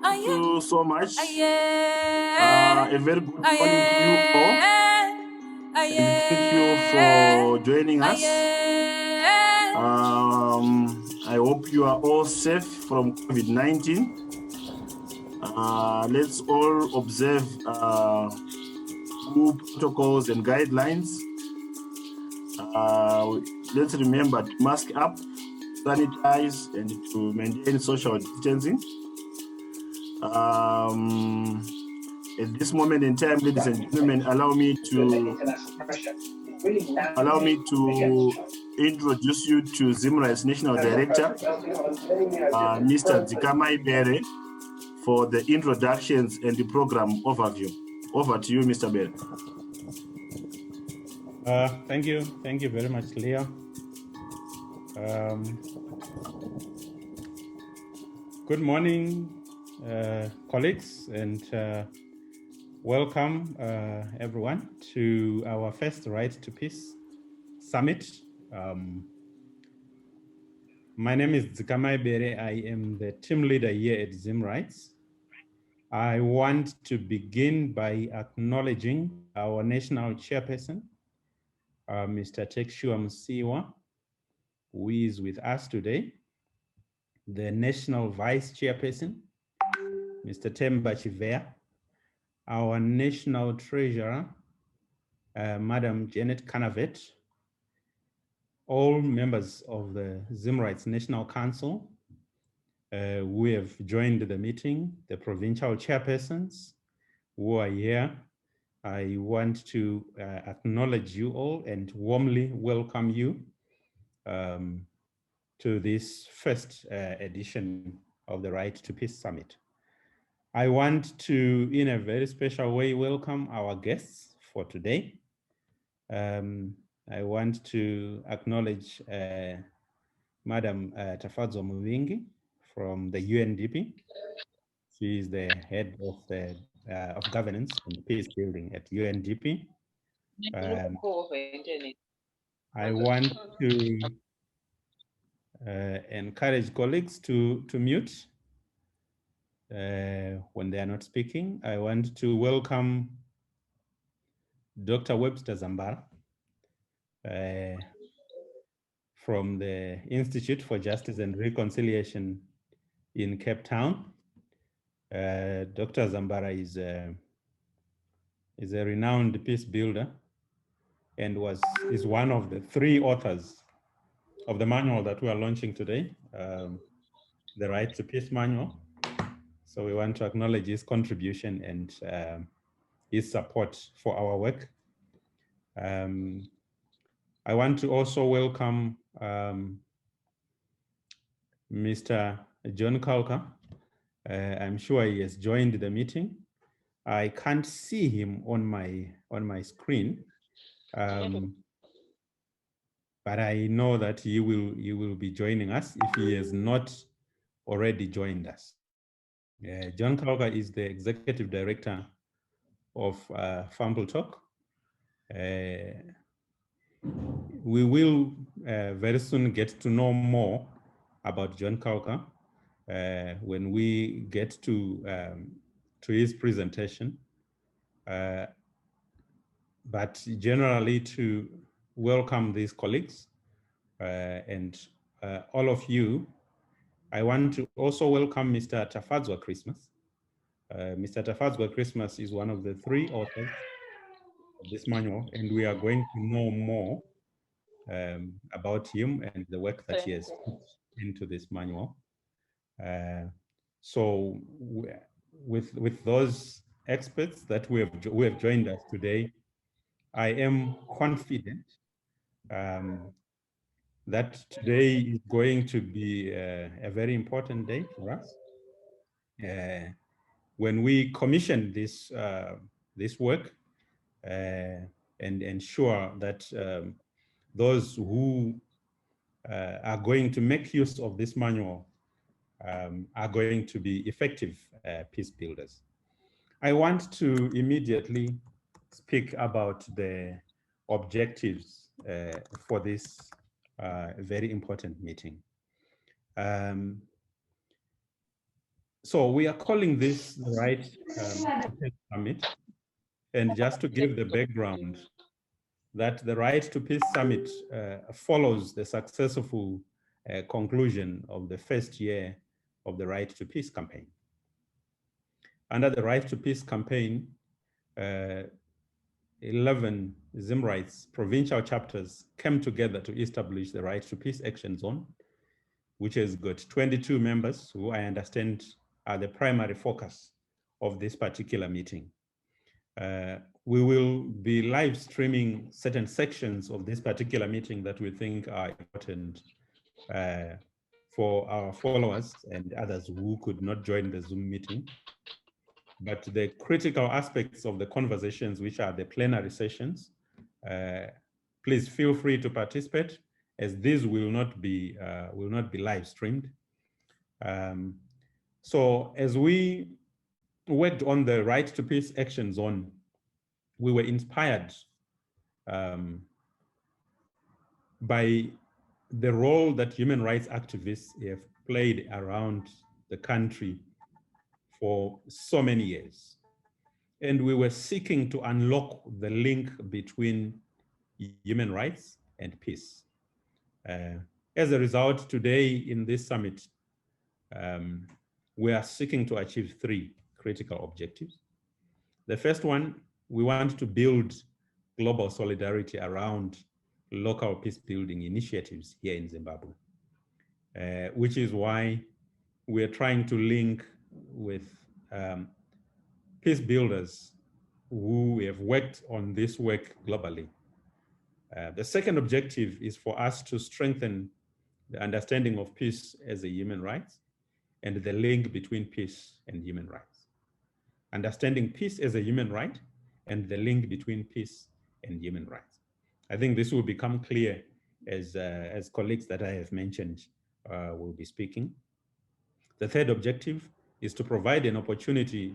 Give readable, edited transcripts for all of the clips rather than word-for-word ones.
Thank you so much. A very good morning to you all. And thank you for joining us. I hope you are all safe from COVID-19. Let's all observe good protocols and guidelines. Let's remember to mask up, sanitize, and to maintain social distancing. At this moment in time, ladies and gentlemen, allow me to introduce you to ZimRights National Director, Mr. Mawema, for the introductions and the program overview. Over to you, Mr. Bere. Thank you very much, Leah. Good morning, colleagues, and welcome everyone to our first Right to Peace Summit. My name is Mawema. I am the team leader here at ZimRights. I want to begin by acknowledging our national chairperson, Mr. Tafadzwa Muvingi, who is with us today, the national vice chairperson, Mr. Temba Chivea, our national treasurer, Madam Janet Canavet, all members of the ZimRights National Council who have joined the meeting, the provincial chairpersons who are here. I want to acknowledge you all and warmly welcome you to this first edition of the Right to Peace Summit. I want to, in a very special way, welcome our guests for today. I want to acknowledge Madam Tafadzwa Muvingi from the UNDP. She is the head of governance and peace building at UNDP. I want to encourage colleagues to mute when they are not speaking. I want to welcome Dr. Webster Zambara from the Institute for Justice and Reconciliation in Cape Town. Dr. Zambara is a renowned peace builder and is one of the 3 authors of the manual that we are launching today, the Right to Peace Manual. So we want to acknowledge his contribution and his support for our work. I want to also welcome Mr. John Caulker. I'm sure he has joined the meeting. I can't see him on my screen, but I know that he will be joining us if he has not already joined us. John Caulker is the executive director of Fumble Talk. We will very soon get to know more about John Caulker when we get to his presentation. But generally, to welcome these colleagues and all of you, I want to also welcome Mr. Tafadzwa Christmas. Mr. Tafadzwa Christmas is one of the 3 authors of this manual, and we are going to know more about him and the work that he has put into this manual. So with those experts that we have joined us today, I am confident that today is going to be a very important day for us. When we commission this work and ensure that those who are going to make use of this manual are going to be effective peace builders. I want to immediately speak about the objectives for this very important meeting. So we are calling this the Right to Peace Summit. And just to give the background, that the Right to Peace Summit follows the successful conclusion of the first year of the Right to Peace campaign. Under the Right to Peace campaign, 11 ZimRights provincial chapters came together to establish the Right to Peace Action Zone, which has got 22 members who I understand are the primary focus of this particular meeting. We will be live streaming certain sections of this particular meeting that we think are important for our followers and others who could not join the Zoom meeting. But the critical aspects of the conversations, which are the plenary sessions, please feel free to participate, as these will not be live streamed. So as we worked on the Right to Peace Action Zone, we were inspired by the role that human rights activists have played around the country for so many years. And we were seeking to unlock the link between human rights and peace. As a result, today in this summit, we are seeking to achieve 3 critical objectives. The first one, we want to build global solidarity around local peace building initiatives here in Zimbabwe, which is why we're trying to link with peace builders who have worked on this work globally. The second objective is for us to strengthen the understanding of peace as a human right and the link between peace and human rights. Understanding peace as a human right and the link between peace and human rights. I think this will become clear as colleagues that I have mentioned will be speaking. The third objective is to provide an opportunity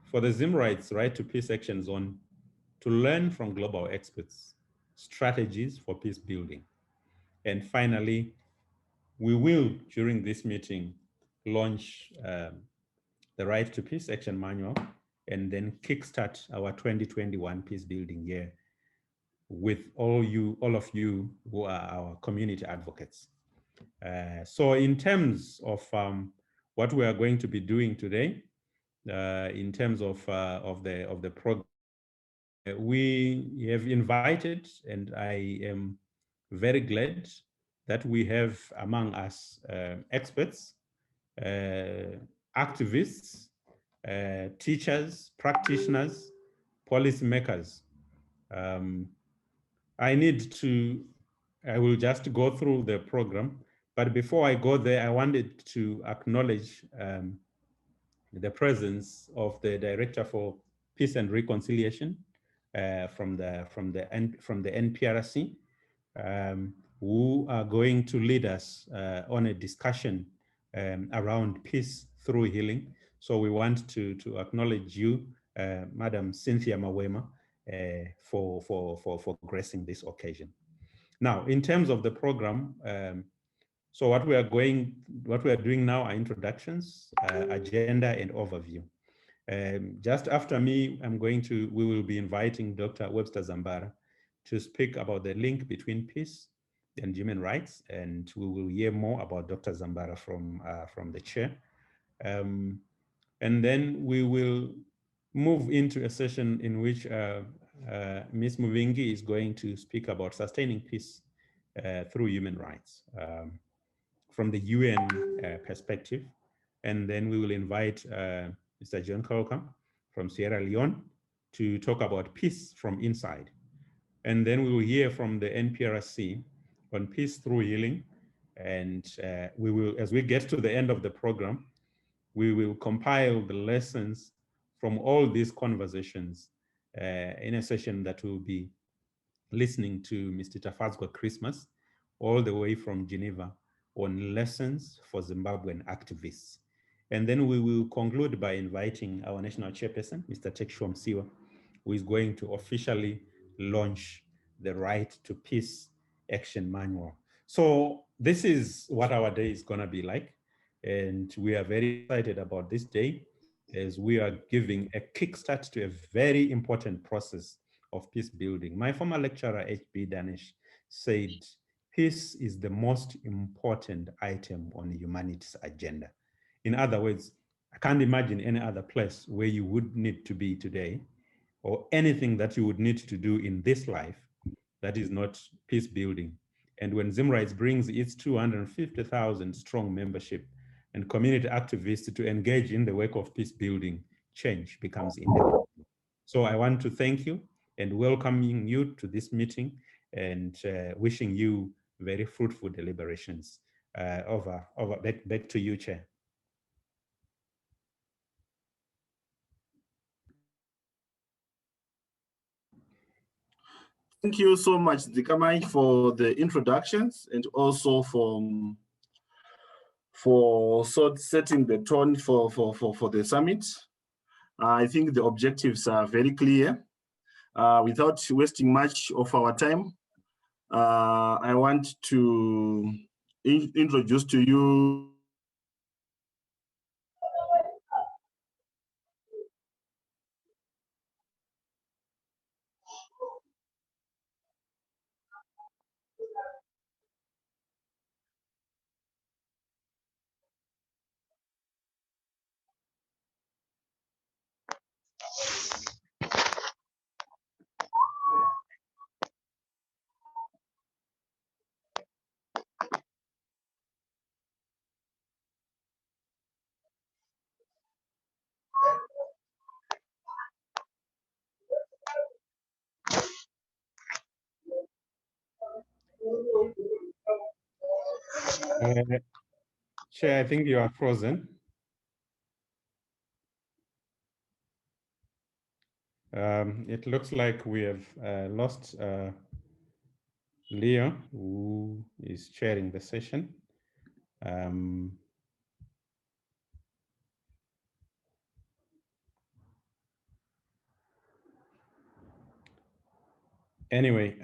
for the ZimRights Right to Peace Action Zone to learn from global experts strategies for peace building. And finally, we will, during this meeting, launch the Right to Peace Action Manual and then kickstart our 2021 peace building year with all of you who are our community advocates. So in terms of what we are going to be doing today, in terms of the program, we have invited, and I am very glad that we have among us experts, activists, teachers, practitioners, policymakers. I will just go through the program, but before I go there, I wanted to acknowledge the presence of the Director for Peace and Reconciliation from the NPRC, who are going to lead us on a discussion around peace through healing. So we want to acknowledge you, Madam Cynthia Mawema, for gracing this occasion. Now, in terms of the program, so what we are doing now are introductions, agenda, and overview. Just after me, we will be inviting Dr. Webster Zambara to speak about the link between peace and human rights, and we will hear more about Dr. Zambara from the chair. And then we will move into a session in which Ms. Muvingi is going to speak about sustaining peace through human rights from the UN perspective. And then we will invite Mr. John Caulker from Sierra Leone to talk about peace from inside. And then we will hear from the NPRC on peace through healing. And we will, as we get to the end of the program, we will compile the lessons from all these conversations in a session that will be listening to Mr. Tafadzwa Christmas, all the way from Geneva, on lessons for Zimbabwean activists. And then we will conclude by inviting our national chairperson, Mr. Tekshwa Msiwa, who is going to officially launch the Right to Peace Action Manual. So this is what our day is gonna be like. And we are very excited about this day as we are giving a kickstart to a very important process of peace building. My former lecturer, H.B. Danish, said, peace is the most important item on humanity's agenda. In other words, I can't imagine any other place where you would need to be today or anything that you would need to do in this life that is not peace building. And when ZimRights brings its 250,000 strong membership and community activists to engage in the work of peace building, change becomes inevitable. So I want to thank you and welcoming you to this meeting and wishing you very fruitful deliberations. Back to you, Chair. Thank you so much, Zikamai, for the introductions and also for setting the tone for the summit. I think the objectives are very clear. Without wasting much of our time, I want to introduce to you Chair, I think you are frozen. It looks like we have lost Leo, who is chairing the session. Anyway,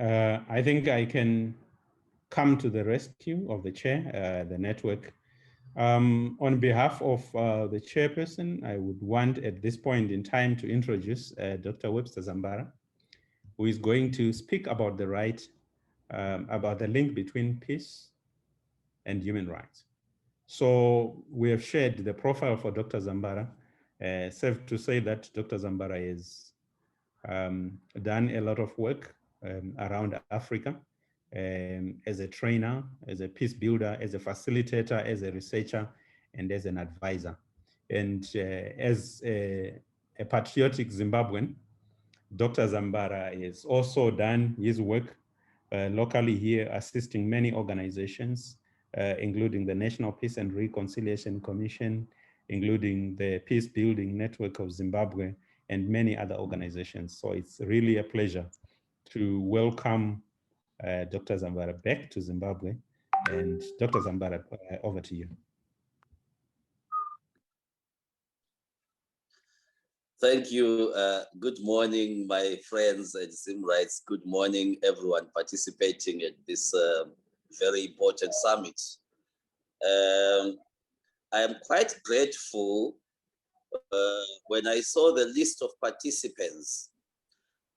I think I can come to the rescue of the chair, the network. On behalf of the chairperson, I would want at this point in time to introduce Dr. Webster Zambara, who is going to speak about the right, about the link between peace and human rights. So we have shared the profile for Dr. Zambara. Safe to say that Dr. Zambara has done a lot of work around Africa as a trainer, as a peace builder, as a facilitator, as a researcher, and as an advisor. And as a patriotic Zimbabwean, Dr. Zambara has also done his work locally here, assisting many organizations, including the National Peace and Reconciliation Commission, including the Peace Building Network of Zimbabwe, and many other organizations. So it's really a pleasure to welcome Dr. Zambara back to Zimbabwe. And Dr. Zambara, over to you. Thank you. Good morning, my friends at ZimRights. Good morning, everyone participating at this very important summit. I am quite grateful when I saw the list of participants.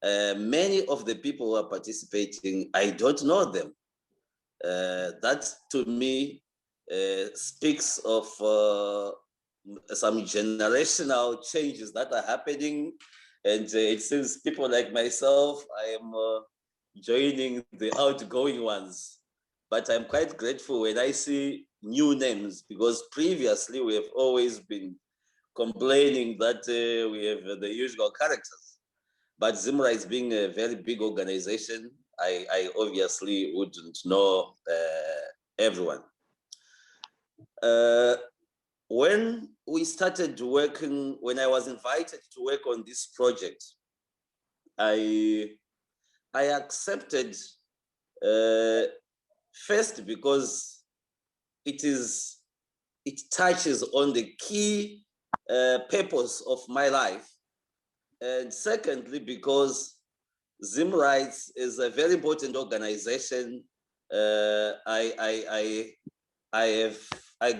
Many of the people who are participating, I don't know them. That to me speaks of some generational changes that are happening. And it seems people like myself, I am joining the outgoing ones. But I'm quite grateful when I see new names, because previously we have always been complaining that we have the usual characters. But ZimRights being a very big organization, I obviously wouldn't know everyone. When we started working, when I was invited to work on this project, I accepted first because it is it touches on the key purpose of my life. And secondly, because ZimRights is a very important organization. I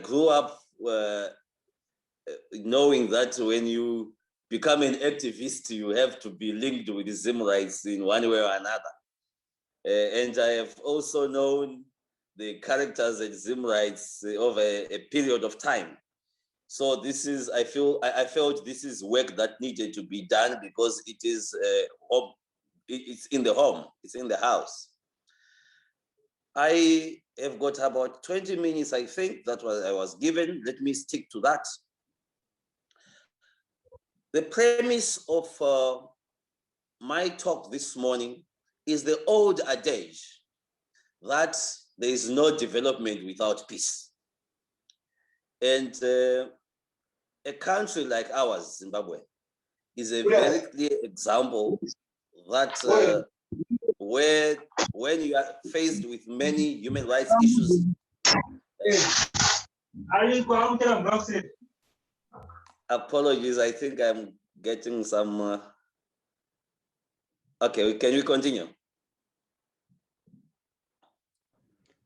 grew up knowing that when you become an activist, you have to be linked with ZimRights in one way or another. And I have also known the characters at ZimRights over a period of time. So this is, I felt this is work that needed to be done because it is it's in the home, it's in the house. I have got about 20 minutes, I think, that I was given. Let me stick to that. The premise of my talk this morning is the old adage that there is no development without peace. And a country like ours, Zimbabwe, is a very clear example that where when you are faced with many human rights issues, apologies, I think I'm getting some, okay, can we continue?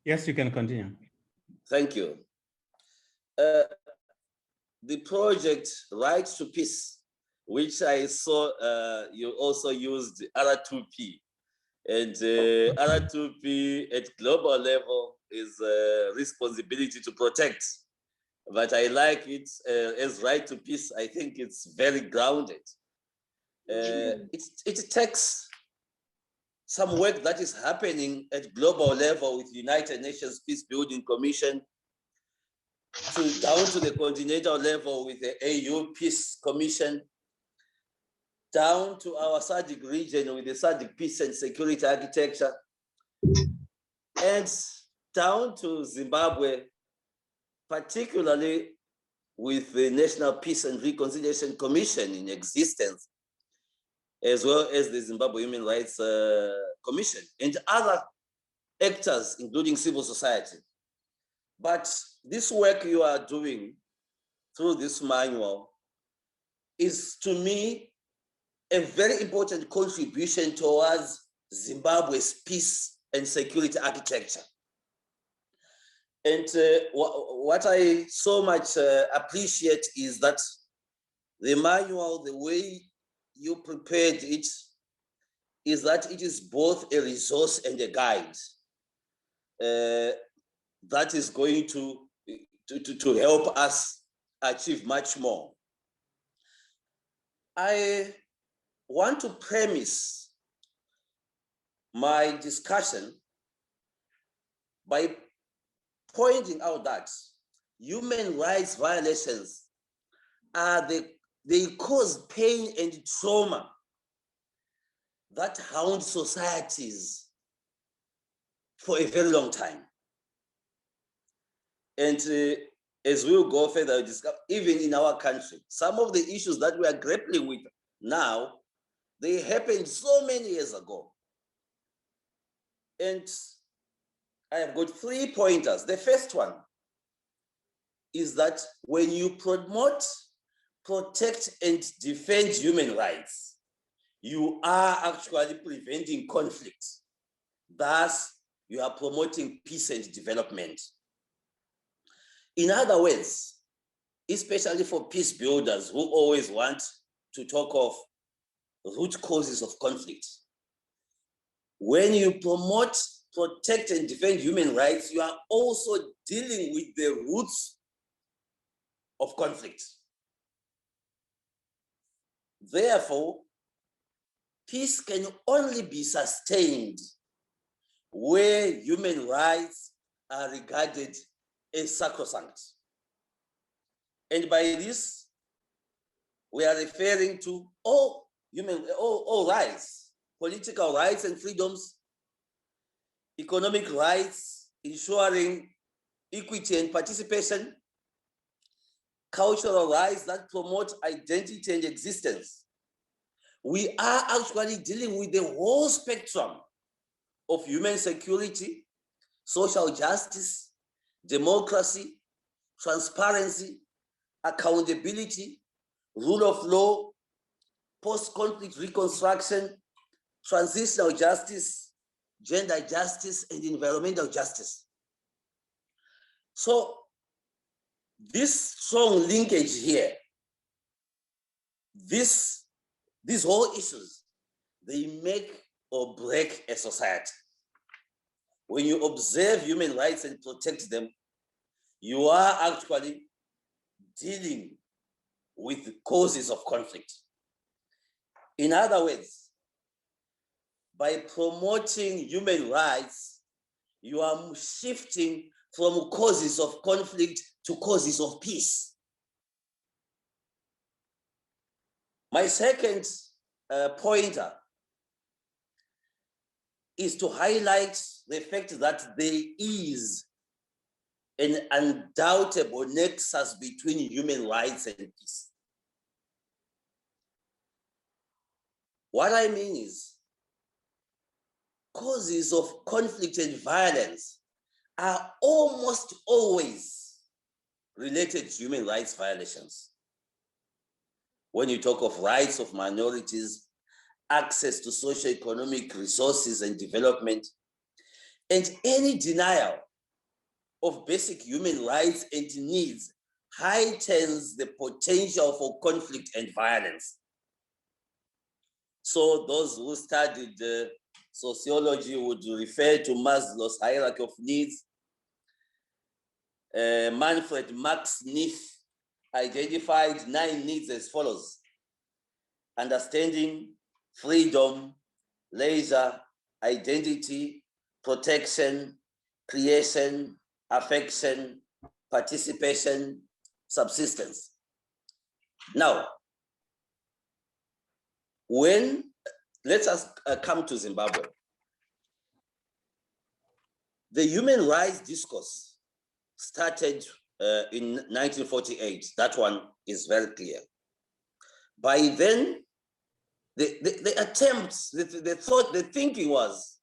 Yes, you can continue. Thank you. The project Right to Peace, which I saw you also used R2P, and R2P at global level is a responsibility to protect. But I like it as Right to Peace. I think it's very grounded. It takes some work that is happening at global level with United Nations Peace Building Commission down to the continental level with the AU Peace Commission, down to our SADC region with the SADC Peace and Security Architecture, and down to Zimbabwe, particularly with the National Peace and Reconciliation Commission in existence, as well as the Zimbabwe Human Rights Commission and other actors, including civil society. But this work you are doing through this manual is, to me, a very important contribution towards Zimbabwe's peace and security architecture. And what I so much appreciate is that the manual, the way you prepared it, is that it is both a resource and a guide that is going to help us achieve much more. I want to premise my discussion by pointing out that human rights violations they cause pain and trauma that haunt societies for a very long time. And as we'll go further, we'll discuss, even in our country, some of the issues that we are grappling with now, they happened so many years ago. And I have got 3 pointers. The first one is that when you promote, protect, and defend human rights, you are actually preventing conflict. Thus, you are promoting peace and development. In other words, especially for peace builders who always want to talk of root causes of conflict, when you promote, protect, and defend human rights, you are also dealing with the roots of conflict. Therefore, peace can only be sustained where human rights are regarded as sacrosanct. And by this, we are referring to all rights, political rights and freedoms, economic rights, ensuring equity and participation, cultural rights that promote identity and existence. We are actually dealing with the whole spectrum of human security, social justice, democracy, transparency, accountability, rule of law, post-conflict reconstruction, transitional justice, gender justice, and environmental justice. So this strong linkage here, these whole issues, they make or break a society. When you observe human rights and protect them, you are actually dealing with the causes of conflict. In other words, by promoting human rights, you are shifting from causes of conflict to causes of peace. My second pointer is to highlight the fact that there is an undoubtable nexus between human rights and peace. What I mean is, causes of conflict and violence are almost always related to human rights violations. When you talk of rights of minorities, access to socio-economic resources and development, and any denial of basic human rights and needs heightens the potential for conflict and violence. So those who studied sociology would refer to Maslow's hierarchy of needs. Manfred Max Neef identified 9 needs as follows: understanding, freedom, leisure, identity, protection, creation, affection, participation, subsistence. Now, let us come to Zimbabwe. The human rights discourse started in 1948. That one is very clear. By then, the attempts, the thought, the thinking was,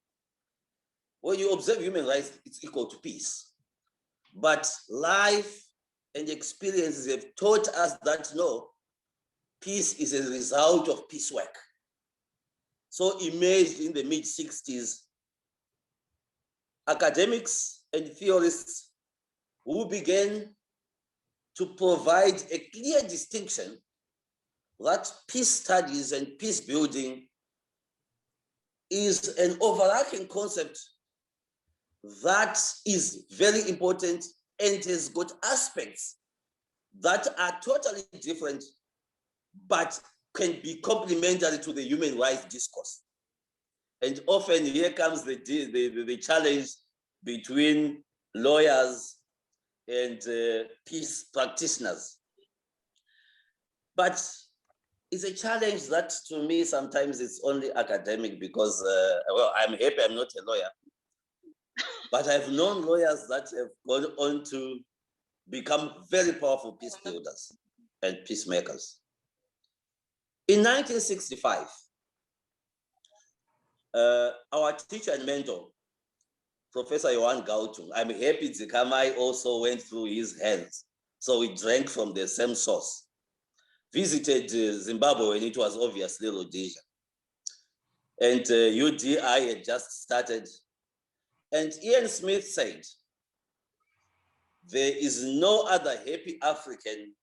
when you observe human rights, it's equal to peace. But life and experiences have taught us that no, peace is a result of peace work. So emerged in the mid-60s, academics and theorists who began to provide a clear distinction that peace studies and peace building is an overarching concept that is very important and has got aspects that are totally different, but can be complementary to the human rights discourse. And often here comes the challenge between lawyers and peace practitioners. But it's a challenge that to me sometimes it's only academic because, well, I'm happy I'm not a lawyer, but I've known lawyers that have gone on to become very powerful peace builders and peacemakers. In 1965, our teacher and mentor, Professor Johan Galtung, I'm happy Zikamai also went through his hands, so we drank from the same source, visited Zimbabwe when it was obviously Rhodesia. And UDI had just started. And Ian Smith said, there is no other happy African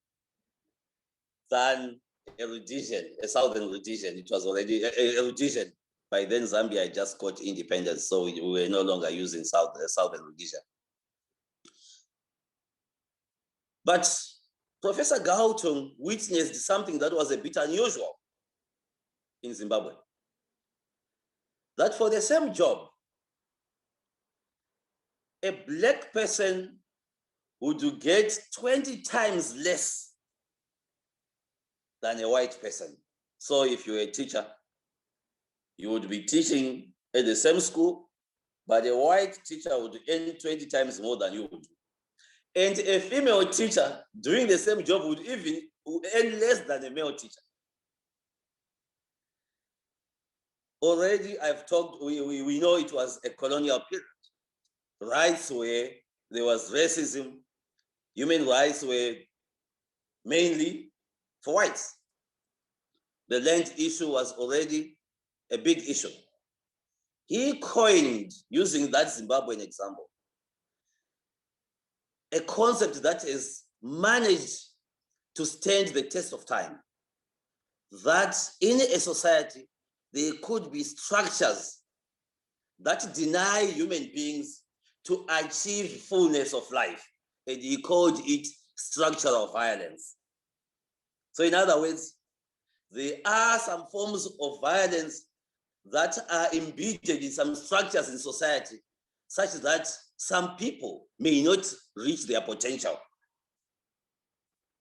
than a Rhodesian, a Southern Rhodesian. It was already a Rhodesian. By then, Zambia had just got independence, so we were no longer using Southern Rhodesia. But Professor Galtung witnessed something that was a bit unusual in Zimbabwe. That for the same job, a Black person would get 20 times less than a white person. So if you're a teacher, you would be teaching at the same school, but a white teacher would earn 20 times more than you would. And a female teacher doing the same job would earn less than a male teacher. Already I've talked, we know it was a colonial period. Rights where there was racism, human rights were mainly for whites. The land issue was already a big issue. He coined, using that Zimbabwean example, a concept that has managed to stand the test of time, that in a society, there could be structures that deny human beings to achieve fullness of life. And he called it structural violence. So in other words, there are some forms of violence that are embedded in some structures in society, such that some people may not reach their potential.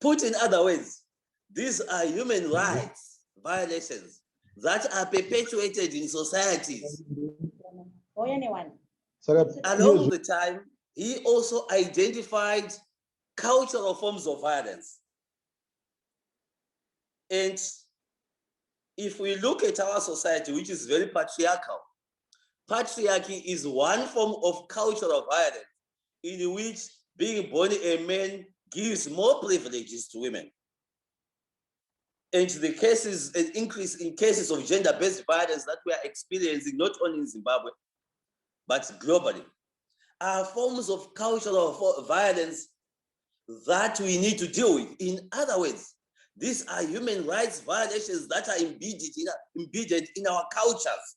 Put in other words, these are human rights violations that are perpetuated in societies. Along the time, he also identified cultural forms of violence. And if we look at our society, which is very patriarchal, patriarchy is one form of cultural violence in which being born a man gives more privileges to women. And the cases, an increase in cases of gender-based violence that we are experiencing not only in Zimbabwe, but globally, are forms of cultural violence that we need to deal with. In other words, these are human rights violations that are embedded in our cultures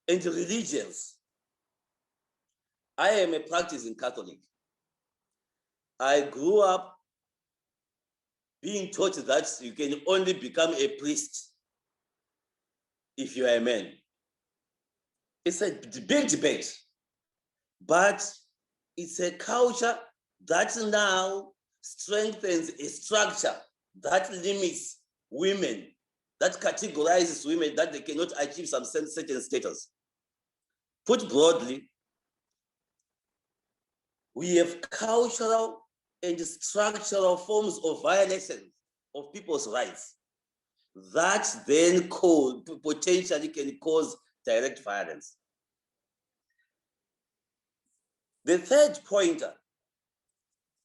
and religions. I am a practicing Catholic. I grew up being taught that you can only become a priest if you are a man. It's a big debate, but it's a culture that now strengthens a structure that limits women, that categorizes women that they cannot achieve some certain status. Put broadly, we have cultural and structural forms of violation of people's rights that then potentially can cause direct violence. The third pointer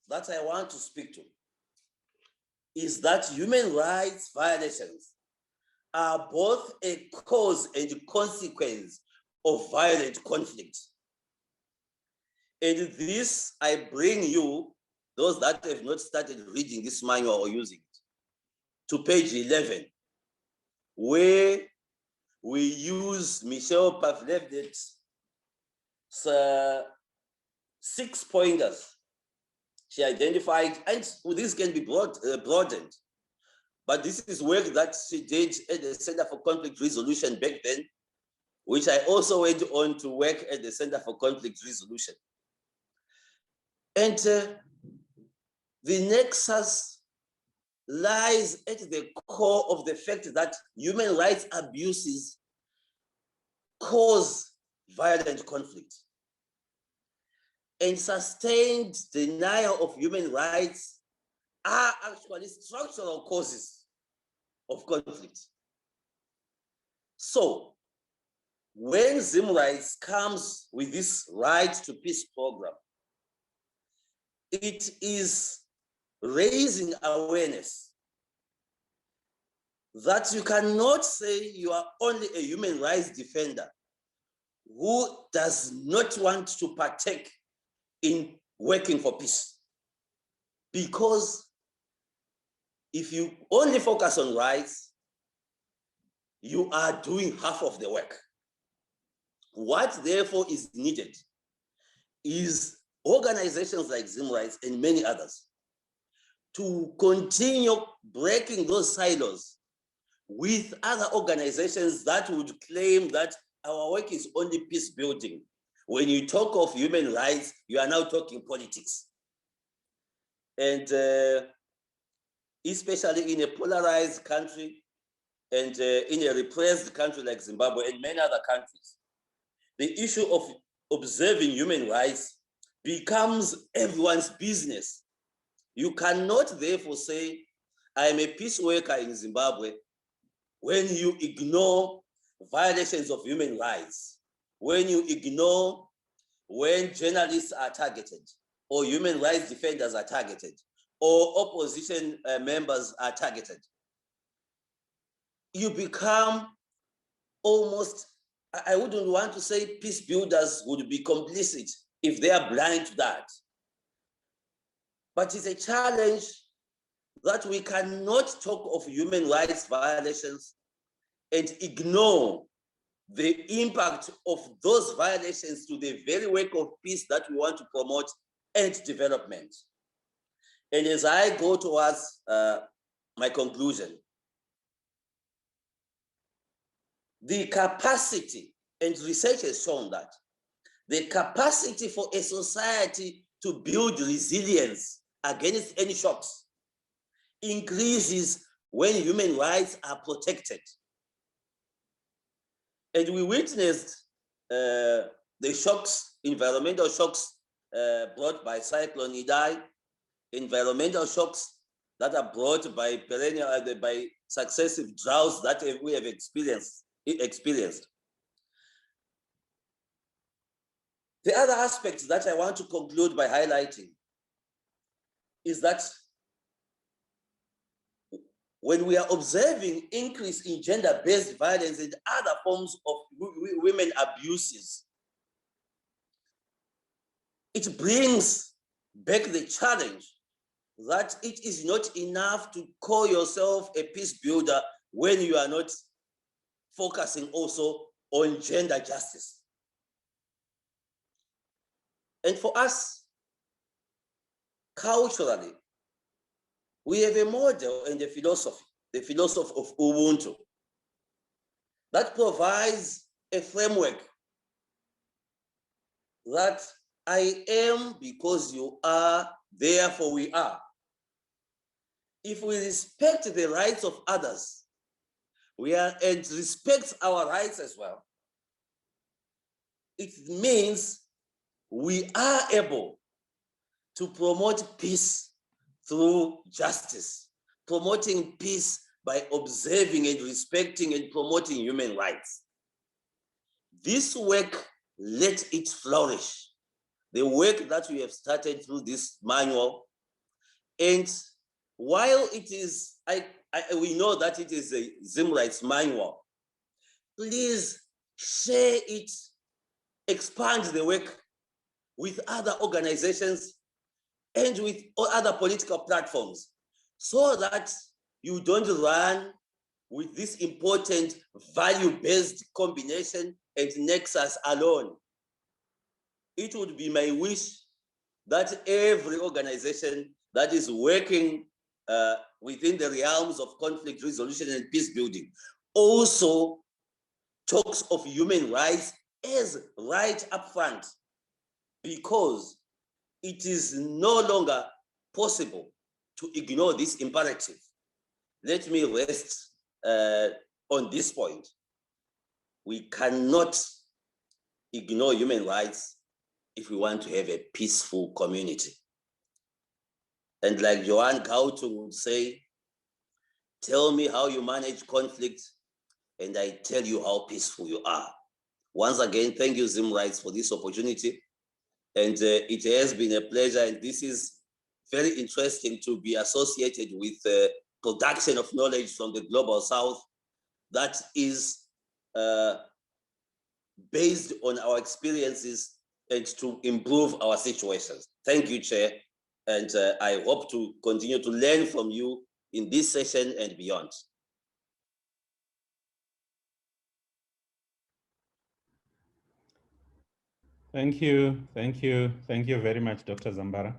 that I want to speak to is that human rights violations are both a cause and consequence of violent conflict. And this, I bring you, those that have not started reading this manual or using it, to page 11, where we use Michelle Pavlevnet's 6 pointers she identified, and this can be broadened. But this is work that she did at the Center for Conflict Resolution back then, which I also went on to work at the Center for Conflict Resolution. And the nexus lies at the core of the fact that human rights abuses cause violent conflict. And sustained denial of human rights are actually structural causes of conflict. So when ZimRights comes with this Right to Peace program, it is raising awareness that you cannot say you are only a human rights defender who does not want to partake in working for peace. Because if you only focus on rights, you are doing half of the work. What therefore is needed is organizations like ZimRights and many others to continue breaking those silos with other organizations that would claim that our work is only peace building. When you talk of human rights, you are now talking politics. And especially in a polarized country and in a repressed country like Zimbabwe and many other countries, the issue of observing human rights becomes everyone's business. You cannot therefore say, I am a peace worker in Zimbabwe when you ignore violations of human rights, when you ignore when journalists are targeted, or human rights defenders are targeted, or opposition members are targeted, you become almost, I wouldn't want to say peace builders would be complicit if they are blind to that. But it's a challenge that we cannot talk of human rights violations and ignore the impact of those violations to the very work of peace that we want to promote and development. And as I go towards my conclusion, the capacity, and research has shown that, the capacity for a society to build resilience against any shocks increases when human rights are protected. And we witnessed the shocks, environmental shocks brought by Cyclone Idai, environmental shocks that are brought by perennial, by successive droughts that we have experienced. The other aspect that I want to conclude by highlighting is that when we are observing increase in gender-based violence and other forms of women abuses, it brings back the challenge that it is not enough to call yourself a peace builder when you are not focusing also on gender justice. And for us, culturally, we have a model and a philosophy, the philosophy of Ubuntu, that provides a framework that I am because you are, therefore we are. If we respect the rights of others, and respect our rights as well, it means we are able to promote peace through justice, promoting peace by observing and respecting and promoting human rights. This work, let it flourish. The work that we have started through this manual, and while it is, we know that it is a ZimRights manual, please share it, expand the work with other organizations and with other political platforms, so that you don't run with this important value-based combination and nexus alone. It would be my wish that every organization that is working within the realms of conflict resolution and peace building also talks of human rights as right up front, because it is no longer possible to ignore this imperative. Let me rest on this point. We cannot ignore human rights if we want to have a peaceful community. And like Joan Galtung would say, tell me how you manage conflict, and I tell you how peaceful you are. Once again, thank you, ZimRights, for this opportunity. And it has been a pleasure, and this is very interesting to be associated with production of knowledge from the Global South that is based on our experiences and to improve our situations. Thank you, Chair. And I hope to continue to learn from you in this session and beyond. Thank you very much, Dr. Zambara.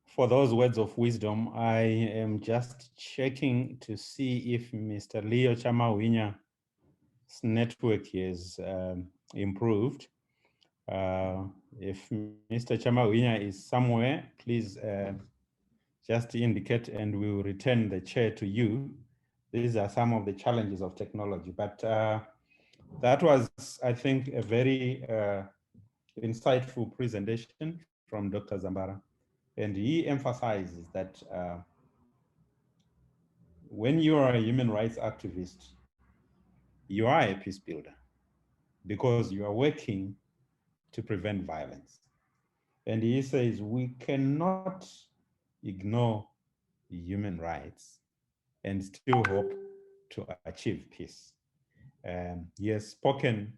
For those words of wisdom, I am just checking to see if Mr. Leo Chamawinya network is improved. If Mr. Chamawinya is somewhere, please just indicate and we will return the chair to you. These are some of the challenges of technology, but that was, I think, a very insightful presentation from Dr. Zambara. And he emphasizes that when you are a human rights activist, you are a peace builder because you are working to prevent violence. And he says, we cannot ignore human rights and still hope to achieve peace. He has spoken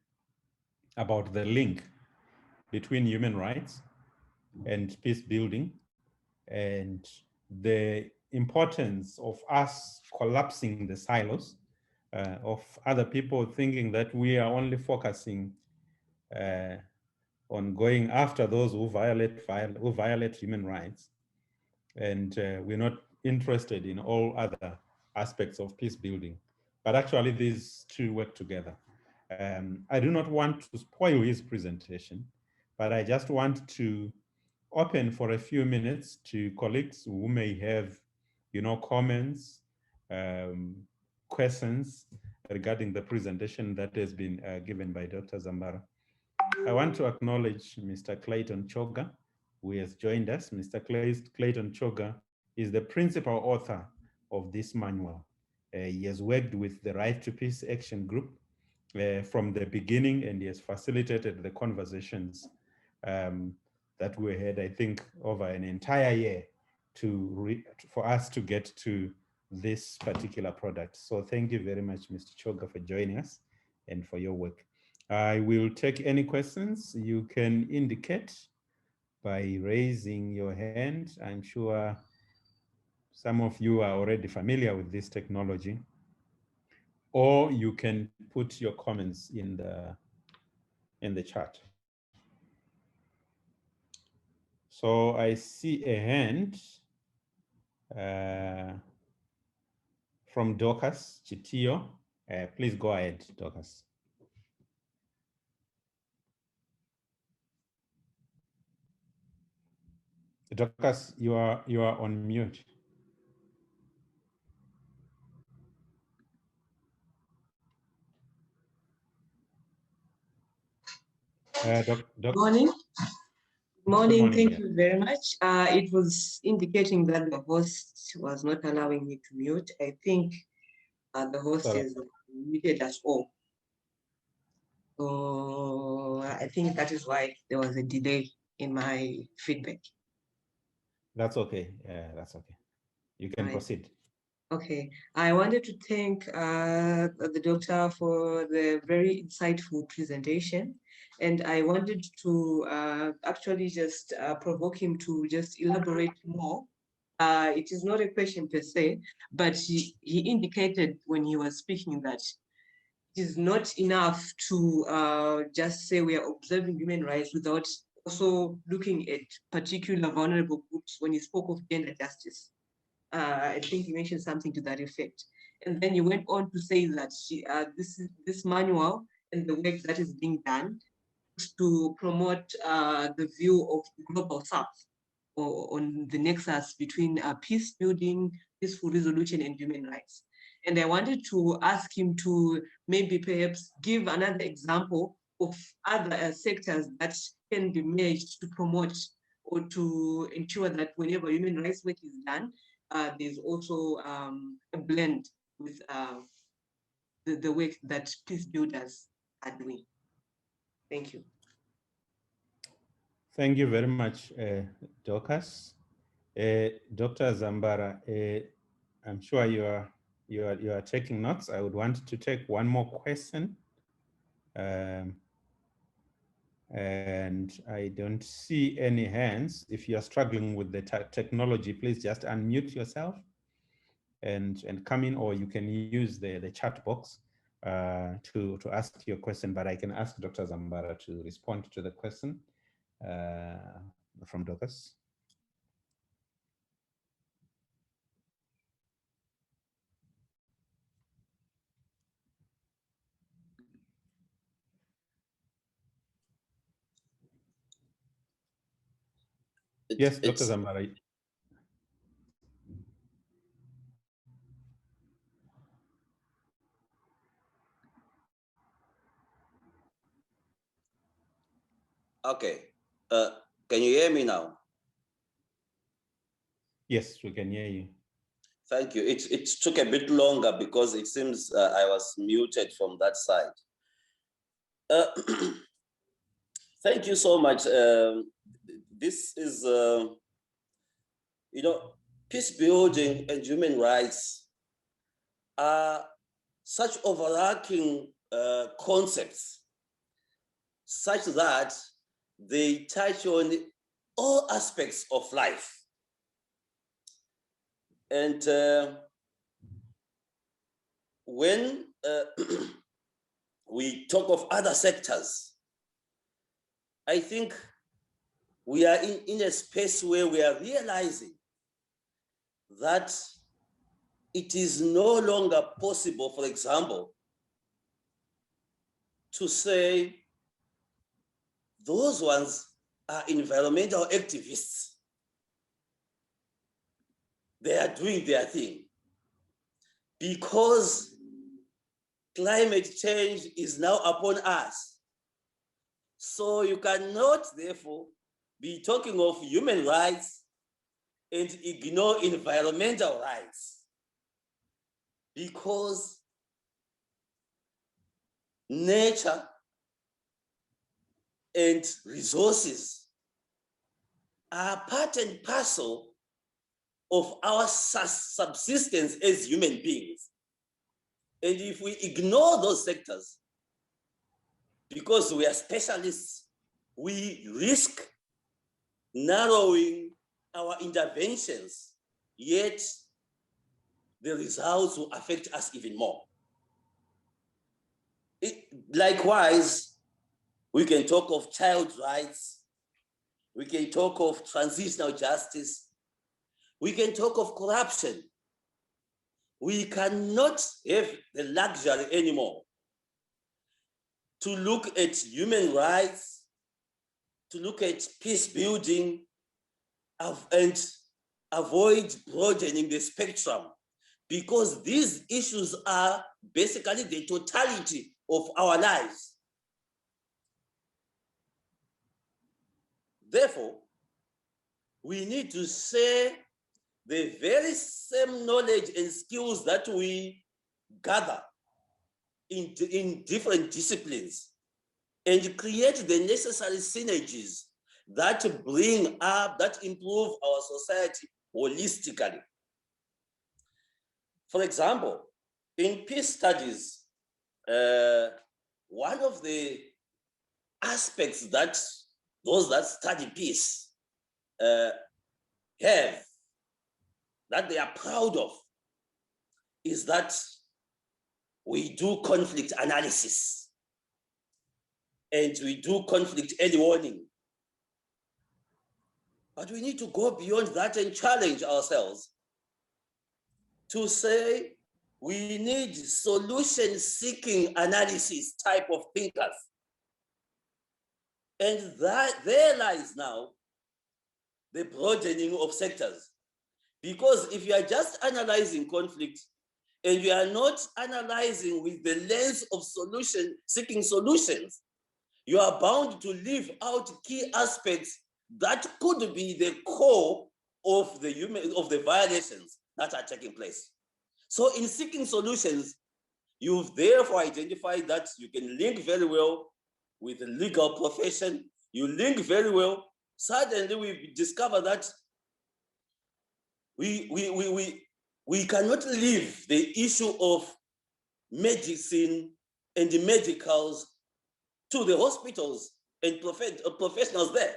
about the link between human rights and peace building and the importance of us collapsing the silos of other people thinking that we are only focusing on going after those who violate human rights. And we're not interested in all other aspects of peace building. But actually these two work together. I do not want to spoil his presentation, but I just want to open for a few minutes to colleagues who may have, comments, questions regarding the presentation that has been given by Dr. Zambara. I want to acknowledge Mr. Clayton Choga, who has joined us. Mr. Clayton Choga is the principal author of this manual. He has worked with the Right to Peace Action Group from the beginning, and he has facilitated the conversations that we had, I think, over an entire year for us to get to this particular product. So thank you very much, Mr. Choga, for joining us and for your work. I will take any questions. You can indicate by raising your hand. I'm sure some of you are already familiar with this technology, or you can put your comments in the chat. So I see a hand from Dorcas Chitio. Please go ahead, Dorcas. Dorcas, you are on mute. Morning. Morning, thank yeah. you very much. It was indicating that the host was not allowing me to mute. I think the host is muted us all. So I think that is why there was a delay in my feedback. That's okay. That's okay. You can proceed. Okay, I wanted to thank the doctor for the very insightful presentation. And I wanted to actually just provoke him to just elaborate more. It is not a question per se, but he indicated when he was speaking that it is not enough to just say we are observing human rights without also looking at particular vulnerable groups when he spoke of gender justice. I think you mentioned something to that effect. And then you went on to say that this manual and the work that is being done is to promote the view of the global south on the nexus between peace building, peaceful resolution, and human rights. And I wanted to ask him to maybe perhaps give another example of other sectors that can be merged to promote or to ensure that whenever human rights work is done, there's also a blend with the work that peace builders are doing. Thank you. Thank you very much, Dorcas. Dr. Zambara, I'm sure you are taking notes. I would want to take one more question. And I don't see any hands. If you are struggling with the technology, please just unmute yourself and come in, or you can use the chat box to ask your question, but I can ask Dr. Zambara to respond to the question from Dorcas. Yes, Dr. Zambara. Okay. Can you hear me now? Yes, we can hear you. Thank you. It took a bit longer because it seems I was muted from that side. Thank you so much. This is, peace building and human rights are such overarching concepts, such that they touch on all aspects of life. And when we talk of other sectors, I think we are in a space where we are realizing that it is no longer possible, for example, to say those ones are environmental activists. They are doing their thing, because climate change is now upon us. So you cannot, therefore, be talking of human rights and ignore environmental rights, because nature and resources are part and parcel of our subsistence as human beings. And if we ignore those sectors, because we are specialists, we risk narrowing our interventions, yet the results will affect us even more. Likewise, we can talk of child rights, we can talk of transitional justice, we can talk of corruption. We cannot have the luxury anymore to look at human rights, to look at peace building, and avoid broadening the spectrum, because these issues are basically the totality of our lives. Therefore, we need to share the very same knowledge and skills that we gather in different disciplines, and create the necessary synergies that bring up, that improve our society holistically. For example, in peace studies, one of the aspects that those that study peace have, that they are proud of, is that we do conflict analysis and we do conflict early warning. But we need to go beyond that and challenge ourselves to say we need solution-seeking analysis type of thinkers. And that there lies now the broadening of sectors. Because if you are just analyzing conflict and you are not analyzing with the lens of seeking solutions, you are bound to leave out key aspects that could be the core of the violations that are taking place. So in seeking solutions, you've therefore identified that you can link very well with the legal profession, you link very well. Suddenly we discover that we cannot leave the issue of medicine and the medicals to the hospitals and professionals there.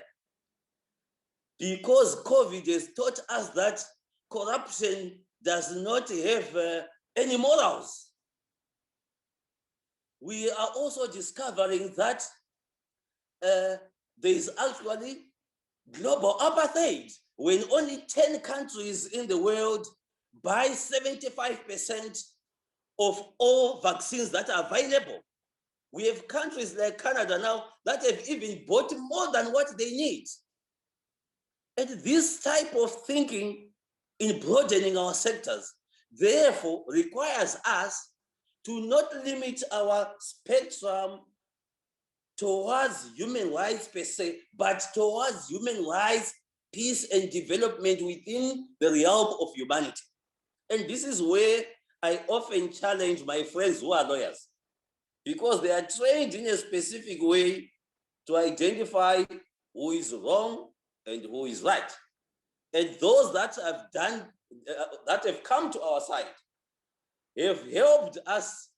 Because COVID has taught us that corruption does not have any morals. We are also discovering that there is actually global apartheid when only 10 countries in the world buy 75% of all vaccines that are available. We have countries like Canada now that have even bought more than what they need. And this type of thinking in broadening our sectors, therefore, requires us to not limit our spectrum towards human rights per se, but towards human rights, peace, and development within the realm of humanity. And this is where I often challenge my friends who are lawyers, because they are trained in a specific way to identify who is wrong and who is right. And those that have done, that have come to our side, have helped us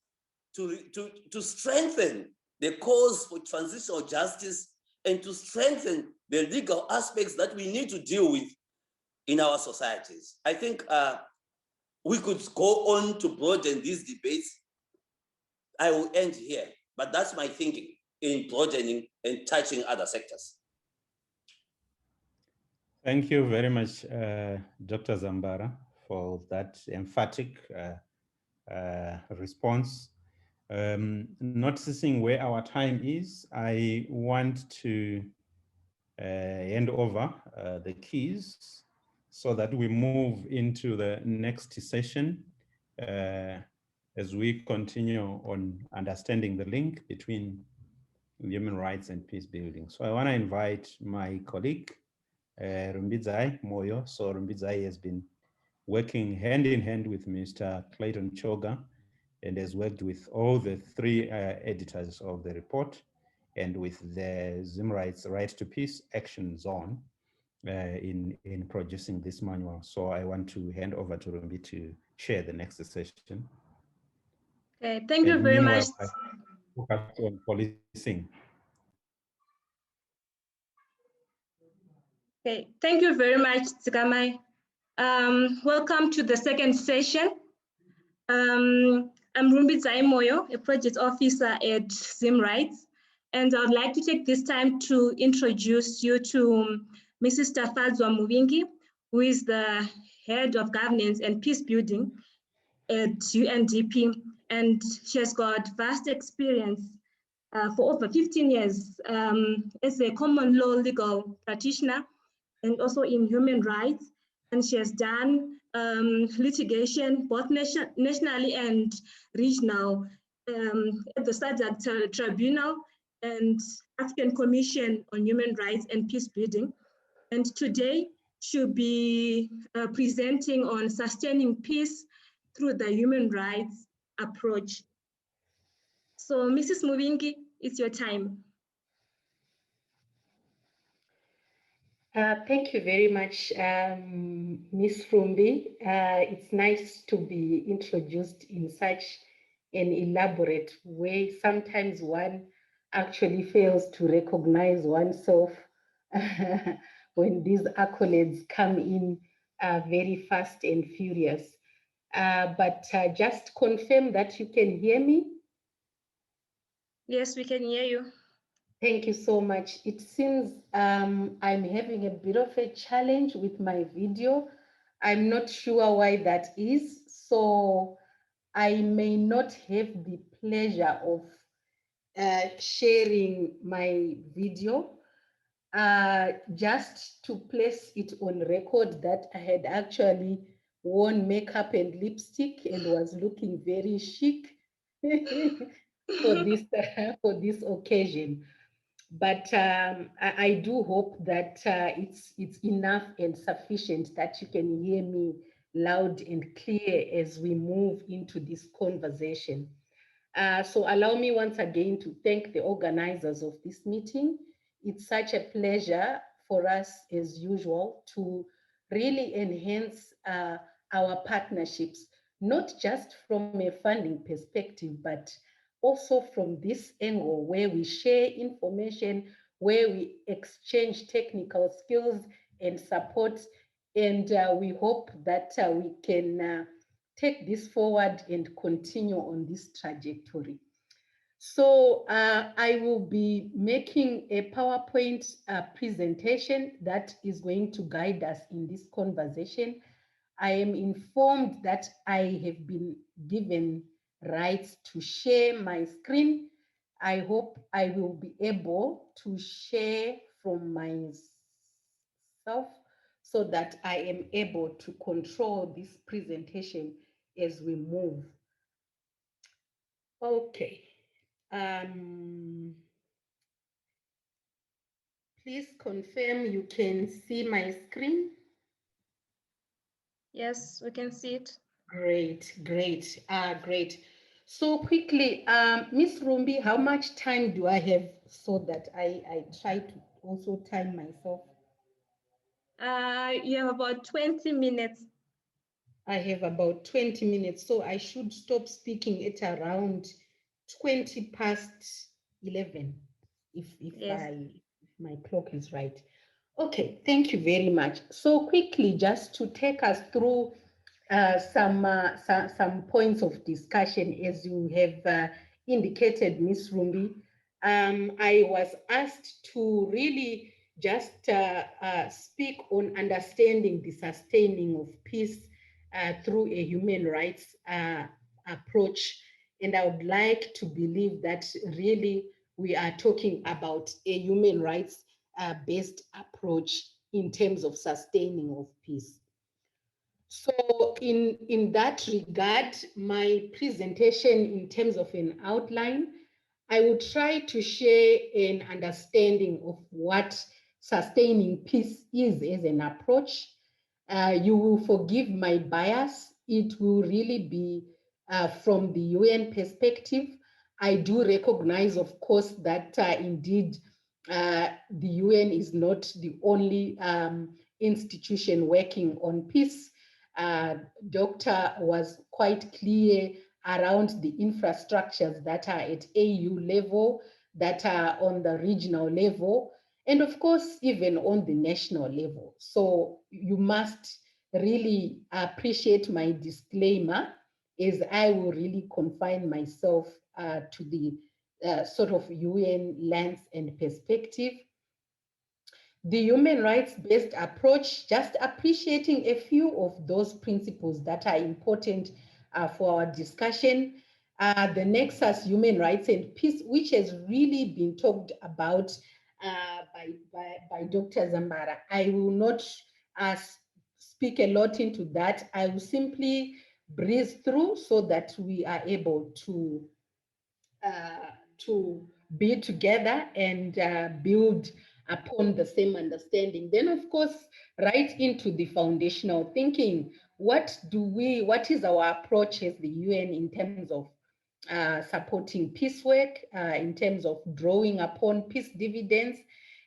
to strengthen the cause for transitional justice and to strengthen the legal aspects that we need to deal with in our societies. I think we could go on to broaden these debates. I will end here, but that's my thinking in broadening and touching other sectors. Thank you very much, Dr. Zambara, for that emphatic response. Noticing where our time is, I want to hand over the keys so that we move into the next session as we continue on understanding the link between human rights and peace building. So I want to invite my colleague, Rumbidzai Moyo. So Rumbidzai has been working hand in hand with Mr. Clayton Choga and has worked with all the three editors of the report and with the ZimRights Right to Peace Action Zone in producing this manual. So I want to hand over to Rumbi to share the next session. Okay, thank you very much. Focus on policing. Okay, thank you very much, Tsikamai. Welcome to the second session. I'm Rumbidzai Moyo, a project officer at ZimRights, and I'd like to take this time to introduce you to Mrs. Tafadzwa Muvingi, who is the head of governance and peace building at UNDP, and she has got vast experience for over 15 years as a common law legal practitioner and also in human rights. And she has done litigation both nationally and regional at the SADC Tribunal and African Commission on Human Rights and Peace Building. And today she'll be presenting on sustaining peace through the human rights approach. So Mrs. Muvingi, it's your time. Thank you very much, Ms. Rumbi. It's nice to be introduced in such an elaborate way. Sometimes one actually fails to recognize oneself when these accolades come in very fast and furious. But just confirm that you can hear me. Yes, we can hear you. Thank you so much. It seems I'm having a bit of a challenge with my video. I'm not sure why that is. So I may not have the pleasure of sharing my video. Just to place it on record that I had actually worn makeup and lipstick and was looking very chic for this occasion. But I do hope that it's enough and sufficient that you can hear me loud and clear as we move into this conversation. So allow me once again to thank the organizers of this meeting. It's such a pleasure for us as usual to really enhance our partnerships, not just from a funding perspective, but also from this angle where we share information, where we exchange technical skills and support. And we hope that we can take this forward and continue on this trajectory. So I will be making a PowerPoint presentation that is going to guide us in this conversation. I am informed that I have been given rights to share my screen. I hope I will be able to share from myself so that I am able to control this presentation as we move. Okay. Please confirm you can see my screen. Yes, we can see it. Great, great, great. So quickly, Miss Rumbi, how much time do I have so that I try to also time myself? You have about 20 minutes. I have about 20 minutes, so I should stop speaking at around 20 past 11, if Yes. if my clock is right. Okay, thank you very much. So quickly, just to take us through some points of discussion, as you have indicated, Ms. Rumbi, I was asked to really just speak on understanding the sustaining of peace through a human rights approach. And I would like to believe that really we are talking about a human rights based approach in terms of sustaining of peace. So in that regard, my presentation in terms of an outline, I would try to share an understanding of what sustaining peace is as an approach. You will forgive my bias. It will really be from the UN perspective. I do recognize, of course, that indeed the UN is not the only institution working on peace. Doctor was quite clear around the infrastructures that are at AU level, that are on the regional level, and of course, even on the national level. So you must really appreciate my disclaimer, as I will really confine myself to the sort of UN lens and perspective. The human rights-based approach, just appreciating a few of those principles that are important for our discussion. The nexus, human rights and peace, which has really been talked about by Dr. Zambara. I will not speak a lot into that. I will simply breeze through so that we are able to be together and build upon the same understanding. Then, of course, right into the foundational thinking. What is our approach as the UN in terms of supporting peace work, in terms of drawing upon peace dividends,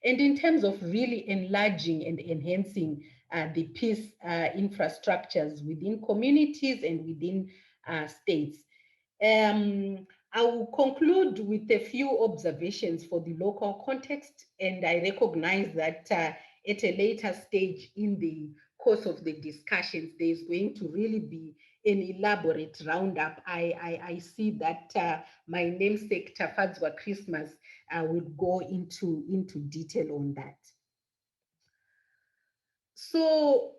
and in terms of really enlarging and enhancing the peace infrastructures within communities and within states. I will conclude with a few observations for the local context, and I recognize that at a later stage in the course of the discussions, there is going to really be an elaborate roundup. I see that my namesake Tafadzwa Christmas will go into detail on that. So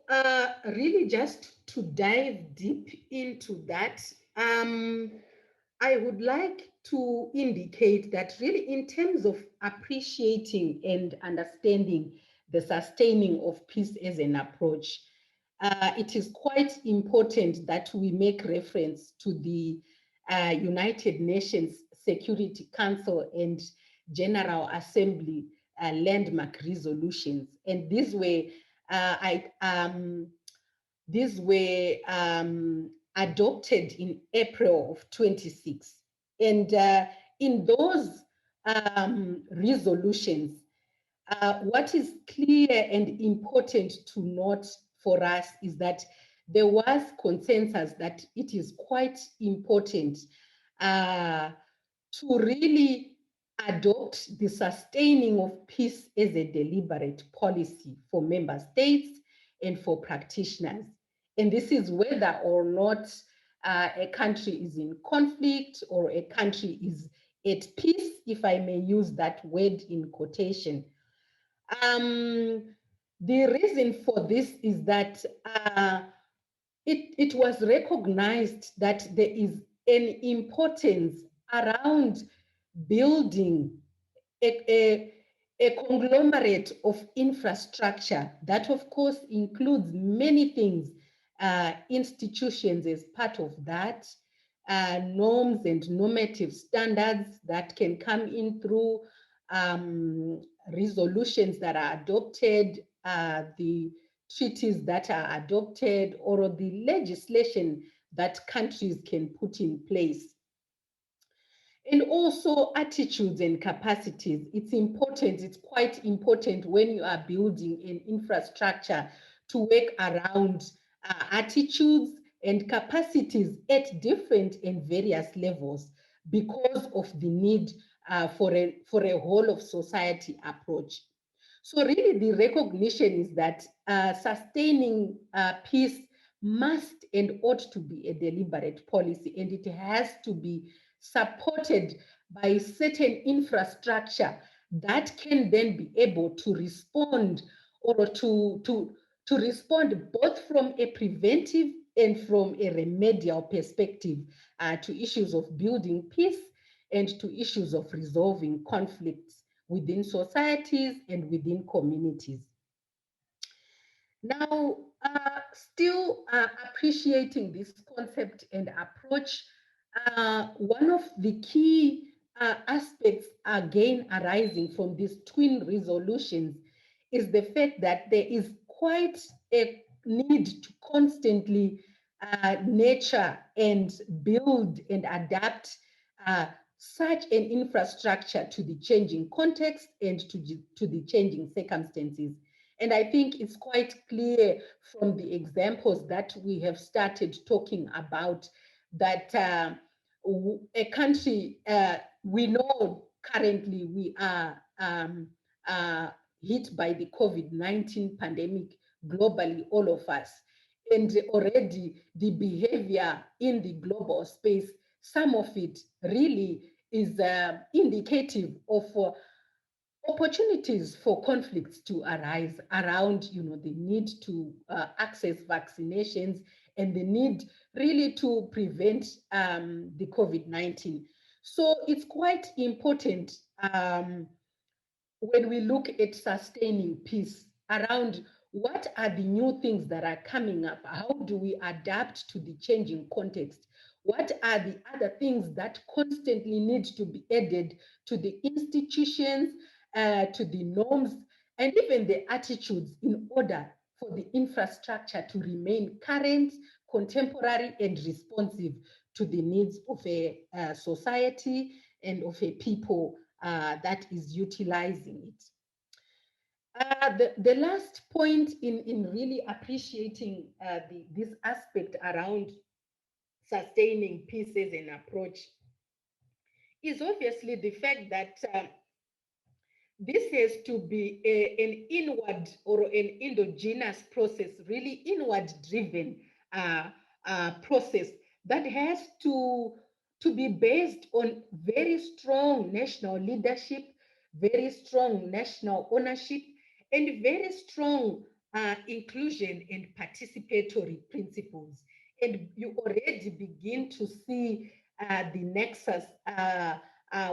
really just to dive deep into that, I would like to indicate that really in terms of appreciating and understanding the sustaining of peace as an approach, it is quite important that we make reference to the United Nations Security Council and General Assembly landmark resolutions. And these were adopted in April of 26. And in those resolutions, what is clear and important to note for us is that there was consensus that it is quite important to really adopt the sustaining of peace as a deliberate policy for member states and for practitioners. And this is whether or not a country is in conflict or a country is at peace, if I may use that word in quotation. The reason for this is that it was recognized that there is an importance around building a conglomerate of infrastructure that, of course, includes many things, institutions as part of that, norms and normative standards that can come in through resolutions that are adopted, the treaties that are adopted, or the legislation that countries can put in place. And also attitudes and capacities. It's important, it's quite important when you are building an infrastructure to work around attitudes and capacities at different and various levels because of the need for a whole of society approach. So really the recognition is that sustaining peace must and ought to be a deliberate policy, and it has to be supported by certain infrastructure that can then be able to respond or to respond both from a preventive and from a remedial perspective to issues of building peace and to issues of resolving conflicts within societies and within communities. Now, still appreciating this concept and approach, one of the key aspects again arising from these twin resolutions is the fact that there is quite a need to constantly nurture and build and adapt such an infrastructure to the changing context and to the changing circumstances. And I think it's quite clear from the examples that we have started talking about that a country, we know currently we are hit by the COVID-19 pandemic globally, all of us. And already the behavior in the global space, some of it really is indicative of opportunities for conflicts to arise around, the need to access vaccinations and the need really to prevent the COVID-19. So it's quite important when we look at sustaining peace around what are the new things that are coming up? How do we adapt to the changing context? What are the other things that constantly need to be added to the institutions, to the norms, and even the attitudes in order for the infrastructure to remain current, contemporary, and responsive to the needs of a society and of a people that is utilizing it. The last point in really appreciating this aspect around sustaining peace as an approach is obviously the fact that this has to be an inward or an endogenous process, really inward driven process that has to be based on very strong national leadership, very strong national ownership, and very strong inclusion and participatory principles. And you already begin to see the nexus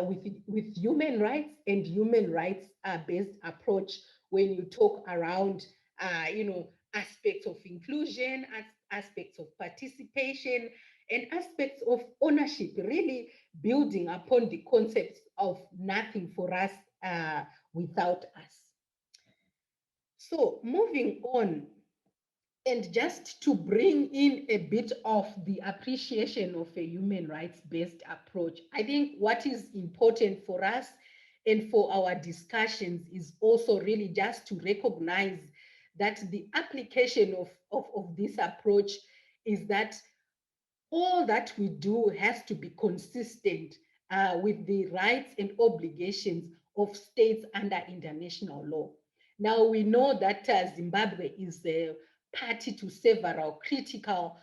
with human rights and human rights based approach when you talk around aspects of inclusion, aspects of participation, and aspects of ownership, really building upon the concepts of nothing for us without us. So moving on, and just to bring in a bit of the appreciation of a human rights-based approach, I think what is important for us and for our discussions is also really just to recognize that the application of this approach is that all that we do has to be consistent with the rights and obligations of states under international law. Now, we know that Zimbabwe is a party to several critical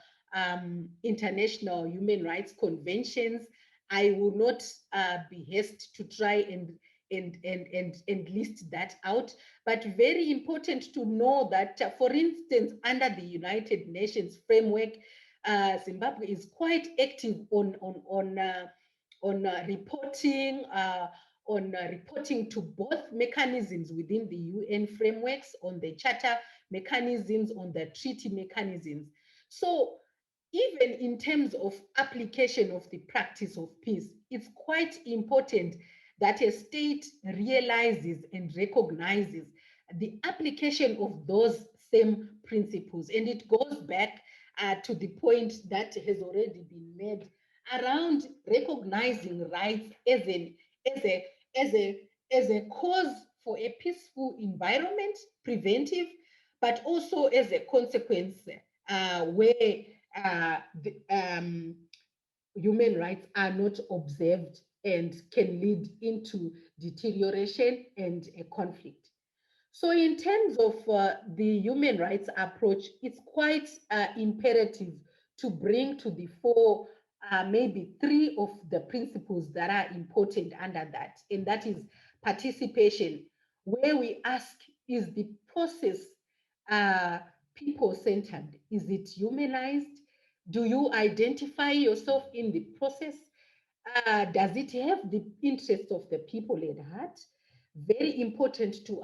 international human rights conventions. I will not be hasty to try and list that out, but very important to know that, for instance, under the United Nations framework, Zimbabwe is quite active on reporting, reporting to both mechanisms within the UN frameworks, on the charter mechanisms, on the treaty mechanisms. So even in terms of application of the practice of peace, it's quite important that a state realizes and recognizes the application of those same principles. And it goes back to the point that has already been made around recognizing rights as a cause for a peaceful environment, preventive, but also as a consequence where human rights are not observed and can lead into deterioration and a conflict. So in terms of the human rights approach, it's quite imperative to bring to the fore maybe 3 of the principles that are important under that, and that is participation, where we ask, is the process people-centered? Is it humanized? Do you identify yourself in the process? Does it have the interest of the people at heart? Very important to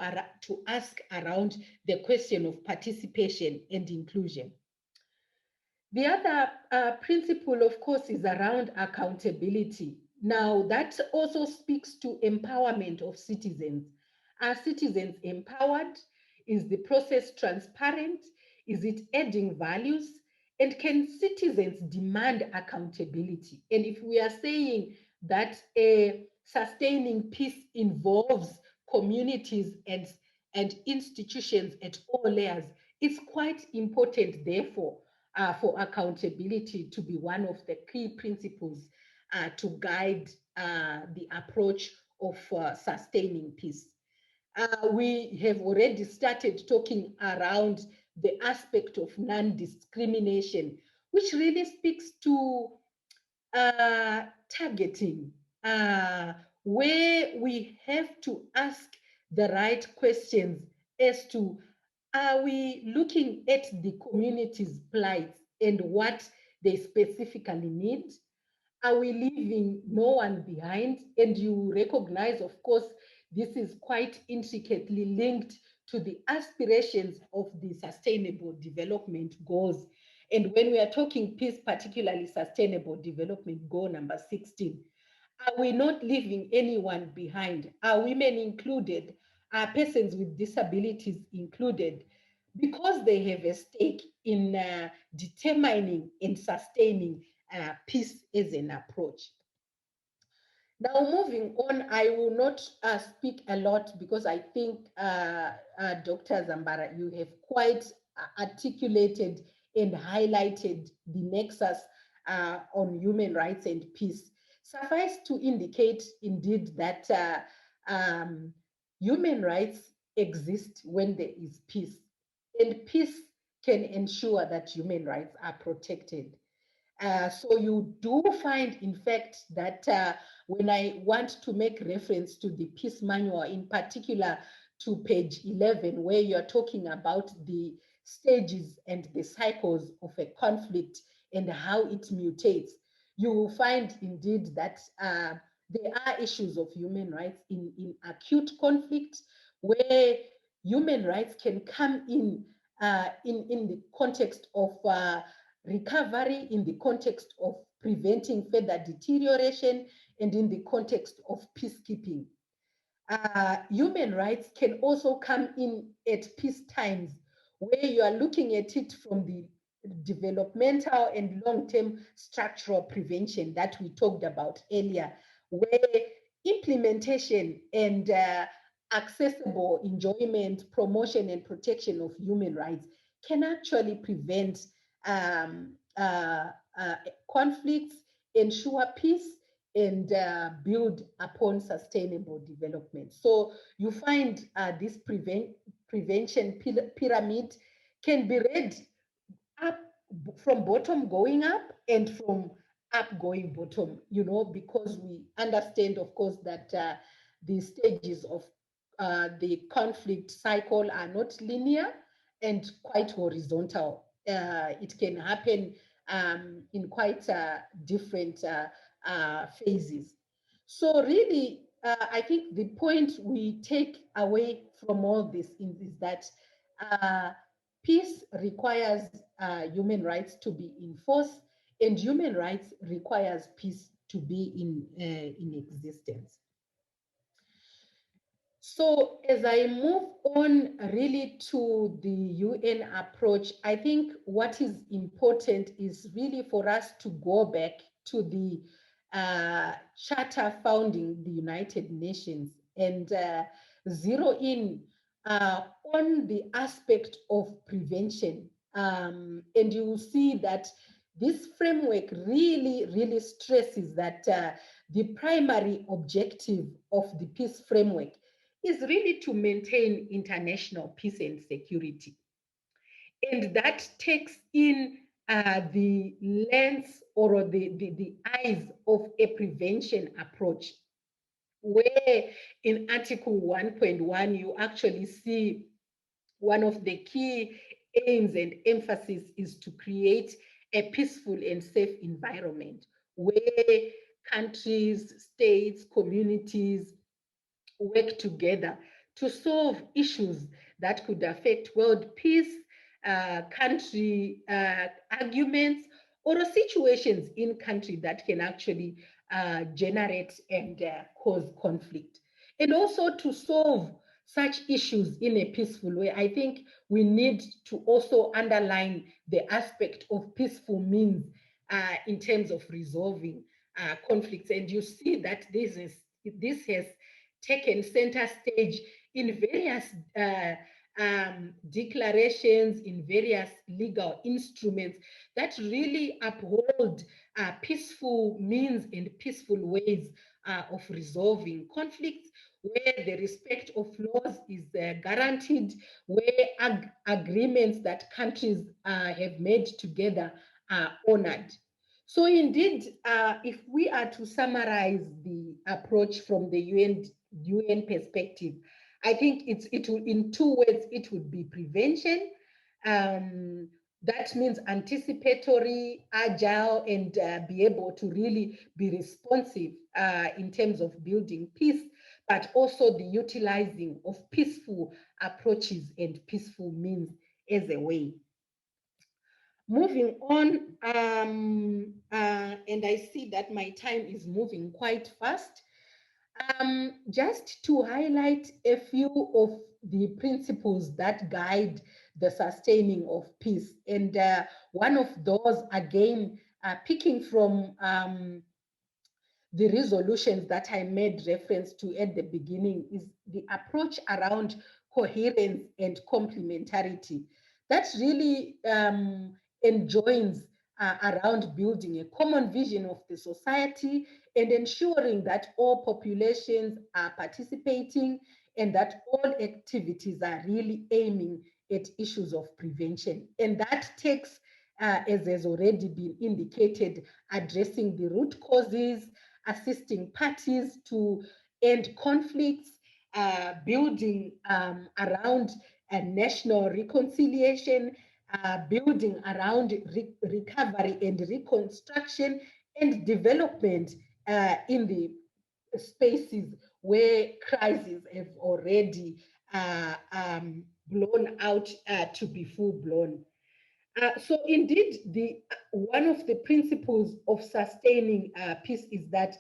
ask around the question of participation and inclusion. The other principle, of course, is around accountability. Now, that also speaks to empowerment of citizens. Are citizens empowered? Is the process transparent? Is it adding values? And can citizens demand accountability? And if we are saying that sustaining peace involves communities and institutions at all layers, it's quite important, therefore, for accountability to be one of the key principles to guide the approach of sustaining peace. We have already started talking around the aspect of non-discrimination, which really speaks to targeting, where we have to ask the right questions as to, are we looking at the community's plight and what they specifically need? Are we leaving no one behind? And you recognize, of course, this is quite intricately linked to the aspirations of the Sustainable Development Goals. And when we are talking peace, particularly Sustainable Development Goal number 16, are we not leaving anyone behind? Are women included? Are persons with disabilities included? Because they have a stake in determining and sustaining peace as an approach. Now, moving on, I will not speak a lot because I think, Dr. Zambara, you have quite articulated and highlighted the nexus on human rights and peace. Suffice to indicate, indeed, that human rights exist when there is peace, and peace can ensure that human rights are protected. So you do find, in fact, that when I want to make reference to the peace manual, in particular to page 11, where you're talking about the stages and the cycles of a conflict and how it mutates, you will find indeed that there are issues of human rights in acute conflict, where human rights can come in the context of recovery, in the context of preventing further deterioration, and in the context of peacekeeping. Human rights can also come in at peace times, where you are looking at it from the developmental and long-term structural prevention that we talked about earlier, where implementation and accessible enjoyment, promotion, and protection of human rights can actually prevent conflicts, ensure peace, and build upon sustainable development. So you find this prevention pyramid can be read up from bottom going up and from up going bottom, you know, because we understand, of course, that the stages of the conflict cycle are not linear and quite horizontal. It can happen in quite different phases. So really, I think the point we take away from all this is that peace requires human rights to be enforced, and human rights requires peace to be in existence. So as I move on really to the UN approach, I think what is important is really for us to go back to the charter founding the United Nations and zero in on the aspect of prevention. And you will see that this framework really stresses that the primary objective of the peace framework is really to maintain international peace and security. And that takes in the lens or the eyes of a prevention approach, where in Article 1.1, you actually see one of the key aims and emphasis is to create a peaceful and safe environment where countries, states, communities work together to solve issues that could affect world peace, country arguments, or situations in country that can actually generate and cause conflict. And also to solve such issues in a peaceful way. I think we need to also underline the aspect of peaceful means in terms of resolving conflicts. And you see that this has taken center stage in various declarations, in various legal instruments that really uphold peaceful means and peaceful ways of resolving conflicts, where the respect of laws is guaranteed, where agreements that countries have made together are honored. So indeed, if we are to summarize the approach from the UN perspective, I think it will, in two words, it would be prevention. That means anticipatory, agile, and be able to really be responsive in terms of building peace, but also the utilizing of peaceful approaches and peaceful means as a way. Moving on, and I see that my time is moving quite fast. Just to highlight a few of the principles that guide the sustaining of peace. And one of those, again, picking from the resolutions that I made reference to at the beginning, is the approach around coherence and complementarity. That really enjoins around building a common vision of the society and ensuring that all populations are participating and that all activities are really aiming at issues of prevention. And that takes, as has already been indicated, addressing the root causes, assisting parties to end conflicts, building around a national reconciliation, building around recovery and reconstruction and development in the spaces where crises have already blown out to be full-blown. So indeed, one of the principles of sustaining peace is that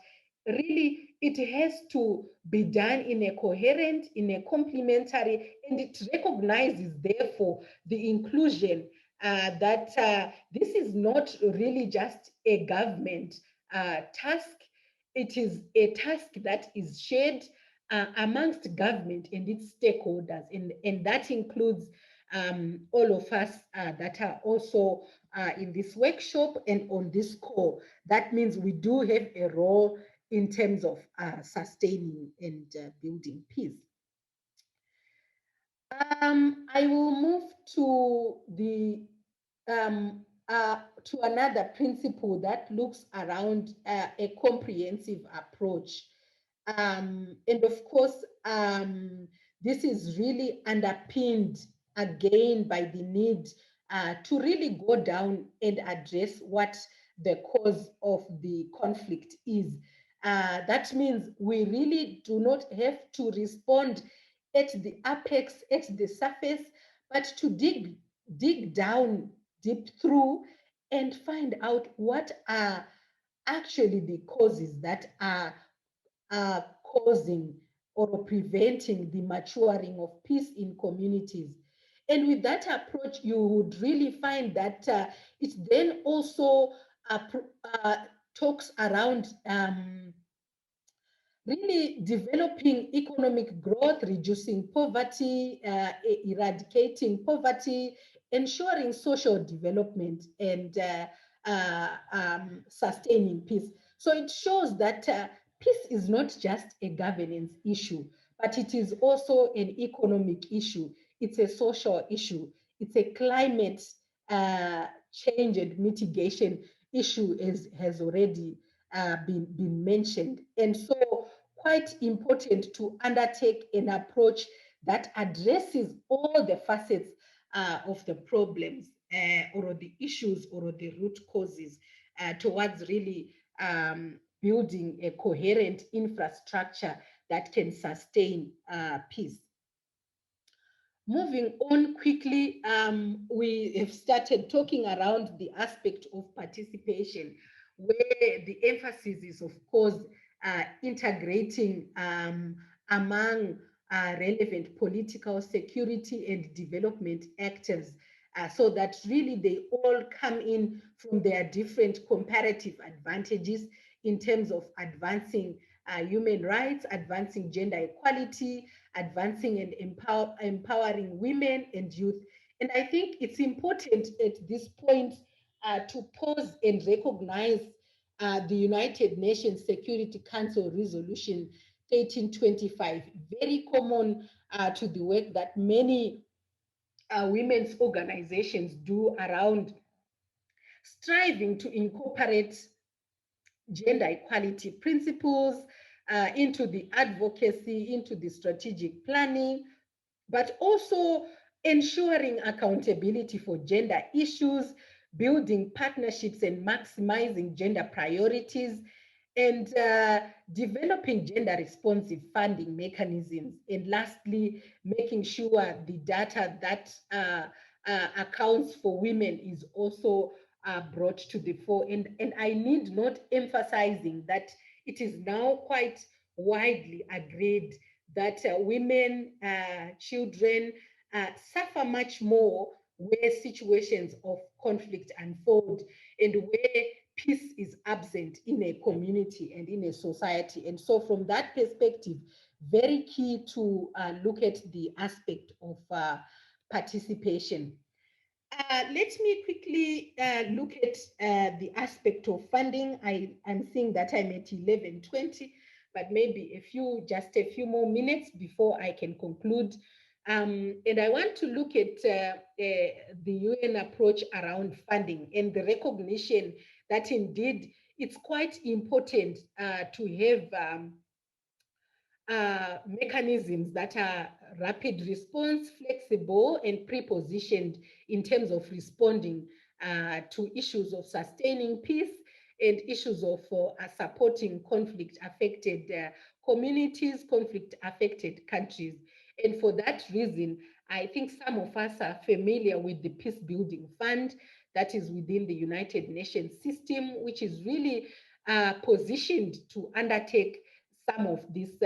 really it has to be done in a coherent, in a complementary, and it recognizes, therefore, the inclusion that this is not really just a government task. It is a task that is shared amongst government and its stakeholders, and that includes all of us that are also in this workshop and on this call. That means we do have a role in terms of sustaining and building peace. I will move to to another principle that looks around a comprehensive approach. And of course, this is really underpinned again by the need to really go down and address what the cause of the conflict is. That means we really do not have to respond at the apex, at the surface, but to dig down deep through and find out what are actually the causes that are causing or preventing the maturing of peace in communities. And with that approach, you would really find that it then also talks around really developing economic growth, reducing poverty, eradicating poverty, ensuring social development, and sustaining peace. So it shows that peace is not just a governance issue, but it is also an economic issue. It's a social issue. It's a climate change and mitigation issue, as has already been mentioned. And so quite important to undertake an approach that addresses all the facets of the problems or the issues or the root causes towards really building a coherent infrastructure that can sustain peace. Moving on quickly, we have started talking around the aspect of participation, where the emphasis is, of course, integrating among relevant political, security, and development actors, so that really they all come in from their different comparative advantages in terms of advancing human rights, advancing gender equality, advancing and empowering women and youth. And I think it's important at this point to pause and recognize the United Nations Security Council Resolution 1325, very common to the work that many women's organizations do around striving to incorporate gender equality principles into the advocacy, into the strategic planning, but also ensuring accountability for gender issues, building partnerships and maximizing gender priorities, and developing gender responsive funding mechanisms. And lastly, making sure the data that accounts for women is also brought to the fore. And I need not emphasizing that it is now quite widely agreed that women, children suffer much more where situations of conflict unfold and where peace is absent in a community and in a society. And so from that perspective, very key to look at the aspect of participation. Let me quickly look at the aspect of funding. I'm seeing that I'm at 11:20, but maybe just a few more minutes before I can conclude. And I want to look at the UN approach around funding and the recognition that indeed it's quite important to have mechanisms that are rapid response, flexible, and pre-positioned in terms of responding to issues of sustaining peace and issues of supporting conflict-affected communities, conflict-affected countries. And for that reason, I think some of us are familiar with the Peace Building Fund that is within the United Nations system, which is really positioned to undertake some of these,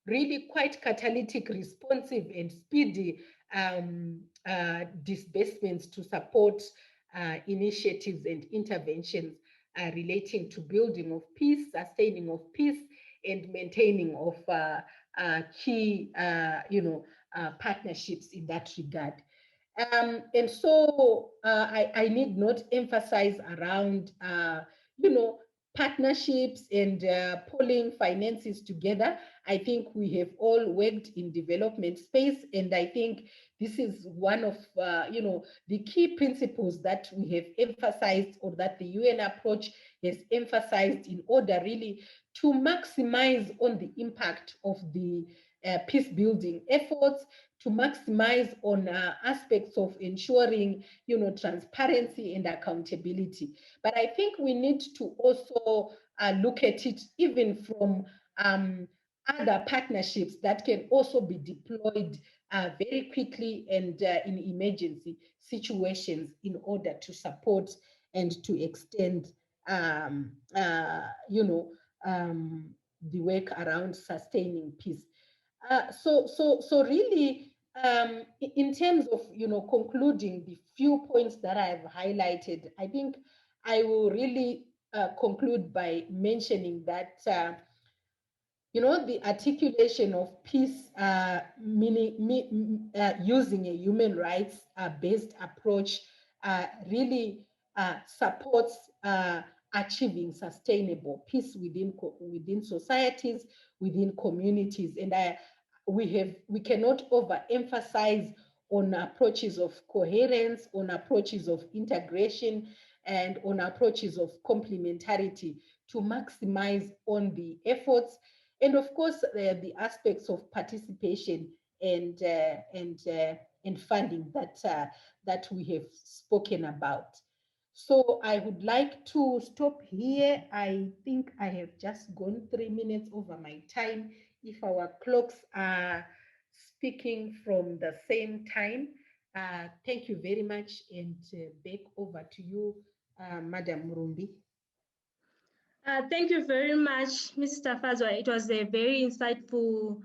really quite catalytic, responsive, and speedy disbursements to support initiatives and interventions relating to building of peace, sustaining of peace, and maintaining of key, partnerships in that regard. And so I need not emphasize around, partnerships and pulling finances together. I think we have all worked in development space, and I think this is one of the key principles that we have emphasized, or that the UN approach has emphasized, in order really to maximize on the impact of the peace building efforts, to maximize on aspects of ensuring, transparency and accountability. But I think we need to also look at it even from other partnerships that can also be deployed very quickly and in emergency situations in order to support and to extend, the work around sustaining peace. So really, in terms of concluding the few points that I've highlighted, I think I will really conclude by mentioning that you know, the articulation of peace using a human rights based approach really supports achieving sustainable peace within societies, within communities. And we cannot overemphasize on approaches of coherence, on approaches of integration, and on approaches of complementarity to maximize on the efforts. And of course, the aspects of participation and funding that we have spoken about. So I would like to stop here. I think I have just gone 3 minutes over my time. If our clocks are speaking from the same time, thank you very much, and back over to you, Madam Murumbi. Thank you very much, Mrs. Tafadzwa. It was a very insightful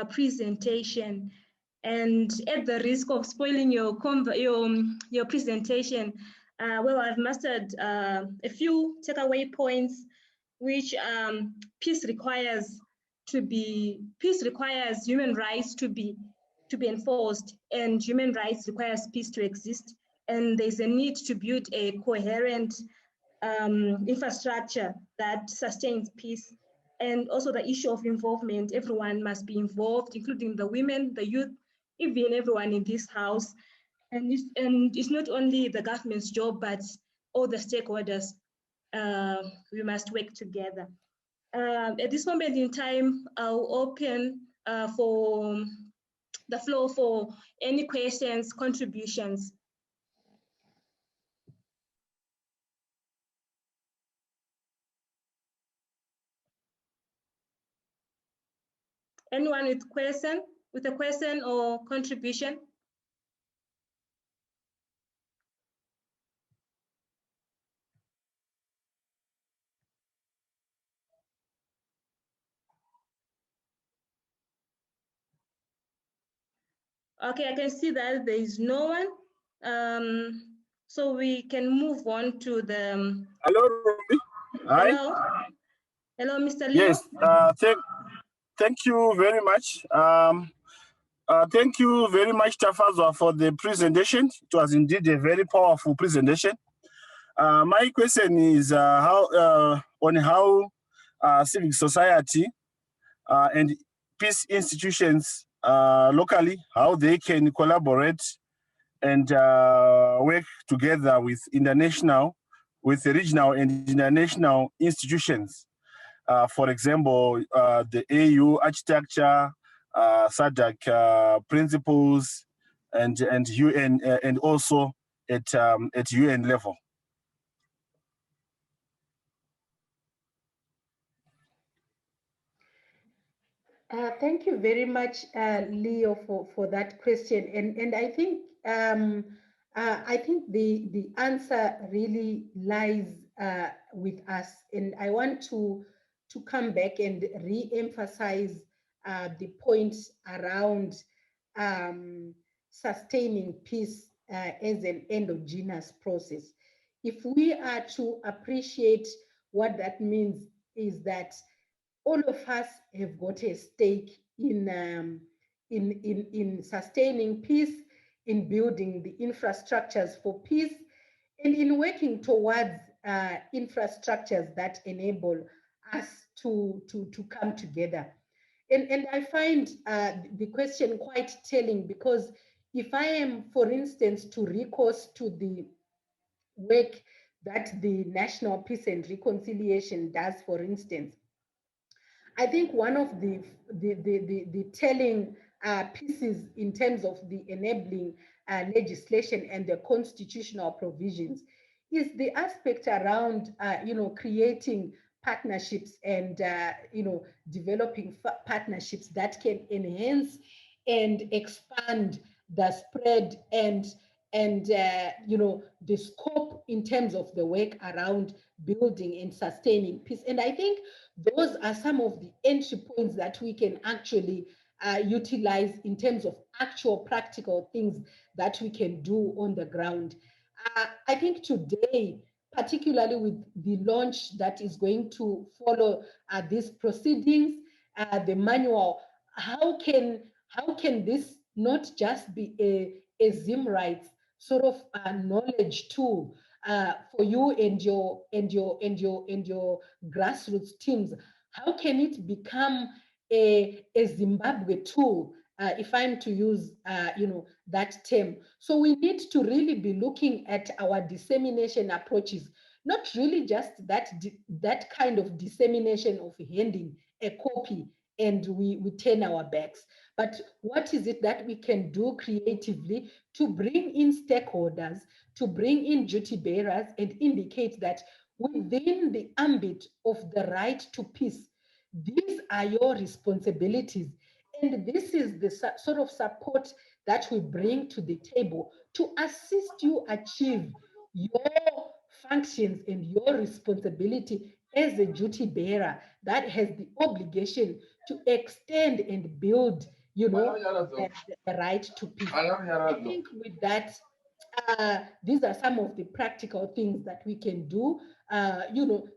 presentation. And at the risk of spoiling your presentation, well, I've mastered a few takeaway points, which peace requires human rights to be enforced, and human rights requires peace to exist. And there's a need to build a coherent infrastructure that sustains peace. And also the issue of involvement. Everyone must be involved, including the women, the youth, even everyone in this house. And it's not only the government's job, but all the stakeholders. We must work together. At this moment in time, I'll open for the floor for any questions, contributions. Anyone with a question or contribution? Okay, I can see that there is no one. So we can move on to the... Hello, Ruby. Hi. Hello. Hello, Mr. Leo. Yes, thank you very much. Thank you very much, Tafadzwa, for the presentation. It was indeed a very powerful presentation. My question is on how civic society and peace institutions locally, how they can collaborate and work together with the regional and international institutions. For example, the AU architecture, SADC principles, and UN, and also at UN level. Thank you very much, Leo, for that question. And I think the answer really lies with us. And I want to come back and re-emphasize the points around sustaining peace as an endogenous process. If we are to appreciate what that means, is that all of us have got a stake in sustaining peace, in building the infrastructures for peace, and in working towards infrastructures that enable us to come together. And I find the question quite telling, because if I am, for instance, to recourse to the work that the National Peace and Reconciliation does, for instance, I think one of the telling pieces in terms of the enabling legislation and the constitutional provisions is the aspect around, creating partnerships and, developing partnerships that can enhance and expand the spread and the scope in terms of the work around building and sustaining peace. And I think those are some of the entry points that we can actually utilize in terms of actual practical things that we can do on the ground. I think today particularly with the launch that is going to follow these proceedings, the manual. How can this not just be a ZimRights sort of knowledge tool for you and your grassroots teams? How can it become a Zimbabwe tool, if I'm to use that term? So we need to really be looking at our dissemination approaches, not really just that kind of dissemination of handing a copy and we turn our backs, but what is it that we can do creatively to bring in stakeholders, to bring in duty bearers, and indicate that within the ambit of the right to peace, these are your responsibilities. And this is the sort of support that we bring to the table to assist you achieve your functions and your responsibility as a duty bearer that has the obligation to extend and build, the right to peace. I think with that, these are some of the practical things that we can do,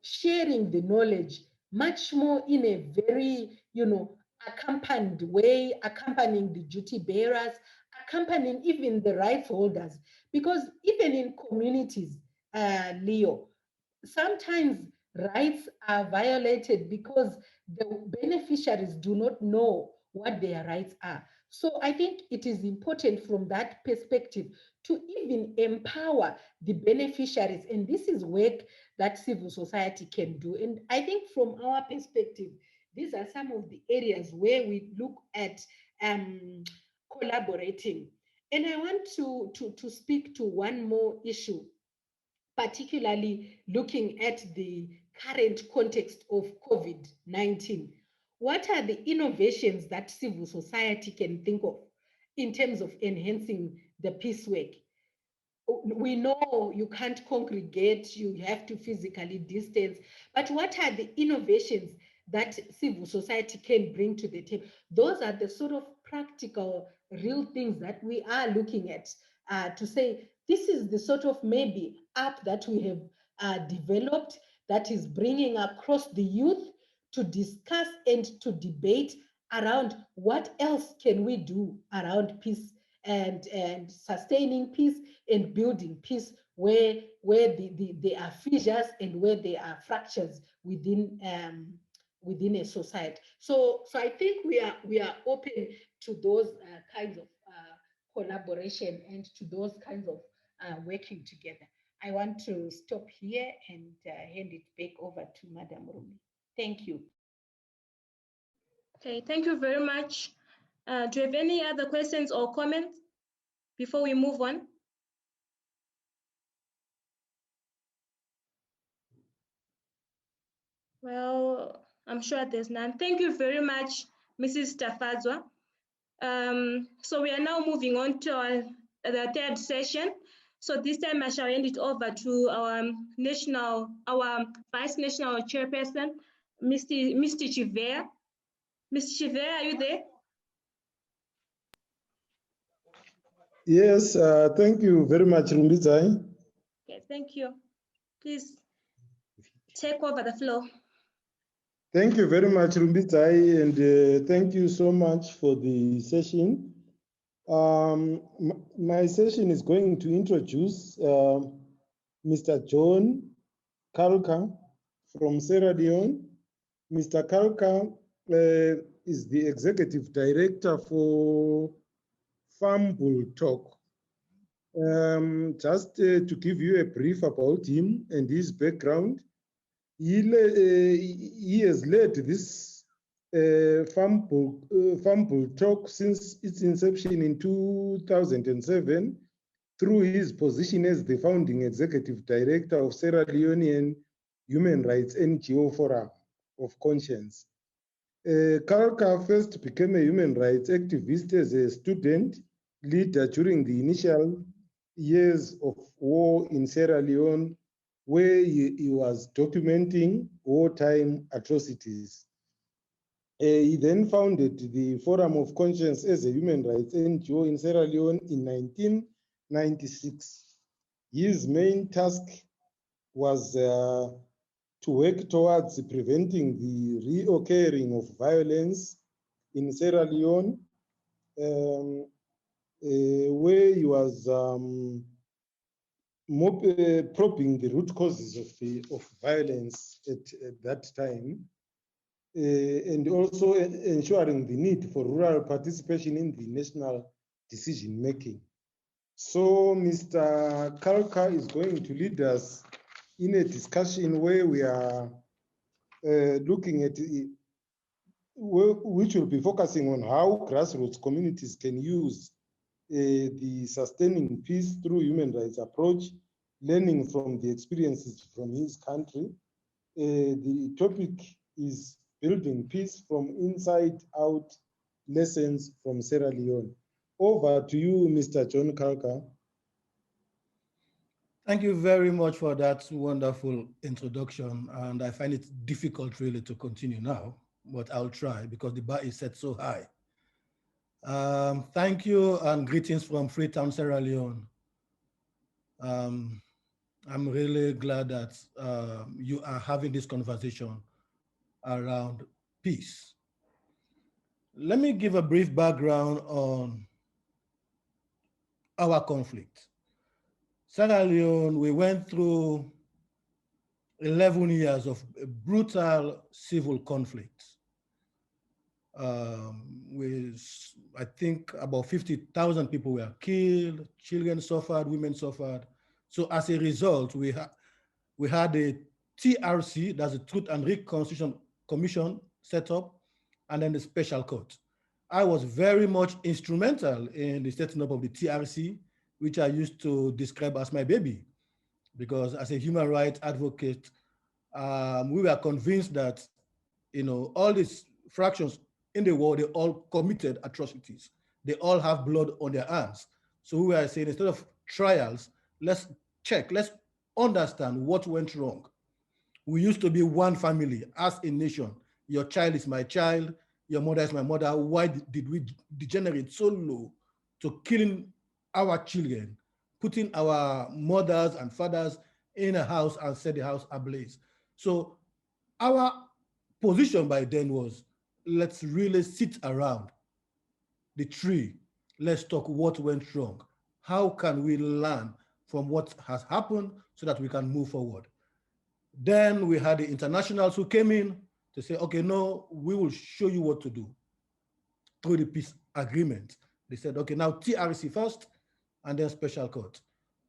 sharing the knowledge much more in a very, accompanied way, accompanying the duty bearers, accompanying even the rights holders. Because even in communities, Leo, sometimes rights are violated because the beneficiaries do not know what their rights are. So I think it is important from that perspective to even empower the beneficiaries. And this is work that civil society can do. And I think from our perspective, these are some of the areas where we look at collaborating. And I want to speak to one more issue, particularly looking at the current context of COVID-19. What are the innovations that civil society can think of in terms of enhancing the peace work? We know you can't congregate, you have to physically distance, but what are the innovations that civil society can bring to the table? Those are the sort of practical, real things that we are looking at to say, this is the sort of maybe app that we have developed that is bringing across the youth to discuss and to debate around what else can we do around peace and sustaining peace and building peace where there are fissures and where there are fractures within a society. So I think we are open to those kinds of collaboration and to those kinds of working together. I want to stop here and hand it back over to Madam Rumi. Thank you. Okay, thank you very much. Do you have any other questions or comments before we move on? Well, I'm sure there's none. Thank you very much, Mrs. Tafadzwa. So we are now moving on to the third session. So this time I shall hand it over to our Vice National Chairperson, Mr. Chivea. Mr. Chivea, are you there? Yes, thank you very much, Rumbidzai. Okay, thank you. Please take over the floor. Thank you very much, Rumbidzai, and thank you so much for the session. My session is going to introduce Mr. John Caulker from Sierra Leone. Mr. Caulker is the Executive Director for Farm Bull Talk. Just to give you a brief about him and his background, he has led this Farm Bull Talk since its inception in 2007 through his position as the founding executive director of Sierra Leonean Human Rights NGO Forum of Conscience. Caulker first became a human rights activist as a student leader during the initial years of war in Sierra Leone, where he was documenting wartime atrocities. He then founded the Forum of Conscience as a human rights NGO in Sierra Leone in 1996. His main task was to work towards preventing the reoccurring of violence in Sierra Leone, where he was probing the root causes of violence at that time, and also ensuring the need for rural participation in the national decision making. So Mr. Caulker is going to lead us in a discussion where we are looking at, which will be focusing on how grassroots communities can use the sustaining peace through human rights approach, learning from the experiences from his country. The topic is building peace from inside out, lessons from Sierra Leone. Over to you, Mr. John Caulker. Thank you very much for that wonderful introduction. And I find it difficult really to continue now, but I'll try because the bar is set so high. Thank you and greetings from Freetown, Sierra Leone. I'm really glad that you are having this conversation around peace. Let me give a brief background on our conflict. Sierra Leone, we went through 11 years of brutal civil conflict. I think about 50,000 people were killed, children suffered, women suffered. So as a result, we had a TRC, that's the Truth and Reconciliation Commission set up, and then the special court. I was very much instrumental in the setting up of the TRC, which I used to describe as my baby, because as a human rights advocate, we were convinced that, all these fractions in the world, they all committed atrocities. They all have blood on their hands. So we were saying, instead of trials, let's check, let's understand what went wrong. We used to be one family as a nation. Your child is my child, your mother is my mother. Why did we degenerate so low to killing our children, putting our mothers and fathers in a house and set the house ablaze? So our position by then was, let's really sit around the tree. Let's talk what went wrong. How can we learn from what has happened so that we can move forward? Then we had the internationals who came in to say, okay, no, we will show you what to do through the peace agreement. They said, okay, now TRC first, and then special court.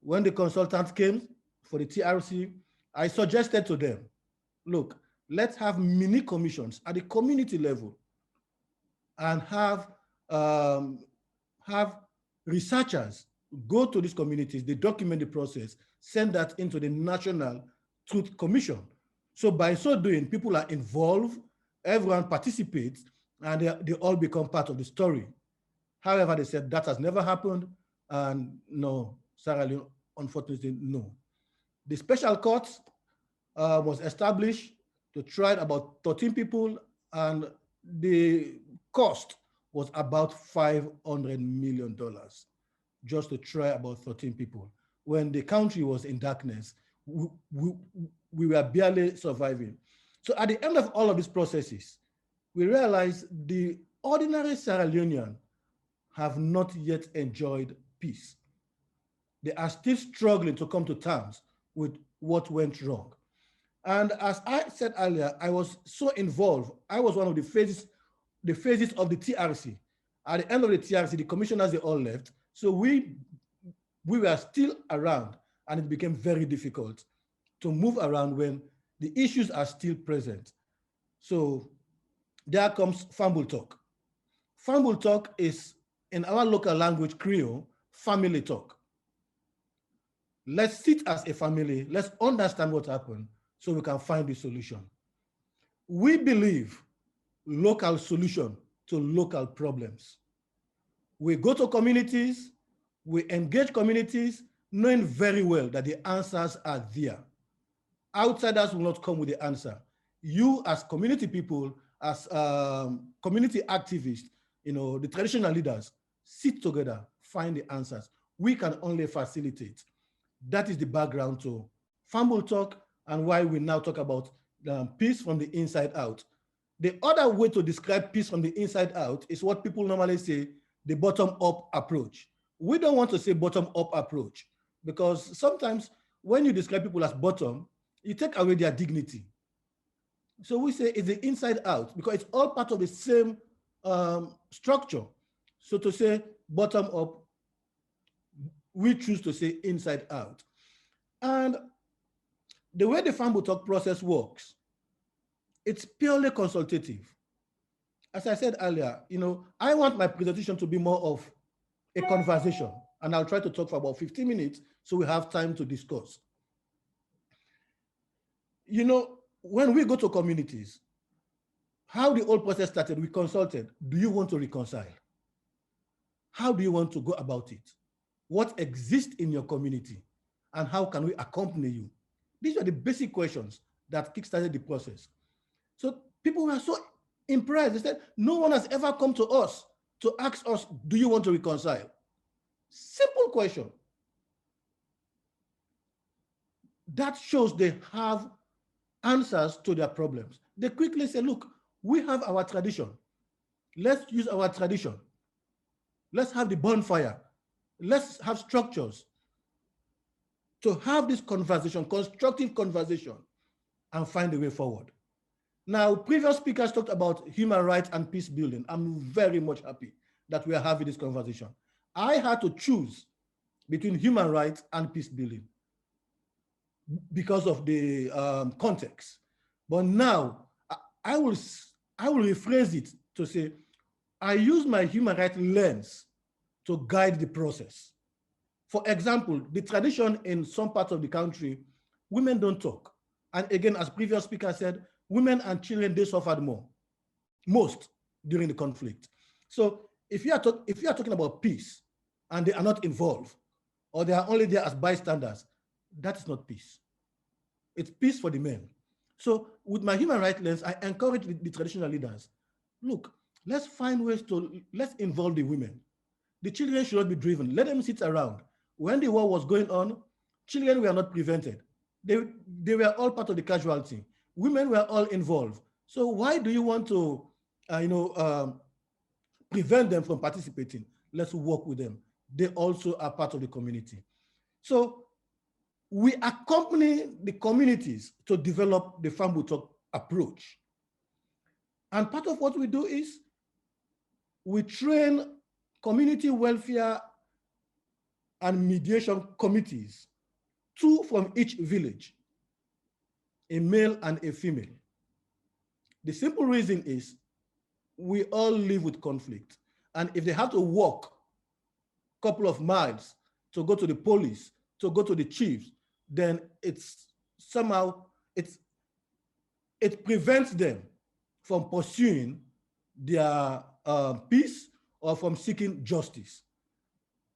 When the consultants came for the TRC, I suggested to them, look, let's have mini commissions at the community level and have researchers go to these communities, they document the process, send that into the National Truth Commission. So by so doing, people are involved, everyone participates, and they all become part of the story. However, they said that has never happened, and no, Sierra Leone, unfortunately, no. The special court was established to try about 13 people, and the cost was about $500 million just to try about 13 people. When the country was in darkness, we were barely surviving. So at the end of all of these processes, we realized the ordinary Sierra Leonean have not yet enjoyed peace. They are still struggling to come to terms with what went wrong. And as I said earlier, I was so involved. I was one of the phases of the TRC. At the end of the TRC, the commissioners, they all left. So we were still around, and it became very difficult to move around when the issues are still present. So there comes Fambul Talk. Fambul Talk is, in our local language, Creole, family talk. Let's sit as a family, let's understand what happened so we can find the solution. We believe local solution to local problems. We go to communities, we engage communities, knowing very well that the answers are there. Outsiders will not come with the answer. You as community people, as community activists, the traditional leaders, sit together, find the answers. We can only facilitate. That is the background to Fumble talk, and why we now talk about peace from the inside out. The other way to describe peace from the inside out is what people normally say, the bottom-up approach. We don't want to say bottom-up approach because sometimes when you describe people as bottom, you take away their dignity. So we say it's the inside out because it's all part of the same structure. So to say bottom up, we choose to say inside out. And the way the Fumble Talk process works, it's purely consultative. As I said earlier, I want my presentation to be more of a conversation, and I'll try to talk for about 15 minutes so we have time to discuss. When we go to communities, how the whole process started, we consulted. Do you want to reconcile? How do you want to go about it? What exists in your community? And how can we accompany you? These are the basic questions that kickstarted the process. So people were so impressed. They said, no one has ever come to us to ask us, do you want to reconcile? Simple question. That shows they have answers to their problems. They quickly say, look, we have our tradition. Let's use our tradition. Let's have the bonfire. Let's have structures to have this conversation, constructive conversation, and find a way forward. Now, previous speakers talked about human rights and peace building. I'm very much happy that we are having this conversation. I had to choose between human rights and peace building because of the context. But now I will rephrase it to say, I use my human rights lens to guide the process. For example, the tradition in some parts of the country, women don't talk. And again, as previous speaker said, women and children, they suffered most during the conflict. So if you are talking about peace and they are not involved, or they are only there as bystanders, that is not peace. It's peace for the men. So with my human rights lens, I encourage the traditional leaders, look, let's find ways let's involve the women. The children should not be driven. Let them sit around. When the war was going on, children were not prevented. They were all part of the casualty. Women were all involved. So why do you want to, prevent them from participating? Let's work with them. They also are part of the community. So we accompany the communities to develop the Fumble Talk approach. And part of what we do is we train community welfare and mediation committees, 2 from each village, a male and a female. The simple reason is we all live with conflict. And if they have to walk a couple of miles to go to the police, to go to the chiefs, then it's somehow, it prevents them from pursuing their peace or from seeking justice.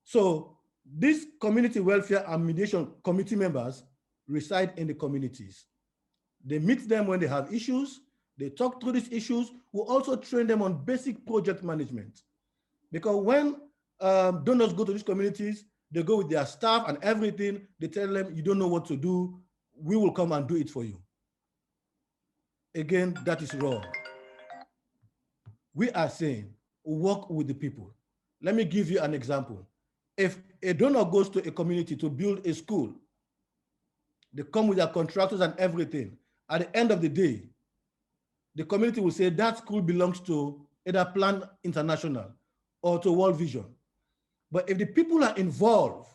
So these community welfare and mediation committee members reside in the communities. They meet them when they have issues. They talk through these issues. We also train them on basic project management. Because when donors go to these communities, they go with their staff and everything. They tell them, you don't know what to do. We will come and do it for you. Again, that is wrong. We are saying, work with the people. Let me give you an example. If a donor goes to a community to build a school, they come with their contractors and everything. At the end of the day, the community will say that school belongs to either Plan International or to World Vision. But if the people are involved,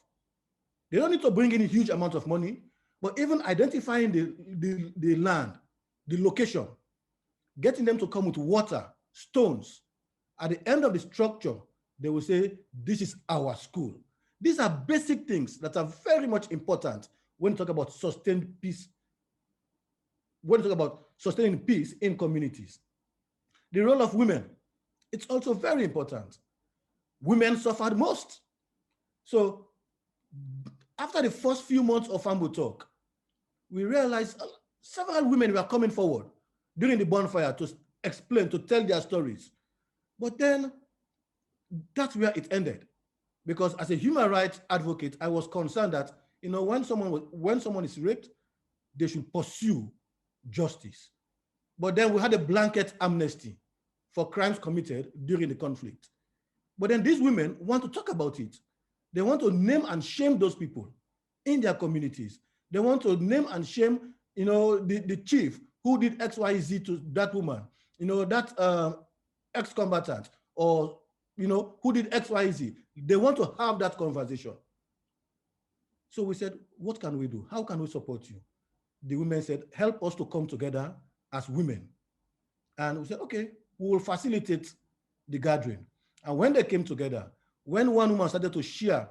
they don't need to bring in a huge amount of money, but even identifying the land, the location, getting them to come with water, stones. At the end of the structure, they will say, this is our school. These are basic things that are very much important when you talk about sustained peace, when you talk about sustaining peace in communities. The role of women, it's also very important. Women suffered most. So after the first few months of Fumble Talk, we realized several women were coming forward during the bonfire to explain, to tell their stories. But then that's where it ended. Because as a human rights advocate, I was concerned that, when someone is raped, they should pursue justice. But then we had a blanket amnesty for crimes committed during the conflict. But then these women want to talk about it. They want to name and shame those people in their communities. They want to name and shame, the chief who did XYZ to that woman, that ex-combatant, or, who did XYZ. They want to have that conversation. So we said, what can we do? How can we support you? The women said, help us to come together as women. And we said, okay, we will facilitate the gathering. And when they came together, when one woman started to share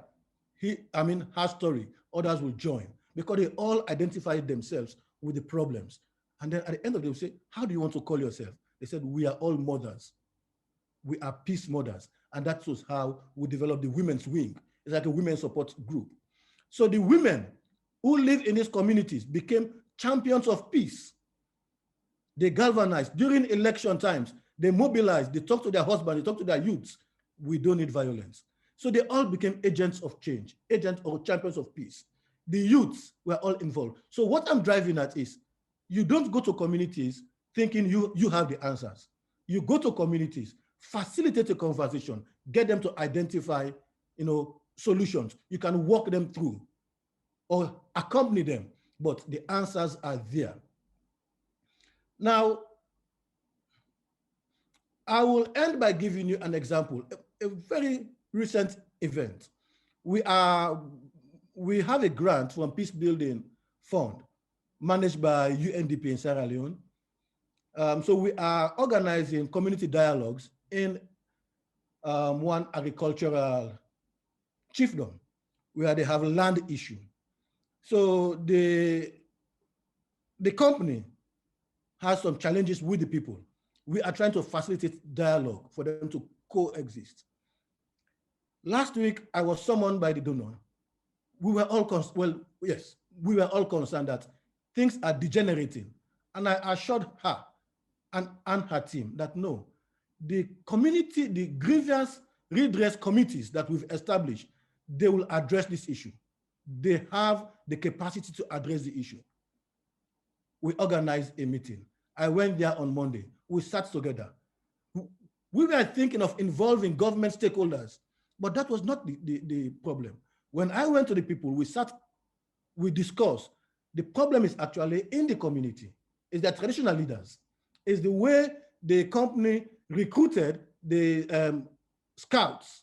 her story, others will join, because they all identified themselves with the problems. And then at the end of the day, we say, how do you want to call yourself? They said, we are all mothers. We are peace mothers. And that was how we developed the Women's Wing. It's like a women's support group. So the women who live in these communities became champions of peace. They galvanized during election times. They mobilized, they talked to their husbands, they talked to their youths. We don't need violence. So they all became agents of change, agents or champions of peace. The youths were all involved. So what I'm driving at is, you don't go to communities thinking you have the answers. You go to communities, facilitate a conversation, get them to identify, solutions. You can walk them through or accompany them, but the answers are there. Now, I will end by giving you an example, a very recent event. We have a grant from Peace Building Fund managed by UNDP in Sierra Leone. So we are organizing community dialogues in one agricultural chiefdom where they have a land issue. So the company has some challenges with the people. We are trying to facilitate dialogue for them to coexist. Last week, I was summoned by the donor. We were all concerned that things are degenerating. And I assured her and her team that no, the community, the grievance redress committees that we've established, they will address this issue. They have the capacity to address the issue. We organized a meeting. I went there on Monday. We sat together. We were thinking of involving government stakeholders, but that was not the problem. When I went to the people, we sat, we discussed. The problem is actually in the community. It's the traditional leaders. It's the way the company recruited the scouts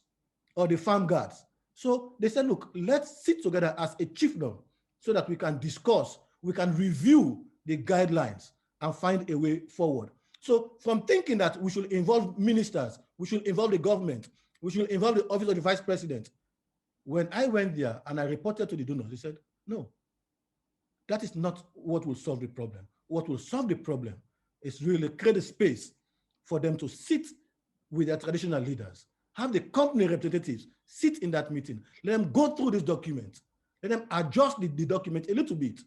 or the farm guards. So they said, look, let's sit together as a chiefdom so that we can discuss, we can review the guidelines and find a way forward. So from thinking that we should involve ministers, we should involve the government, we should involve the office of the vice president. When I went there and I reported to the donors, they said, no, that is not what will solve the problem. What will solve the problem is really create a space for them to sit with their traditional leaders, have the company representatives sit in that meeting, let them go through this document, let them adjust the document a little bit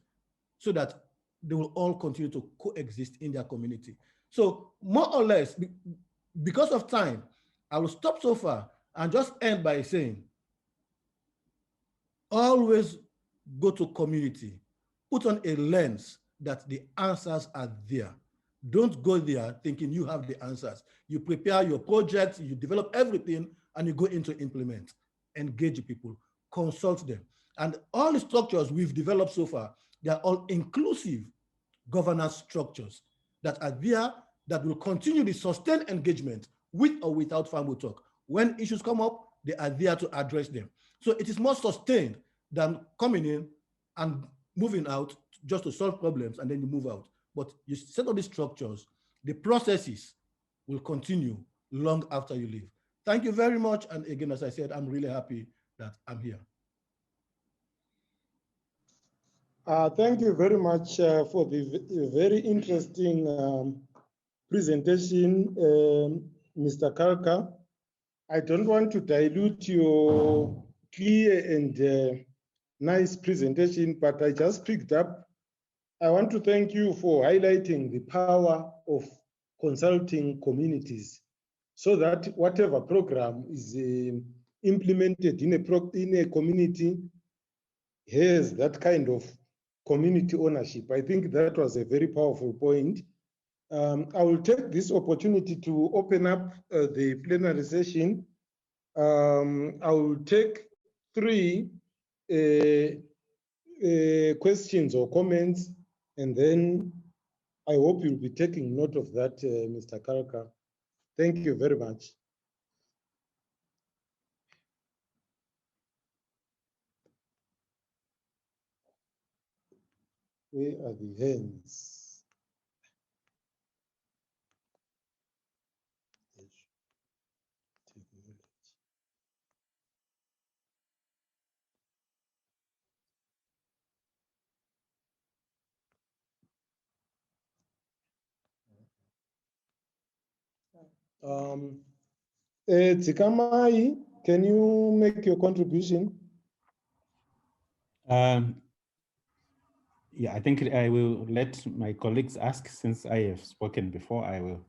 so that they will all continue to coexist in their community. So more or less, because of time, I will stop so far and just end by saying, always go to community, put on a lens that the answers are there. Don't go there thinking you have the answers. You prepare your project, you develop everything, and you go into implement. Engage people, consult them. And all the structures we've developed so far, they are all inclusive governance structures that are there that will continue the sustained engagement with or without Farm Talk. When issues come up, they are there to address them. So it is more sustained than coming in and moving out just to solve problems and then you move out. But you set up these structures, the processes will continue long after you leave. Thank you very much. And again, as I said, I'm really happy that I'm here. Thank you very much for the very interesting presentation, Mr. Caulker. I don't want to dilute your clear and nice presentation, but I just picked up. I want to thank you for highlighting the power of consulting communities so that whatever program is implemented in a community has that kind of community ownership. I think that was a very powerful point. I will take this opportunity to open up the plenary session. I will take 3 questions or comments, and then I hope you'll be taking note of that, Mr. Caulker. Thank you very much. Where are the hands? Zikamai, can you make your contribution? Yeah, I think I will let my colleagues ask, since I have spoken before. I will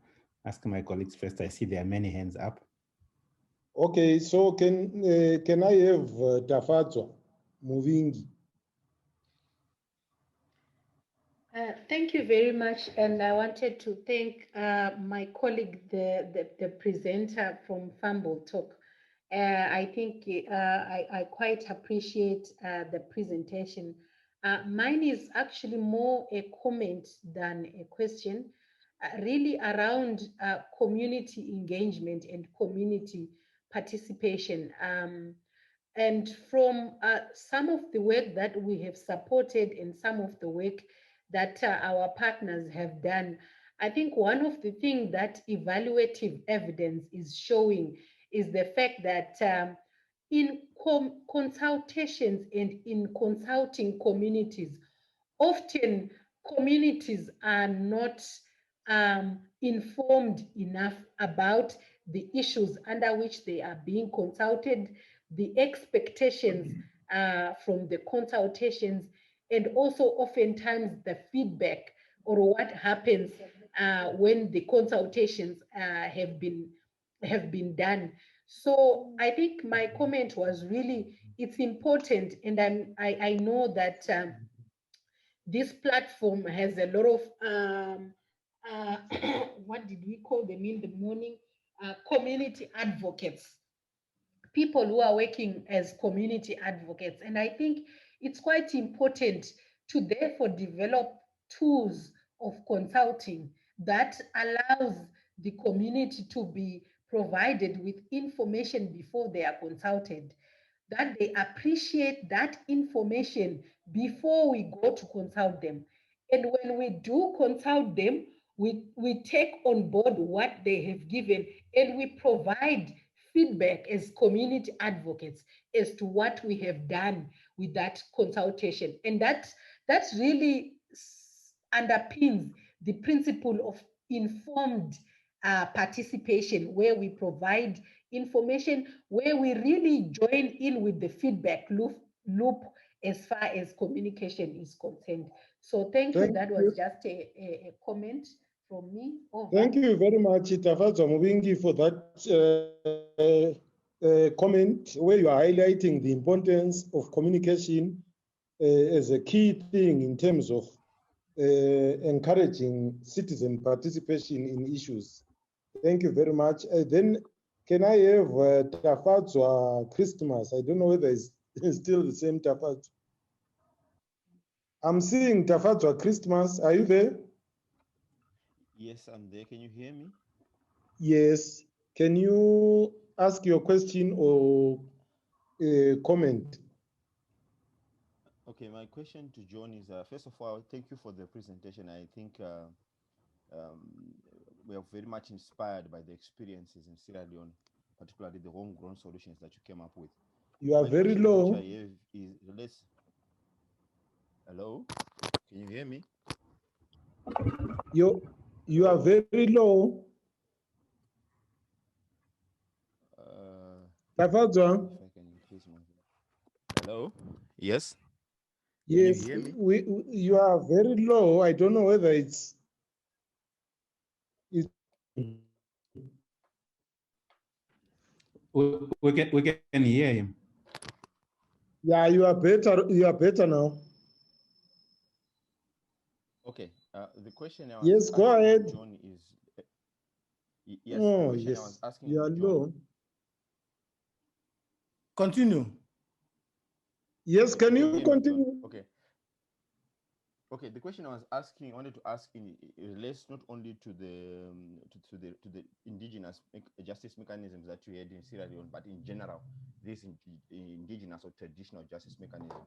ask my colleagues first. I see there are many hands up. Okay, so can I have Tafadzwa Muvingi? Thank you very much, and I wanted to thank my colleague, the presenter from Fumble Talk. I think I quite appreciate the presentation. Mine is actually more a comment than a question, really around community engagement and community participation. And from some of the work that we have supported and some of the work that our partners have done, I think one of the things that evaluative evidence is showing is the fact that in consultations and in consulting communities, often communities are not informed enough about the issues under which they are being consulted, the expectations from the consultations, and also oftentimes the feedback or what happens when the consultations have been done. So I think my comment was really, it's important, and I know that this platform has a lot of what did we call them in the morning? Community advocates, people who are working as community advocates. And I think it's quite important to therefore develop tools of consulting that allows the community to be provided with information before they are consulted, that they appreciate that information before we go to consult them. And when we do consult them, we take on board what they have given, and we provide feedback as community advocates as to what we have done with that consultation. And that's really underpins the principle of informed participation, where we provide information, where we really join in with the feedback loop as far as communication is concerned. So thank you. That was just a comment from me. Over. Thank you very much, Tafadzwa Muvingi, for that comment where you are highlighting the importance of communication as a key thing in terms of encouraging citizen participation in issues. Thank you very much. Then can I have Tafadzwa Christmas? I don't know whether it's still the same Tafadzwa. I'm seeing Tafadzwa Christmas. Are you there? Yes, I'm there. Can you hear me? Yes. Can you ask your question or comment? Okay, my question to John is, first of all, thank you for the presentation. I think we are very much inspired by the experiences in Sierra Leone, particularly the homegrown solutions that you came up with. You are very low. Hello? Can you hear me? You are very low. Tafadzwa. If I can increase my... Hello? Yes? Yes, can you hear me? You are very low. I don't know whether it's we can hear him. Yeah, you are better. You are better now. Okay, the question I was Yes, go ahead. John is, yes, Oh, the question I was yes, asking you are John. low. Continue. Yes, can You you hear me, John? continue? Okay. Okay, the question I was asking, I wanted to ask in relates not only to the to the indigenous justice mechanisms that you had in Sierra Leone, but in general, this indigenous or traditional justice mechanism.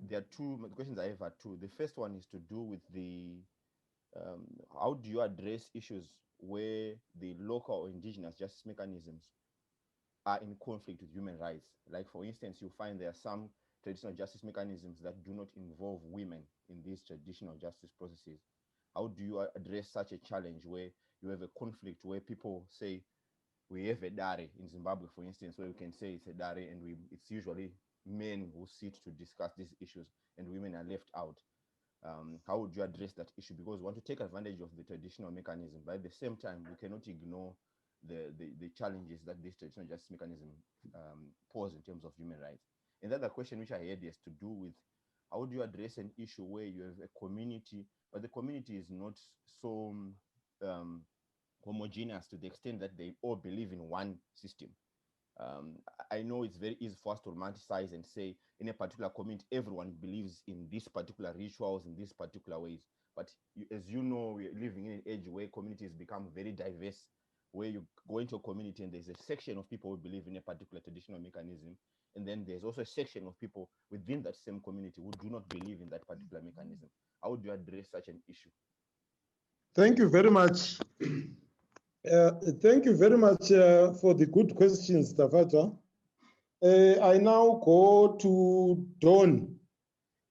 There are two questions I have are two. The first one is to do with the how do you address issues where the local or indigenous justice mechanisms are in conflict with human rights? Like, for instance, you find there are some traditional justice mechanisms that do not involve women in these traditional justice processes. How do you address such a challenge where you have a conflict where people say, we have a dare in Zimbabwe, for instance, where we can say it's a dare and it's usually men who sit to discuss these issues and women are left out. How would you address that issue? Because we want to take advantage of the traditional mechanism, but at the same time, we cannot ignore the challenges that this traditional justice mechanism pose in terms of human rights. And the other question which I had is to do with how do you address an issue where you have a community, but the community is not so homogeneous to the extent that they all believe in one system. I know it's very easy for us to romanticize and say in a particular community, everyone believes in these particular rituals, in these particular ways. But as you know, we're living in an age where communities become very diverse, where you go into a community and there's a section of people who believe in a particular traditional mechanism. And then there's also a section of people within that same community who do not believe in that particular mechanism. How would you address such an issue? Thank you very much. Thank you very much for the good questions, Tafadzwa. I now go to Dawn.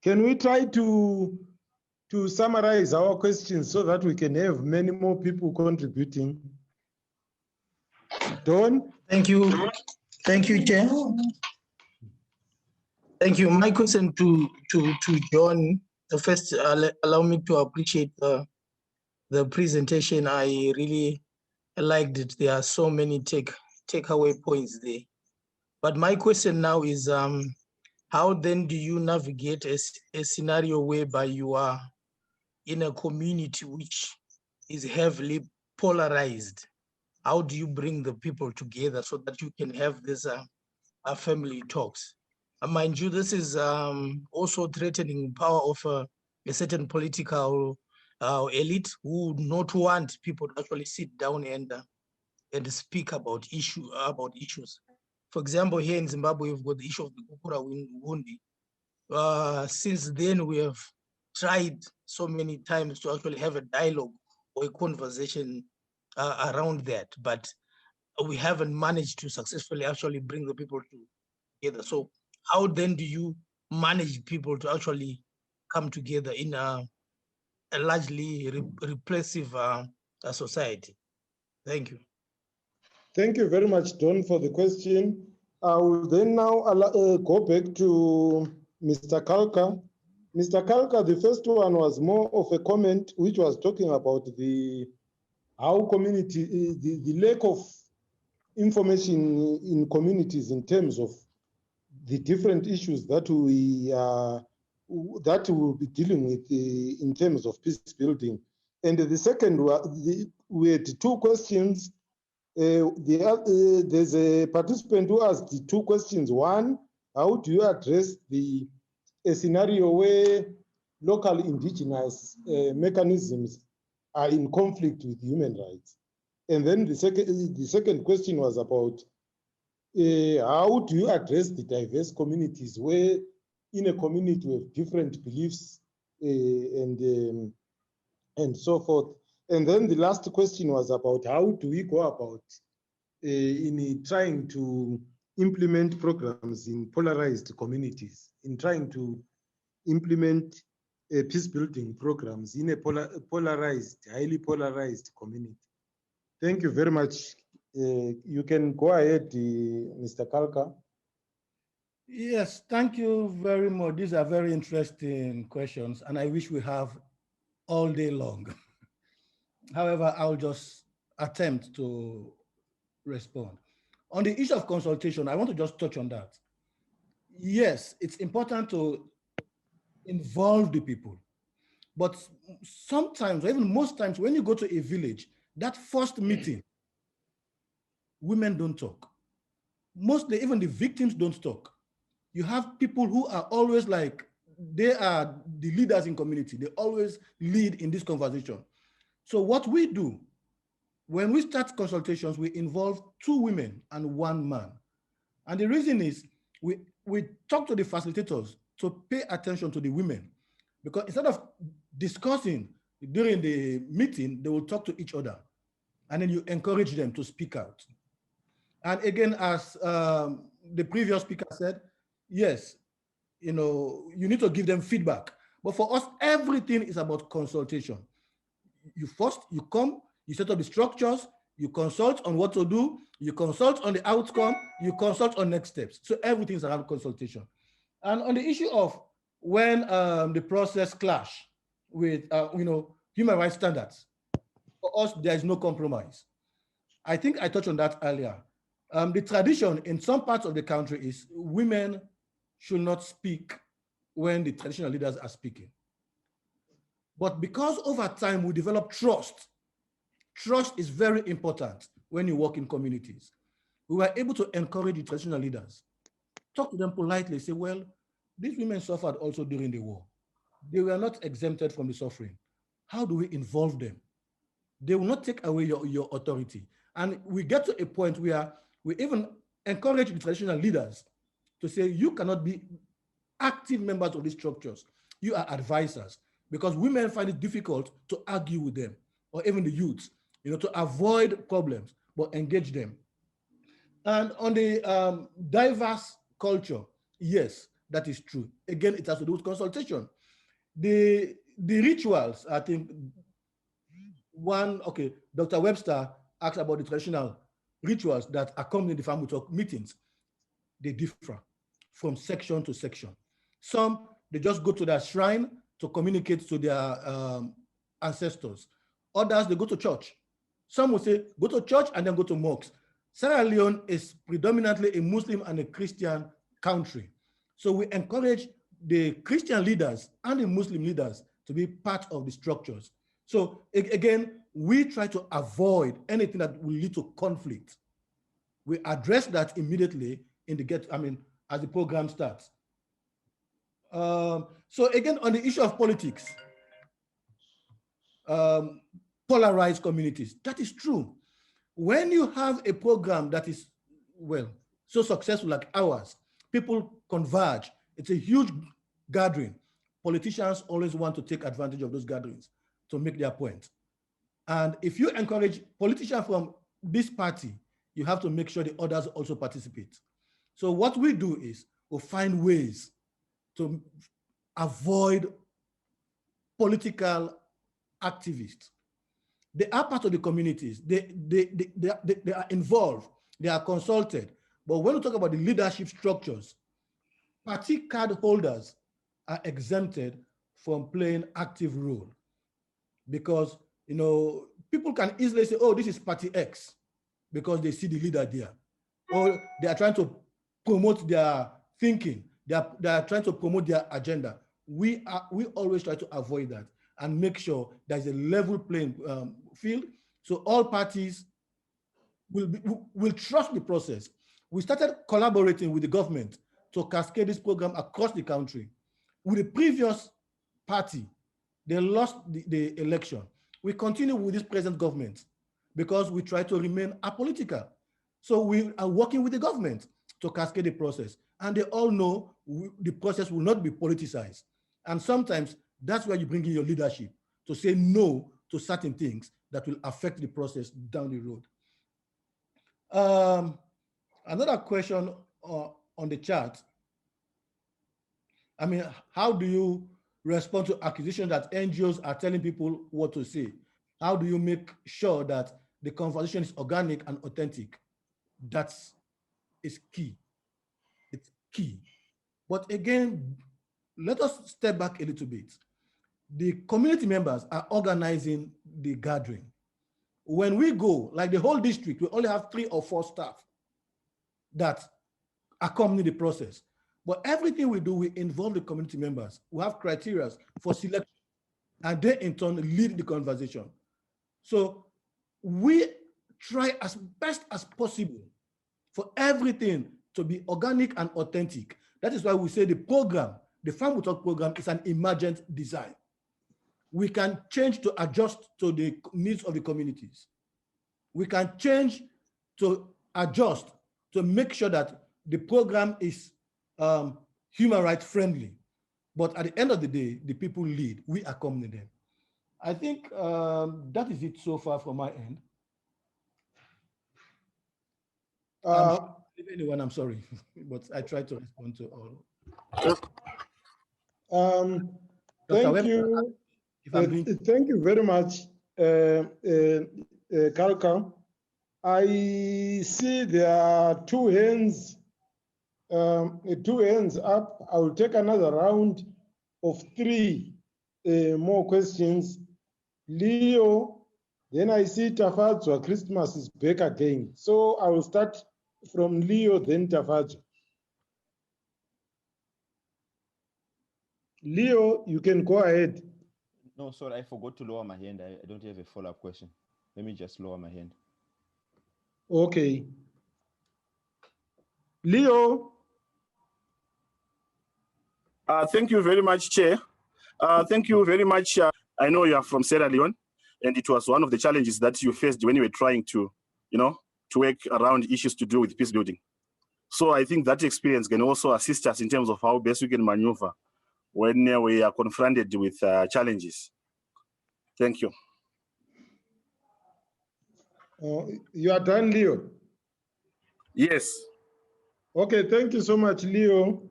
Can we try to summarize our questions so that we can have many more people contributing? Dawn? Thank you. Thank you, Chair. Thank you. My question to John. First, allow me to appreciate the presentation. I really liked it. There are so many takeaway points there. But my question now is, how then do you navigate a scenario whereby you are in a community which is heavily polarized? How do you bring the people together so that you can have this family talks? Mind you, this is also threatening power of a certain political elite who would not want people to actually sit down and speak about issues. For example, here in Zimbabwe, we've got the issue of the Kukura Wundi. Since then, we have tried so many times to actually have a dialogue or a conversation around that, but we haven't managed to successfully actually bring the people together. So how then do you manage people to actually come together in a largely repressive society? Thank you. Thank you very much, Don, for the question. I will then now go back to Mr. Caulker. Mr. Caulker, the first one was more of a comment which was talking about how community, the lack of information in communities in terms of the different issues that we will be dealing with in terms of peace building. And the second, we had two questions. There's a participant who asked the two questions. One, how do you address a scenario where local indigenous mechanisms are in conflict with human rights? And then the second question was about how do you address the diverse communities where in a community we have different beliefs and so forth. And then the last question was about how do we go about in trying to implement programs in polarized communities, in trying to implement peace building programs in a polarized, highly polarized community. Thank you very much. You can go ahead, Mr. Caulker. Yes, thank you very much. These are very interesting questions, and I wish we have all day long. However, I'll just attempt to respond. On the issue of consultation, I want to just touch on that. Yes, it's important to involve the people. But sometimes, or even most times, when you go to a village, that first meeting, women don't talk. Mostly, even the victims don't talk. You have people who are always like, they are the leaders in community. They always lead in this conversation. So what we do, when we start consultations, we involve 2 women and 1 man. And the reason is we talk to the facilitators to pay attention to the women, because instead of discussing during the meeting, they will talk to each other, and then you encourage them to speak out. And again, as the previous speaker said, yes, you know, you need to give them feedback. But for us, everything is about consultation. You come, you set up the structures, you consult on what to do, you consult on the outcome, you consult on next steps. So everything is around consultation. And on the issue of when the process clash with human rights standards, for us, there is no compromise. I think I touched on that earlier. The tradition in some parts of the country is women should not speak when the traditional leaders are speaking. But because over time we develop trust, trust is very important when you work in communities. We were able to encourage the traditional leaders, talk to them politely, say, well, these women suffered also during the war. They were not exempted from the suffering. How do we involve them? They will not take away your authority. And we get to a point where we even encourage the traditional leaders to say, you cannot be active members of these structures. You are advisors, because women find it difficult to argue with them, or even the youths, to avoid problems, but engage them. And on the diverse culture, yes, that is true. Again, it has to do with consultation. The rituals, I think, Dr. Webster asked about the traditional rituals that accompany the family talk meetings. They differ from section to section. Some, they just go to their shrine to communicate to their ancestors. Others, they go to church. Some will say, go to church and then go to mosques. Sierra Leone is predominantly a Muslim and a Christian country. So we encourage the Christian leaders and the Muslim leaders to be part of the structures. So again, we try to avoid anything that will lead to conflict. We address that immediately in the as the program starts. So again, on the issue of politics, polarized communities, that is true. When you have a program that is, so successful like ours, people converge, it's a huge gathering. Politicians always want to take advantage of those gatherings to make their point. And if you encourage politicians from this party, you have to make sure the others also participate. So what we do is we find ways to avoid political activists. They are part of the communities. They are involved. They are consulted. But when we talk about the leadership structures, party card holders are exempted from playing active role, because people can easily say, oh, this is party X, because they see the leader there, or they are trying to promote their thinking. They are trying to promote their agenda. We always try to avoid that and make sure there's a level playing field, so all parties will trust the process. We started collaborating with the government to cascade this program across the country. With the previous party, they lost the election. We continue with this present government because we try to remain apolitical. So we are working with the government to cascade the process. And they all know the process will not be politicized. And sometimes that's where you bring in your leadership to say no to certain things that will affect the process down the road. Another question on the chat. How do you respond to accusations that NGOs are telling people what to say? How do you make sure that the conversation is organic and authentic? That is key. It's key. But again, let us step back a little bit. The community members are organizing the gathering. When we go, like the whole district, we only have 3 or 4 staff that accompany the process. But everything we do, we involve the community members. We have criteria for selection. and they in turn lead the conversation. So we try as best as possible for everything to be organic and authentic. That is why we say the program, the Farm Talk program, is an emergent design. We can change to adjust to the needs of the communities. We can change to adjust to make sure that the program is human rights friendly. But at the end of the day, the people lead, we accompany them. I think that is it so far from my end. Anyone, I'm sorry, but I try to respond to all. Thank you. Thank you very much, Caulker. I see there are two hands up. I will take another round of 3 more questions. Leo, then I see Tafadzwa Christmas is back again. So I will start from Leo, then Tafadzwa. Leo, you can go ahead. No, sorry, I forgot to lower my hand. I don't have a follow-up question. Let me just lower my hand. Okay. Leo. Thank you very much, Chair. Thank you very much. I know you are from Sierra Leone, and it was one of the challenges that you faced when you were trying to, to work around issues to do with peace building. So I think that experience can also assist us in terms of how best we can maneuver when we are confronted with challenges. Thank you. You are done, Leo? Yes. Okay, thank you so much, Leo.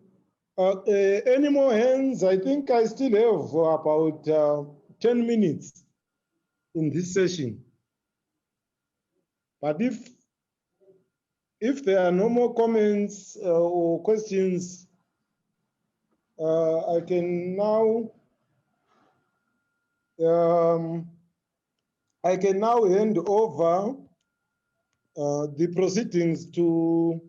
Any more hands? I think I still have about 10 minutes in this session. But if there are no more comments or questions, I can now hand over the proceedings to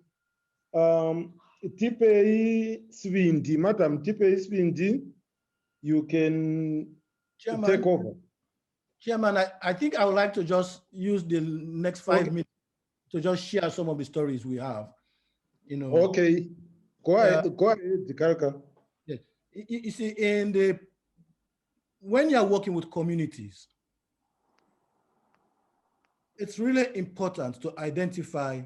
Tipei Swindi. Madam Tipei Swindi, you can take over. Chairman, I think I would like to just use the next 5 minutes to just share some of the stories we have. Okay, go ahead, Caulker. Yeah. You see, when you are working with communities, it's really important to identify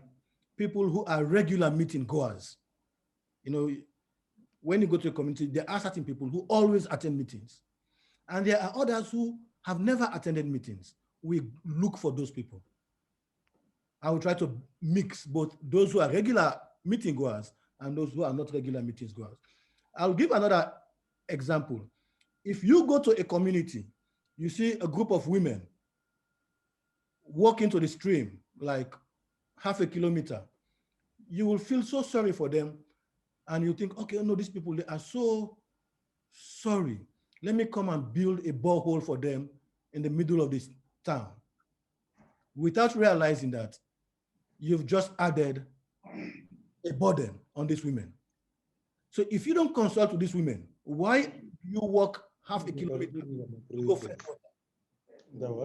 people who are regular meeting goers. When you go to a community, there are certain people who always attend meetings, and there are others who have never attended meetings. We look for those people. I will try to mix both those who are regular meeting goers and those who are not regular meetings goers. I'll give another example. If you go to a community, you see a group of women walk into the stream like half a kilometer, you will feel so sorry for them. And you think, okay, no, these people, they are so sorry. Let me come and build a borehole for them in the middle of this town. Without realizing that you've just added a burden on these women. So if you don't consult with these women, why do you walk half a kilometer to go fetch water?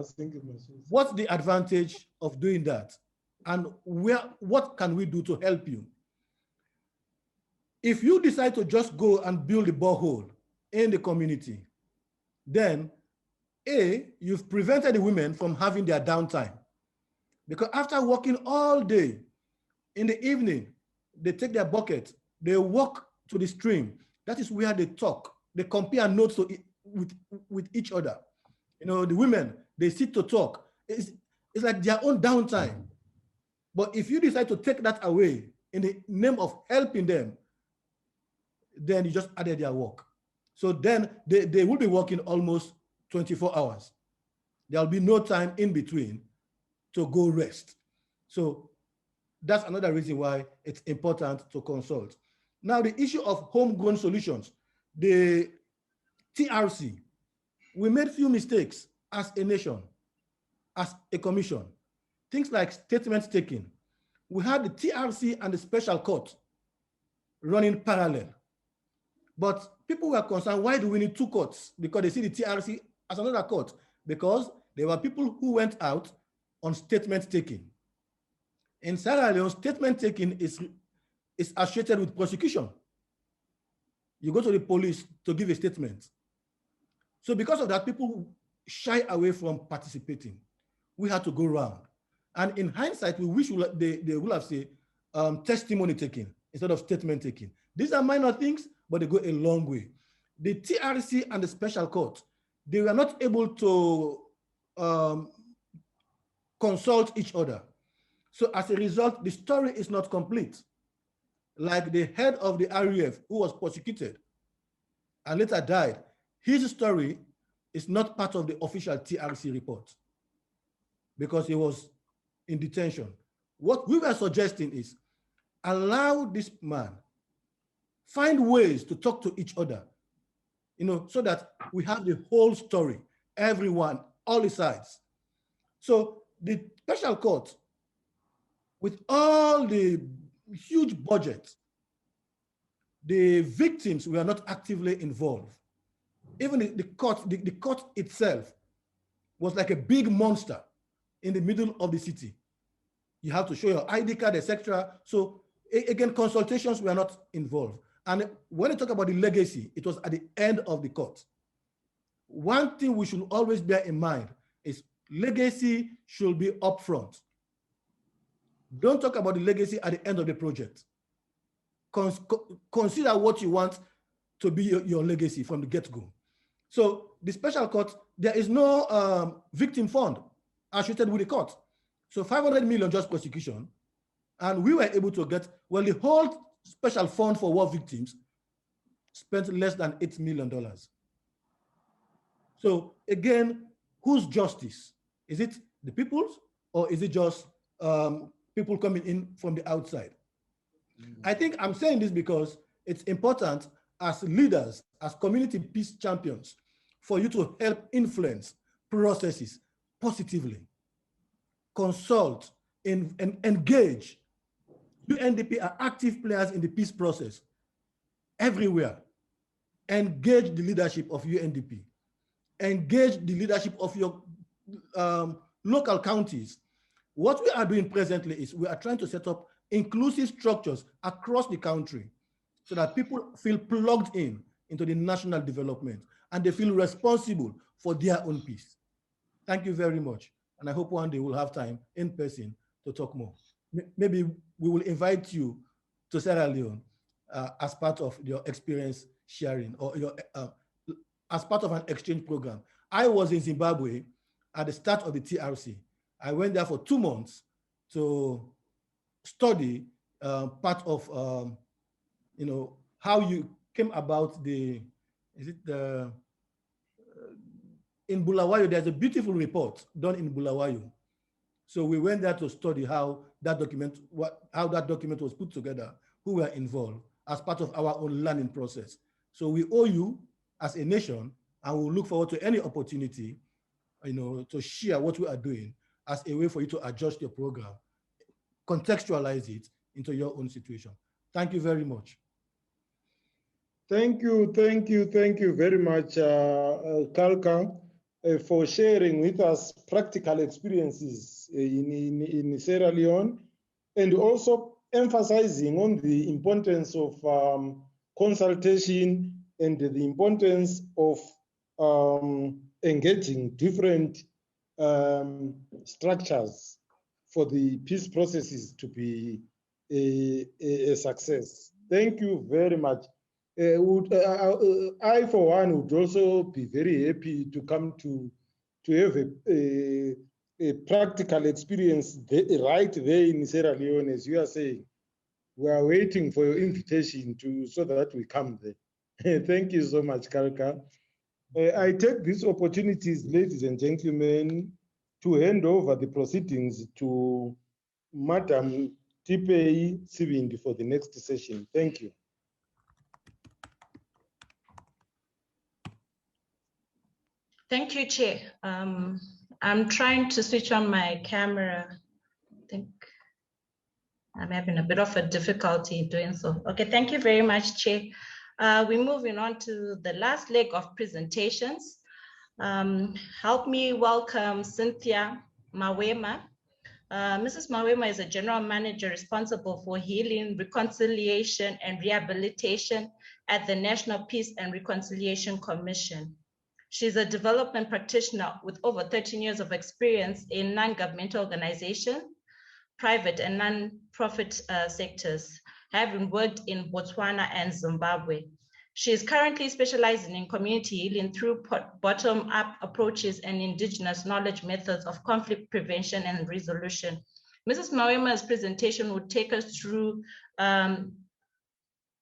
What's the advantage of doing that? And what can we do to help you? If you decide to just go and build a borehole in the community, then you've prevented the women from having their downtime. Because after working all day, in the evening, they take their bucket, they walk to the stream. That is where they talk. They compare notes with each other. The women, they sit to talk. It's like their own downtime. But if you decide to take that away in the name of helping them, then you just added their work. So then they will be working almost 24 hours. There'll be no time in between to go rest. So that's another reason why it's important to consult. Now, the issue of homegrown solutions, the TRC, we made few mistakes as a nation, as a commission. Things like statements taken. We had the TRC and the special court running parallel. But people were concerned, why do we need 2 courts? Because they see the TRC as another court because there were people who went out on statement taking. In Sierra Leone, statement taking is associated with prosecution. You go to the police to give a statement. So because of that, people shy away from participating. We had to go round. And in hindsight, we wish they would have said testimony taking instead of statement taking. These are minor things, but they go a long way. The TRC and the special court, they were not able to consult each other. So as a result, the story is not complete. Like the head of the RUF who was prosecuted and later died, his story is not part of the official TRC report because he was in detention. What we were suggesting is allow this man, find ways to talk to each other, so that we have the whole story, everyone, all the sides. So the special court, with all the huge budget, the victims were not actively involved. Even the court itself was like a big monster in the middle of the city. You have to show your ID card, etc. So again, consultations were not involved. And when you talk about the legacy, it was at the end of the court. One thing we should always bear in mind is legacy should be upfront. Don't talk about the legacy at the end of the project. Consider what you want to be your legacy from the get-go. So the special court, there is no victim fund associated with the court. So 500 million just prosecution. And we were able to get, well, the whole special fund for war victims spent less than $8 million. So again, whose justice? Is it the people's or is it just people coming in from the outside? I think I'm saying this because it's important as leaders, as community peace champions, for you to help influence processes positively, consult, and engage. UNDP are active players in the peace process everywhere. Engage the leadership of UNDP. Engage the leadership of your local counties. What we are doing presently is we are trying to set up inclusive structures across the country so that people feel plugged in into the national development and they feel responsible for their own peace. Thank you very much. And I hope one day we'll have time in person to talk more. Maybe we will invite you to Sierra Leone as part of your experience sharing or as part of an exchange program. I was in Zimbabwe at the start of the TRC. I went there for 2 months to study part of, how you came about in Bulawayo, there's a beautiful report done in Bulawayo. So we went there to study how that document was put together, who were involved as part of our own learning process. So we owe you as a nation, and we'll look forward to any opportunity, to share what we are doing as a way for you to adjust your program, contextualize it into your own situation. Thank you very much. Thank you very much, Caulker, for sharing with us practical experiences in Sierra Leone, and also emphasizing on the importance of consultation and the importance of engaging different structures for the peace processes to be a success. Thank you very much. I, for one, would also be very happy to come to have a practical experience right there in Sierra Leone, as you are saying. We are waiting for your invitation so that we come there. Thank you so much, Caulker. I take these opportunities, ladies and gentlemen, to hand over the proceedings to Madam Tipei Sibindi for the next session. Thank you. Thank you, Chair. I'm trying to switch on my camera. I think I'm having a bit of a difficulty doing so. Okay, thank you very much, Chair. We're moving on to the last leg of presentations. Help me welcome Cynthia Mawema. Mrs. Mawema is a general manager responsible for healing, reconciliation, and rehabilitation at the National Peace and Reconciliation Commission. She's a development practitioner with over 13 years of experience in non-governmental organizations, private and non-profit sectors, having worked in Botswana and Zimbabwe. She is currently specializing in community healing through bottom-up approaches and indigenous knowledge methods of conflict prevention and resolution. Mrs. Mawema's presentation would take us through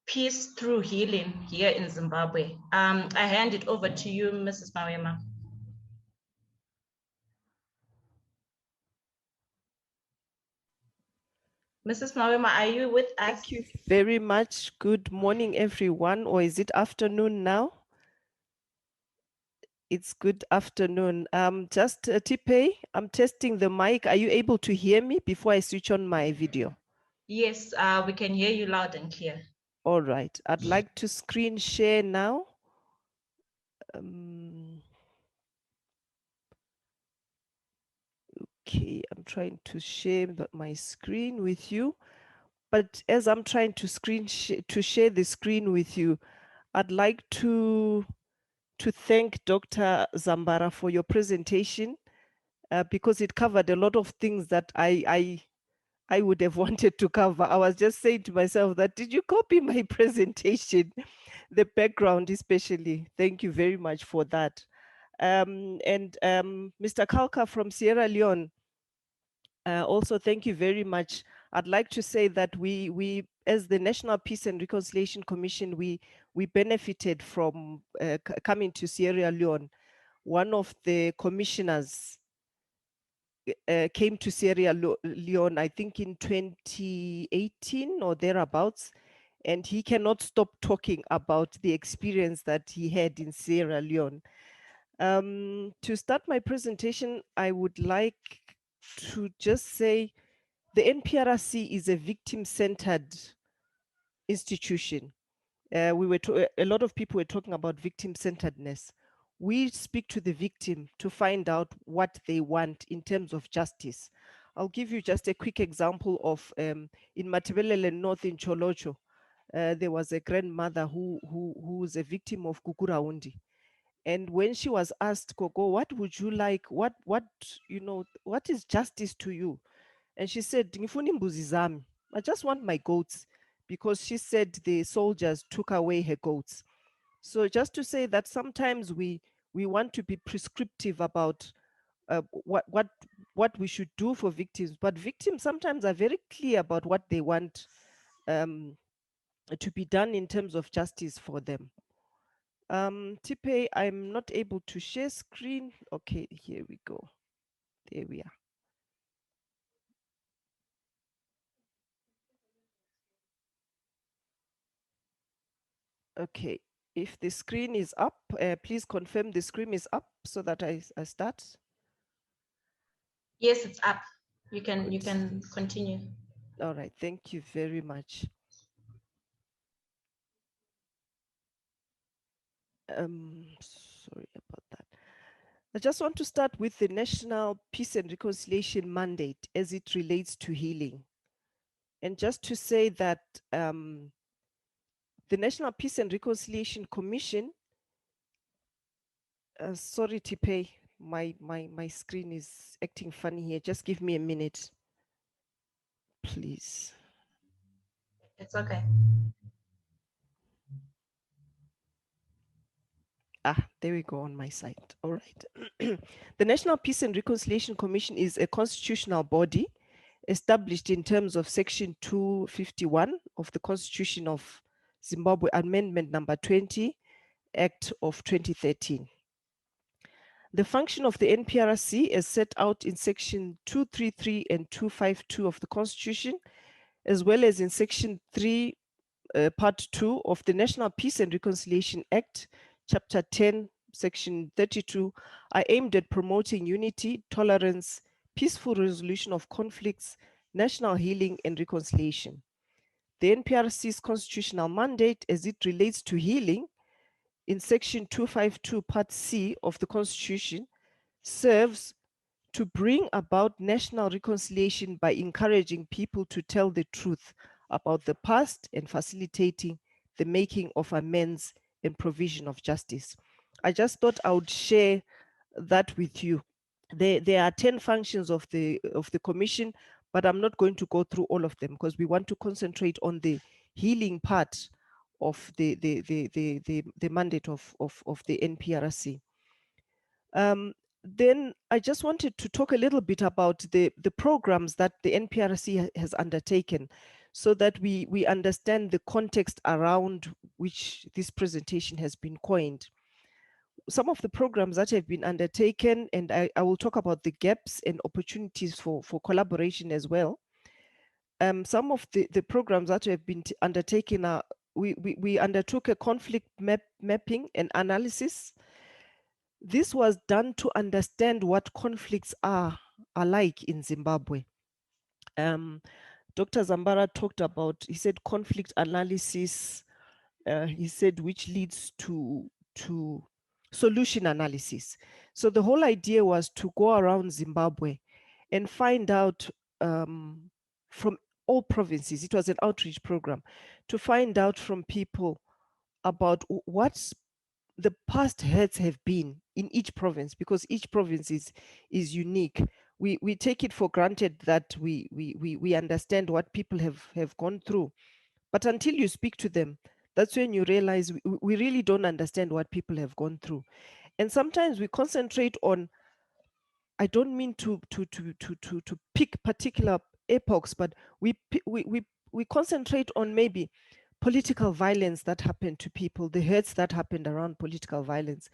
peace through healing here in Zimbabwe. I hand it over to you, Mrs. Mawema. Mrs. Mawema, are you with us? Thank you very much. Good morning, everyone. Or is it afternoon now? It's good afternoon. Just Tipe, I'm testing the mic. Are you able to hear me before I switch on my video? Yes, we can hear you loud and clear. All right. I'd like to screen share now. Okay, I'm trying to share my screen with you. But as I'm trying to share the screen with you, I'd like to thank Dr. Zambara for your presentation because it covered a lot of things that I would have wanted to cover. I was just saying to myself that, did you copy my presentation? The background especially. Thank you very much for that. Mr. Caulker from Sierra Leone, also thank you very much. I'd like to say that we as the National Peace and Reconciliation Commission, we benefited from coming to Sierra Leone. One of the commissioners came to Sierra Leone, I think in 2018 or thereabouts, and he cannot stop talking about the experience that he had in Sierra Leone. To start my presentation, I would like to just say the NPRC is a victim-centered institution. A lot of people were talking about victim-centeredness. We speak to the victim to find out what they want in terms of justice. I'll give you just a quick example of in Matabeleland North in Cholocho, there was a grandmother who was a victim of Kukuraundi. And when she was asked, Gogo, what would you like? What is justice to you? And she said, I just want my goats, because she said the soldiers took away her goats. So just to say that sometimes we want to be prescriptive about what we should do for victims, but victims sometimes are very clear about what they want to be done in terms of justice for them. Tipe, I'm not able to share screen. Okay, here we go. There we are. Okay, if the screen is up, please confirm the screen is up so that I start. Yes, it's up. You can continue. All right, thank you very much. Sorry about that. I just want to start with the National Peace and Reconciliation Mandate as it relates to healing. And just to say that the National Peace and Reconciliation Commission, sorry Tipe, my screen is acting funny here. Just give me a minute, please. It's okay. There we go on my side. All right. The National Peace and Reconciliation Commission is a constitutional body established in terms of Section 251 of the Constitution of Zimbabwe, Amendment number 20, Act of 2013. The function of the NPRC is set out in Section 233 and 252 of the Constitution, as well as in Section 3, Part 2 of the National Peace and Reconciliation Act, Chapter 10, Section 32, are aimed at promoting unity, tolerance, peaceful resolution of conflicts, national healing, and reconciliation. The NPRC's constitutional mandate, as it relates to healing, in section 252 part C of the Constitution serves to bring about national reconciliation by encouraging people to tell the truth about the past and facilitating the making of amends and provision of justice. I just thought I would share that with you. There are 10 functions of the commission, but I'm not going to go through all of them because we want to concentrate on the healing part of the mandate of the NPRC. Then I just wanted to talk a little bit about the programs that the NPRC has undertaken so that we understand the context around which this presentation has been coined. Some of the programs that have been undertaken, and I will talk about the gaps and opportunities for collaboration as well. Some of the programs that have been undertaken are, we undertook a conflict mapping and analysis. This was done to understand what conflicts are like in Zimbabwe. Dr. Zambara talked about, he said conflict analysis, he said which leads to solution analysis. So the whole idea was to go around Zimbabwe and find out from all provinces, it was an outreach program, to find out from people about what's the past hurts have been in each province, because each province is unique. We take it for granted that we understand what people have gone through, but until you speak to them, that's when you realize we really don't understand what people have gone through. And sometimes we concentrate on, I don't mean to pick particular epochs, but we concentrate on maybe political violence that happened to people, the hurts that happened around political violence.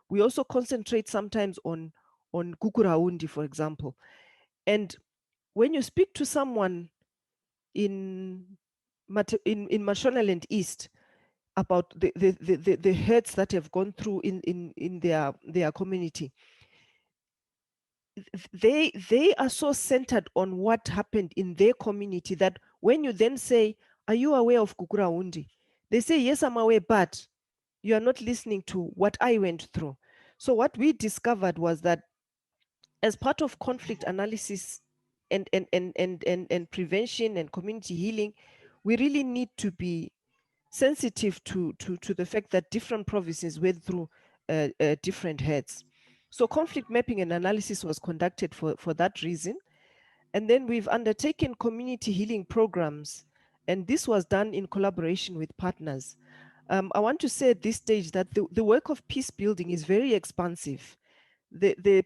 We also concentrate sometimes on Guguraundi, for example. And when you speak to someone in Mashonaland East about the hurts that have gone through in their community, they are so centered on what happened in their community that when you then say, are you aware of Guguraundi? They say, yes, I'm aware, but you are not listening to what I went through. So what we discovered was that as part of conflict analysis and prevention and community healing, we really need to be sensitive to the fact that different provinces went through different hurts. So conflict mapping and analysis was conducted for that reason. And then we've undertaken community healing programs, and this was done in collaboration with partners. I want to say at this stage that the work of peace building is very expansive. The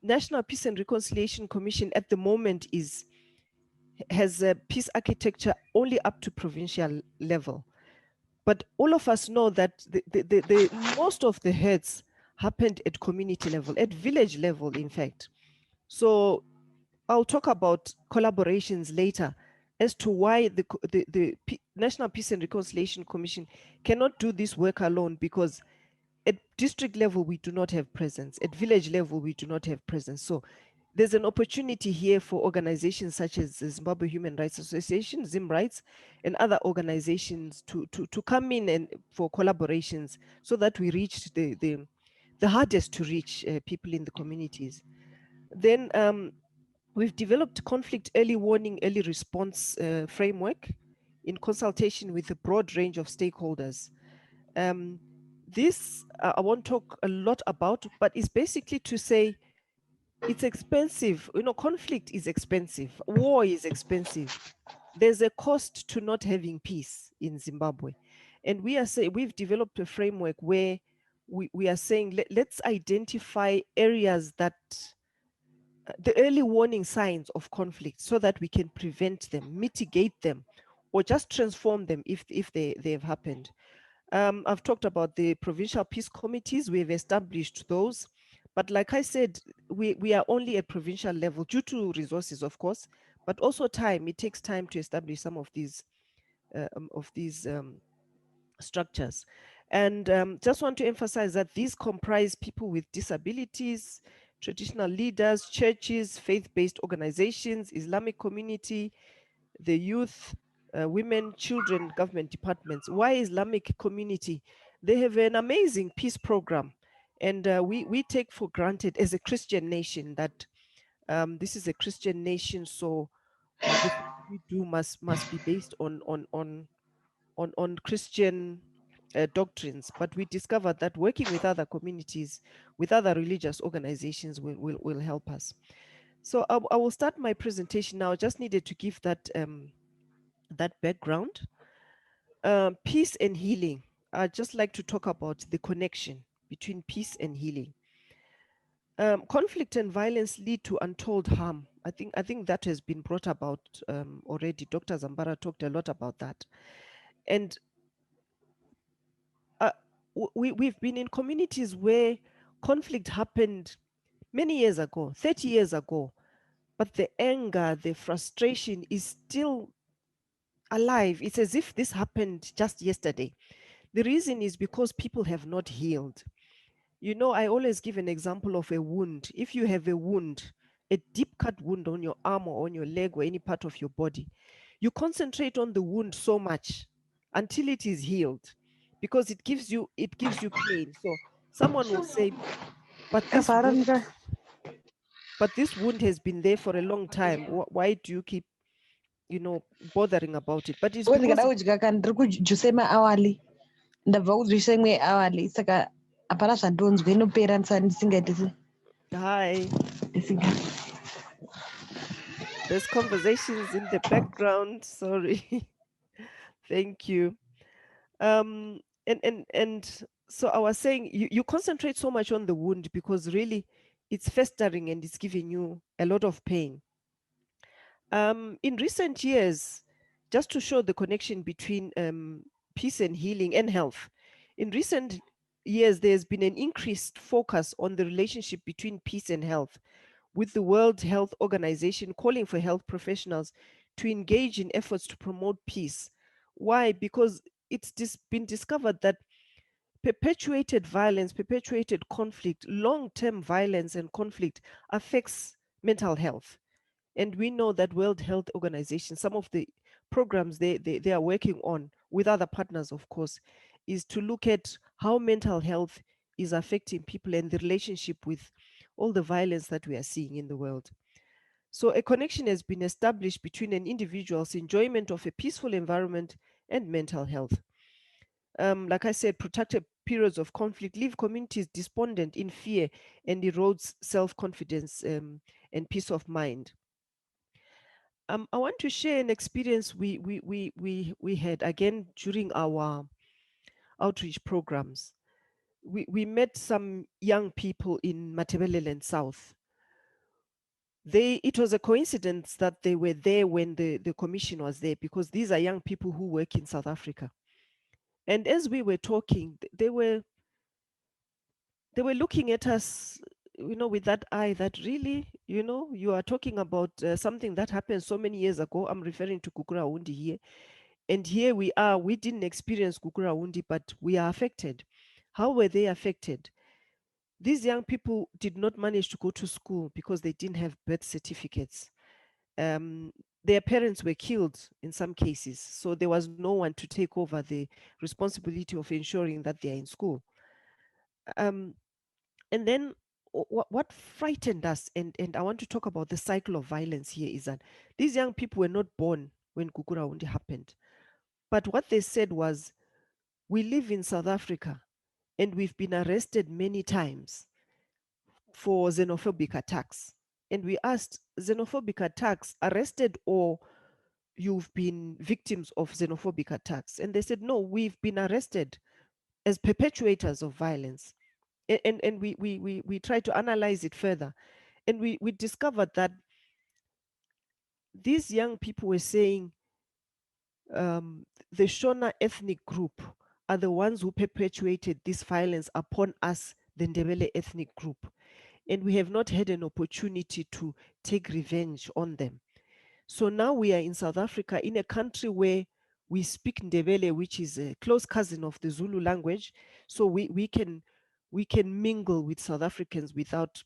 National Peace and Reconciliation Commission at the moment has a peace architecture only up to provincial level. But all of us know that the most of the hurts happened at community level, at village level, in fact. So I'll talk about collaborations later as to why the National Peace and Reconciliation Commission cannot do this work alone, because at district level, we do not have presence. At village level, we do not have presence. So there's an opportunity here for organizations such as the Zimbabwe Human Rights Association, ZimRights, and other organizations to come in and for collaborations so that we reach the hardest to reach people in the communities. Then we've developed conflict early warning, early response framework in consultation with a broad range of stakeholders. This I won't talk a lot about, but it's basically to say it's expensive. You know, conflict is expensive. War is expensive. There's a cost to not having peace in Zimbabwe. And we've developed a framework where we are saying, let's identify areas that the early warning signs of conflict so that we can prevent them, mitigate them, or just transform them if they've happened. I've talked about the provincial peace committees. We've established those. But like I said, we are only at provincial level due to resources, of course, but also time. It takes time to establish some of these structures. And just want to emphasize that these comprise people with disabilities, traditional leaders, churches, faith-based organizations, Islamic community, the youth, women, children, government departments. Why Islamic community? They have an amazing peace program. And we take for granted as a Christian nation that this is a Christian nation, so the things we do must be based on Christian doctrines. But we discovered that working with other communities, with other religious organizations will help us. So I will start my presentation now. I just needed to give that that background. Peace and healing. I'd just like to talk about the connection between peace and healing. Conflict and violence lead to untold harm. I think that has been brought about already. Dr. Zambara talked a lot about that. And we've been in communities where conflict happened many years ago, 30 years ago, but the anger, the frustration is still alive. It's as if this happened just yesterday. The reason is because people have not healed. You know, I always give an example of a wound. If you have a wound, a deep cut wound on your arm or on your leg or any part of your body, you concentrate on the wound so much until it is healed, because it gives you pain. So someone will say, but this wound has been there for a long time. Why do you keep, you know, bothering about it? But it's because hi. There's conversations in the background. Sorry. Thank you. And so I was saying, you concentrate so much on the wound because really it's festering and it's giving you a lot of pain. In recent years, just to show the connection between peace and healing and health, in recent years, there's been an increased focus on the relationship between peace and health, with the World Health Organization calling for health professionals to engage in efforts to promote peace. Why? Because it's been discovered that perpetuated violence, perpetuated conflict, long-term violence and conflict affects mental health. And we know that World Health Organization, some of the programs they are working on with other partners, of course, is to look at how mental health is affecting people and the relationship with all the violence that we are seeing in the world. So a connection has been established between an individual's enjoyment of a peaceful environment and mental health. Like I said, protracted periods of conflict leave communities despondent, in fear, and erodes self-confidence and peace of mind. I want to share an experience we had again during our outreach programs. We met some young people in Matabeleland South. It was a coincidence that they were there when the commission was there, because these are young people who work in South Africa. And as we were talking, they were looking at us, you know, with that eye that really, you know, you are talking about something that happened so many years ago. I'm referring to Gukurahundi here. And here we are, we didn't experience Gukurahundi, but we are affected. How were they affected? These young people did not manage to go to school because they didn't have birth certificates. Their parents were killed in some cases, so there was no one to take over the responsibility of ensuring that they are in school. And then what frightened us, and I want to talk about the cycle of violence here, is that these young people were not born when Gukurahundi happened. But what they said was, we live in South Africa and we've been arrested many times for xenophobic attacks. And we asked, xenophobic attacks, arrested or you've been victims of xenophobic attacks? And they said, no, we've been arrested as perpetuators of violence. And we tried to analyze it further. And we discovered that these young people were saying the Shona ethnic group are the ones who perpetuated this violence upon us, the Ndebele ethnic group. And we have not had an opportunity to take revenge on them. So now we are in South Africa, in a country where we speak Ndebele, which is a close cousin of the Zulu language. So we can mingle with South Africans without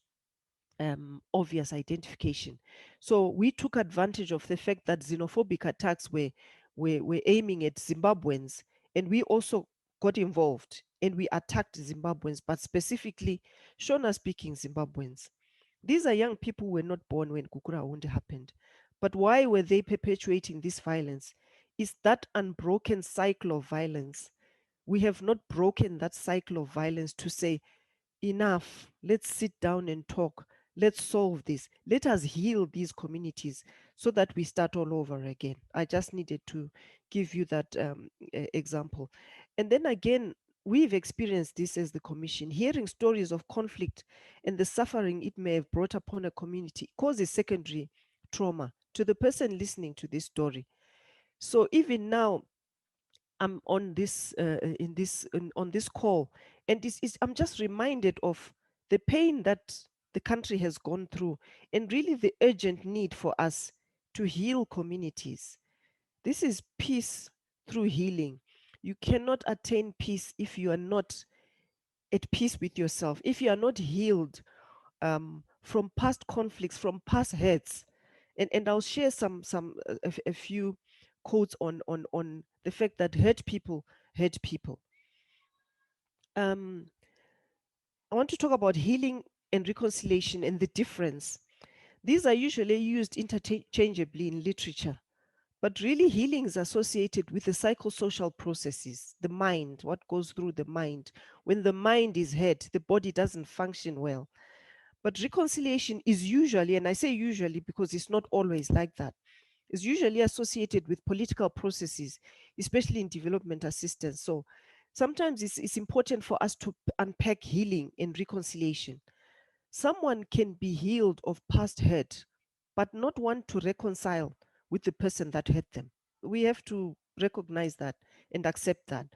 obvious identification. So we took advantage of the fact that xenophobic attacks were aiming at Zimbabweans, and we also got involved and we attacked Zimbabweans, but specifically Shona-speaking Zimbabweans. These are young people who were not born when Gukurahundi happened. But why were they perpetuating this violence? Is that unbroken cycle of violence. We have not broken that cycle of violence to say, enough, let's sit down and talk. Let's solve this. Let us heal these communities so that we start all over again. I just needed to give you that example. And then again, we've experienced this as the commission. Hearing stories of conflict and the suffering it may have brought upon a community causes secondary trauma to the person listening to this story. So even now, I'm on this on this call, and I'm just reminded of the pain that the country has gone through, and really the urgent need for us to heal communities. This is peace through healing. You cannot attain peace if you are not at peace with yourself, if you are not healed from past conflicts, from past hurts. And I'll share a few quotes on the fact that hurt people hurt people. I want to talk about healing and reconciliation and the difference. These are usually used interchangeably in literature, but really healing is associated with the psychosocial processes, the mind, what goes through the mind. When the mind is hurt, the body doesn't function well. But reconciliation is usually, and I say usually because it's not always like that, is usually associated with political processes, especially in development assistance. So sometimes it's important for us to unpack healing and reconciliation. Someone can be healed of past hurt, but not want to reconcile with the person that hurt them. We have to recognize that and accept that.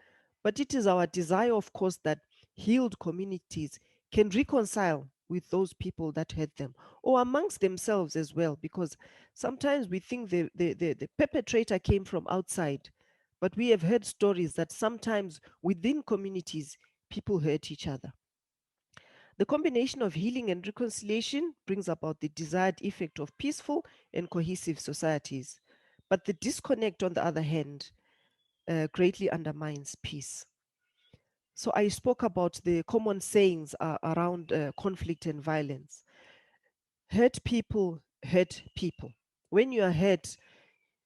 But it is our desire, of course, that healed communities can reconcile with those people that hurt them, or amongst themselves as well, because sometimes we think the perpetrator came from outside, but we have heard stories that sometimes within communities, people hurt each other. The combination of healing and reconciliation brings about the desired effect of peaceful and cohesive societies. But the disconnect, on the other hand, greatly undermines peace. So I spoke about the common sayings around conflict and violence. Hurt people hurt people. When you are hurt,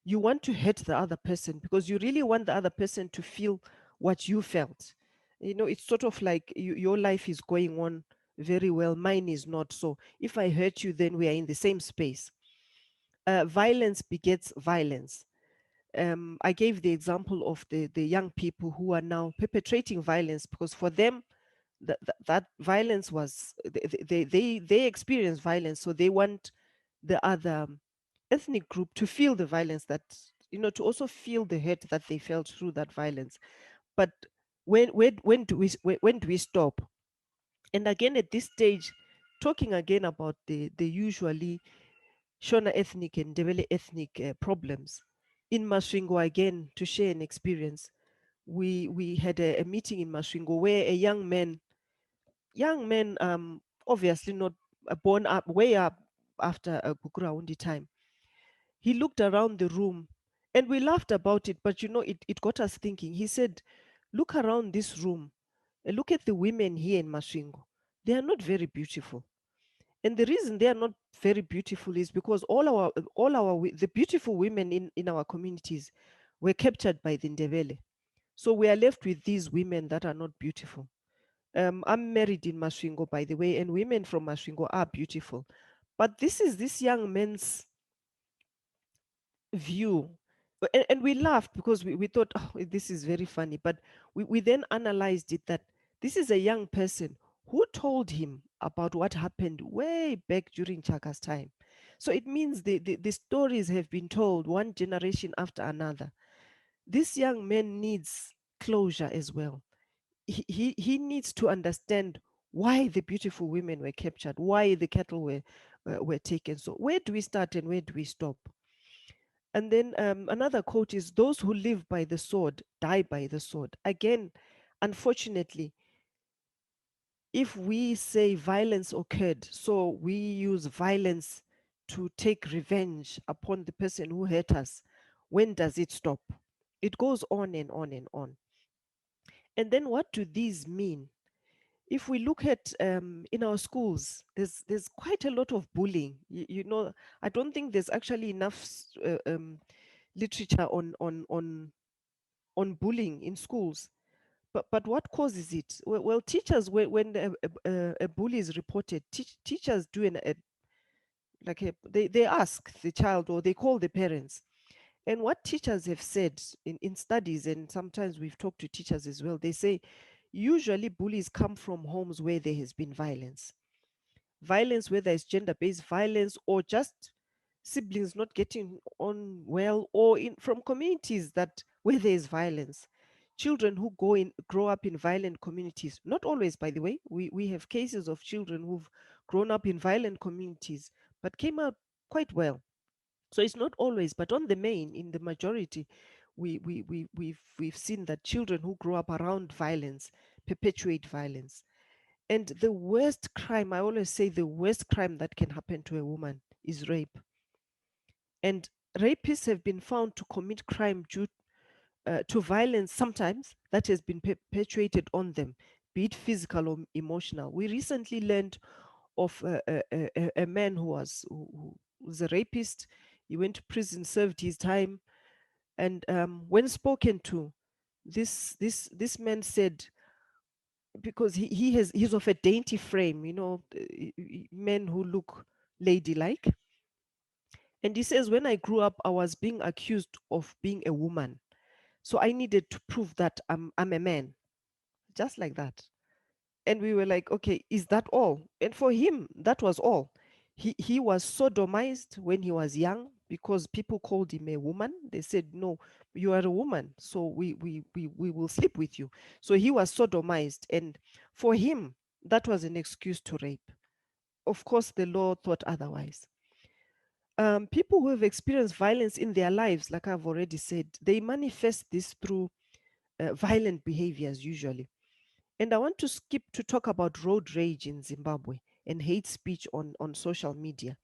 you want to hurt the other person because you really want the other person to feel what you felt. You know, it's sort of like your life is going on very well, mine is not. So if I hurt you, then we are in the same space. Violence begets violence. I gave the example of the young people who are now perpetrating violence because for them, that violence was, they experience violence, so they want the other ethnic group to feel the violence, that, you know, to also feel the hurt that they felt through that violence. But when do we stop? And again, at this stage, talking again about the usually Shona ethnic and Ndebele ethnic problems. In Masvingo, again, to share an experience, we had a meeting in Masvingo where a young man, obviously not born up, way up after a Gukurahundi time, he looked around the room and we laughed about it, but you know, it got us thinking. He said, look around this room and look at the women here in Masvingo. They are not very beautiful. And the reason they are not very beautiful is because the beautiful women in our communities were captured by the Ndebele. So we are left with these women that are not beautiful. I'm married in Masvingo, by the way, and women from Masvingo are beautiful. But this is this young man's view. And we laughed because we thought, oh, this is very funny. But we then analyzed it that this is a young person who told him about what happened way back during Chaka's time. So it means the stories have been told one generation after another. This young man needs closure as well. He needs to understand why the beautiful women were captured, why the cattle were taken. So where do we start and where do we stop? And then another quote is, those who live by the sword die by the sword. Again, unfortunately, if we say violence occurred, so we use violence to take revenge upon the person who hurt us, when does it stop? It goes on and on and on. And then what do these mean? If we look at in our schools, there's quite a lot of bullying. You know, I don't think there's actually enough literature on bullying in schools. But what causes it? Well, teachers, when a bully is reported, teachers do they ask the child or they call the parents. And what teachers have said in studies, and sometimes we've talked to teachers as well, they say usually bullies come from homes where there has been violence. Violence, whether it's gender-based violence or just siblings not getting on well, or from communities where there is violence. Children who grow up in violent communities, not always, by the way, we have cases of children who've grown up in violent communities but came out quite well. So it's not always, but in the majority, we've seen that children who grow up around violence perpetuate violence. And the worst crime, I always say the worst crime that can happen to a woman is rape. And rapists have been found to commit crime due to violence sometimes that has been perpetuated on them, be it physical or emotional. We recently learned of a man who was a rapist. He went to prison, served his time, and when spoken to, this man said, because he's of a dainty frame, you know, men who look ladylike. And he says, when I grew up, I was being accused of being a woman. So I needed to prove that I'm a man, just like that. And we were like, okay, is that all? And for him, that was all. He was sodomized when he was young because people called him a woman. They said, no, you are a woman, so we will sleep with you. So he was sodomized. And for him, that was an excuse to rape. Of course, the law thought otherwise. People who have experienced violence in their lives, like I've already said, they manifest this through violent behaviors usually. And I want to skip to talk about road rage in Zimbabwe and hate speech on social media.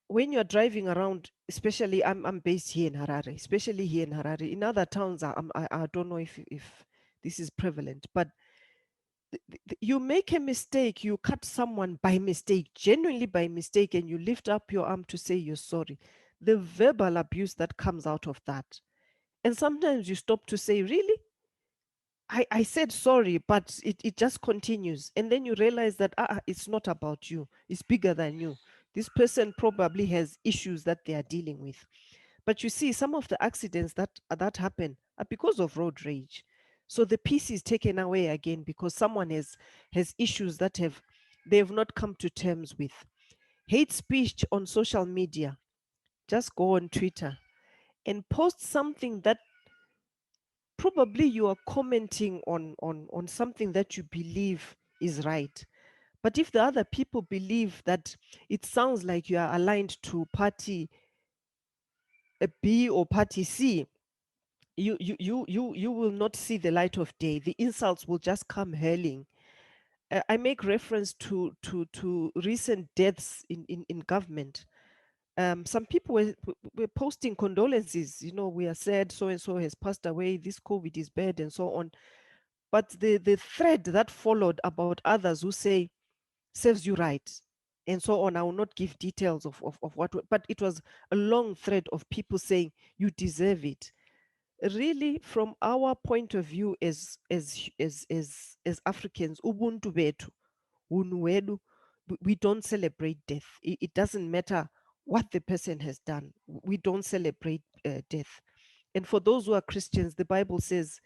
When you're driving around, especially I'm based here in Harare, especially here in Harare. In other towns, I don't know if this is prevalent, but you make a mistake, you cut someone by mistake, genuinely by mistake, and you lift up your arm to say you're sorry. The verbal abuse that comes out of that. And sometimes you stop to say, really? I said sorry, but it just continues. And then you realize that it's not about you. It's bigger than you. This person probably has issues that they are dealing with. But you see, some of the accidents that happen are because of road rage. So the peace is taken away again because someone has issues that they have not come to terms with. Hate speech on social media. Just go on Twitter and post something that probably you are commenting on something that you believe is right. But if the other people believe that it sounds like you are aligned to party B or party C, you will not see the light of day. The insults will just come hurling. I make reference to recent deaths in government. Some people were posting condolences. You know, we are sad so and so has passed away. This COVID is bad and so on. But the thread that followed about others who say serves you right and so on. I will not give details of what, but it was a long thread of people saying you deserve it. Really, from our point of view as Africans, ubuntu betu, unwedu, we don't celebrate death. It doesn't matter what the person has done. We don't celebrate death. And for those who are Christians, the Bible says,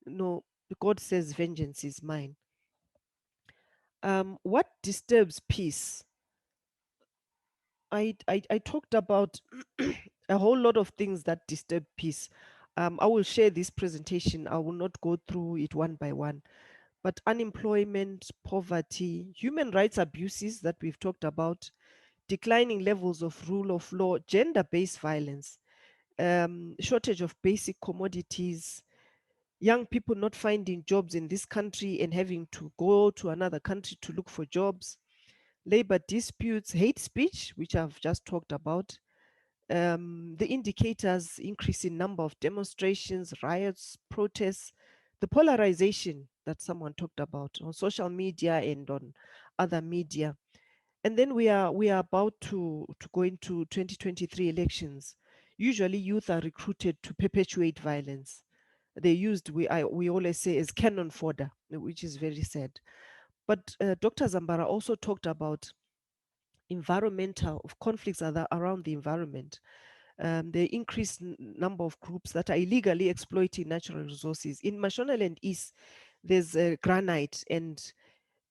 no, God says vengeance is mine. What disturbs peace? I talked about a whole lot of things that disturb peace. I will share this presentation. I will not go through it one by one, but unemployment, poverty, human rights abuses that we've talked about, declining levels of rule of law, gender-based violence, shortage of basic commodities, young people not finding jobs in this country and having to go to another country to look for jobs, labor disputes, hate speech, which I've just talked about, the indicators, increase in number of demonstrations, riots, protests, The polarization that someone talked about on social media and on other media. And then we are about to go into 2023 elections. Usually youth are recruited to perpetuate violence. They used, we always say, as cannon fodder, which is very sad. But Dr. Zambara also talked about environmental conflicts around the environment. The increased number of groups that are illegally exploiting natural resources. In Mashonaland East, there's granite, and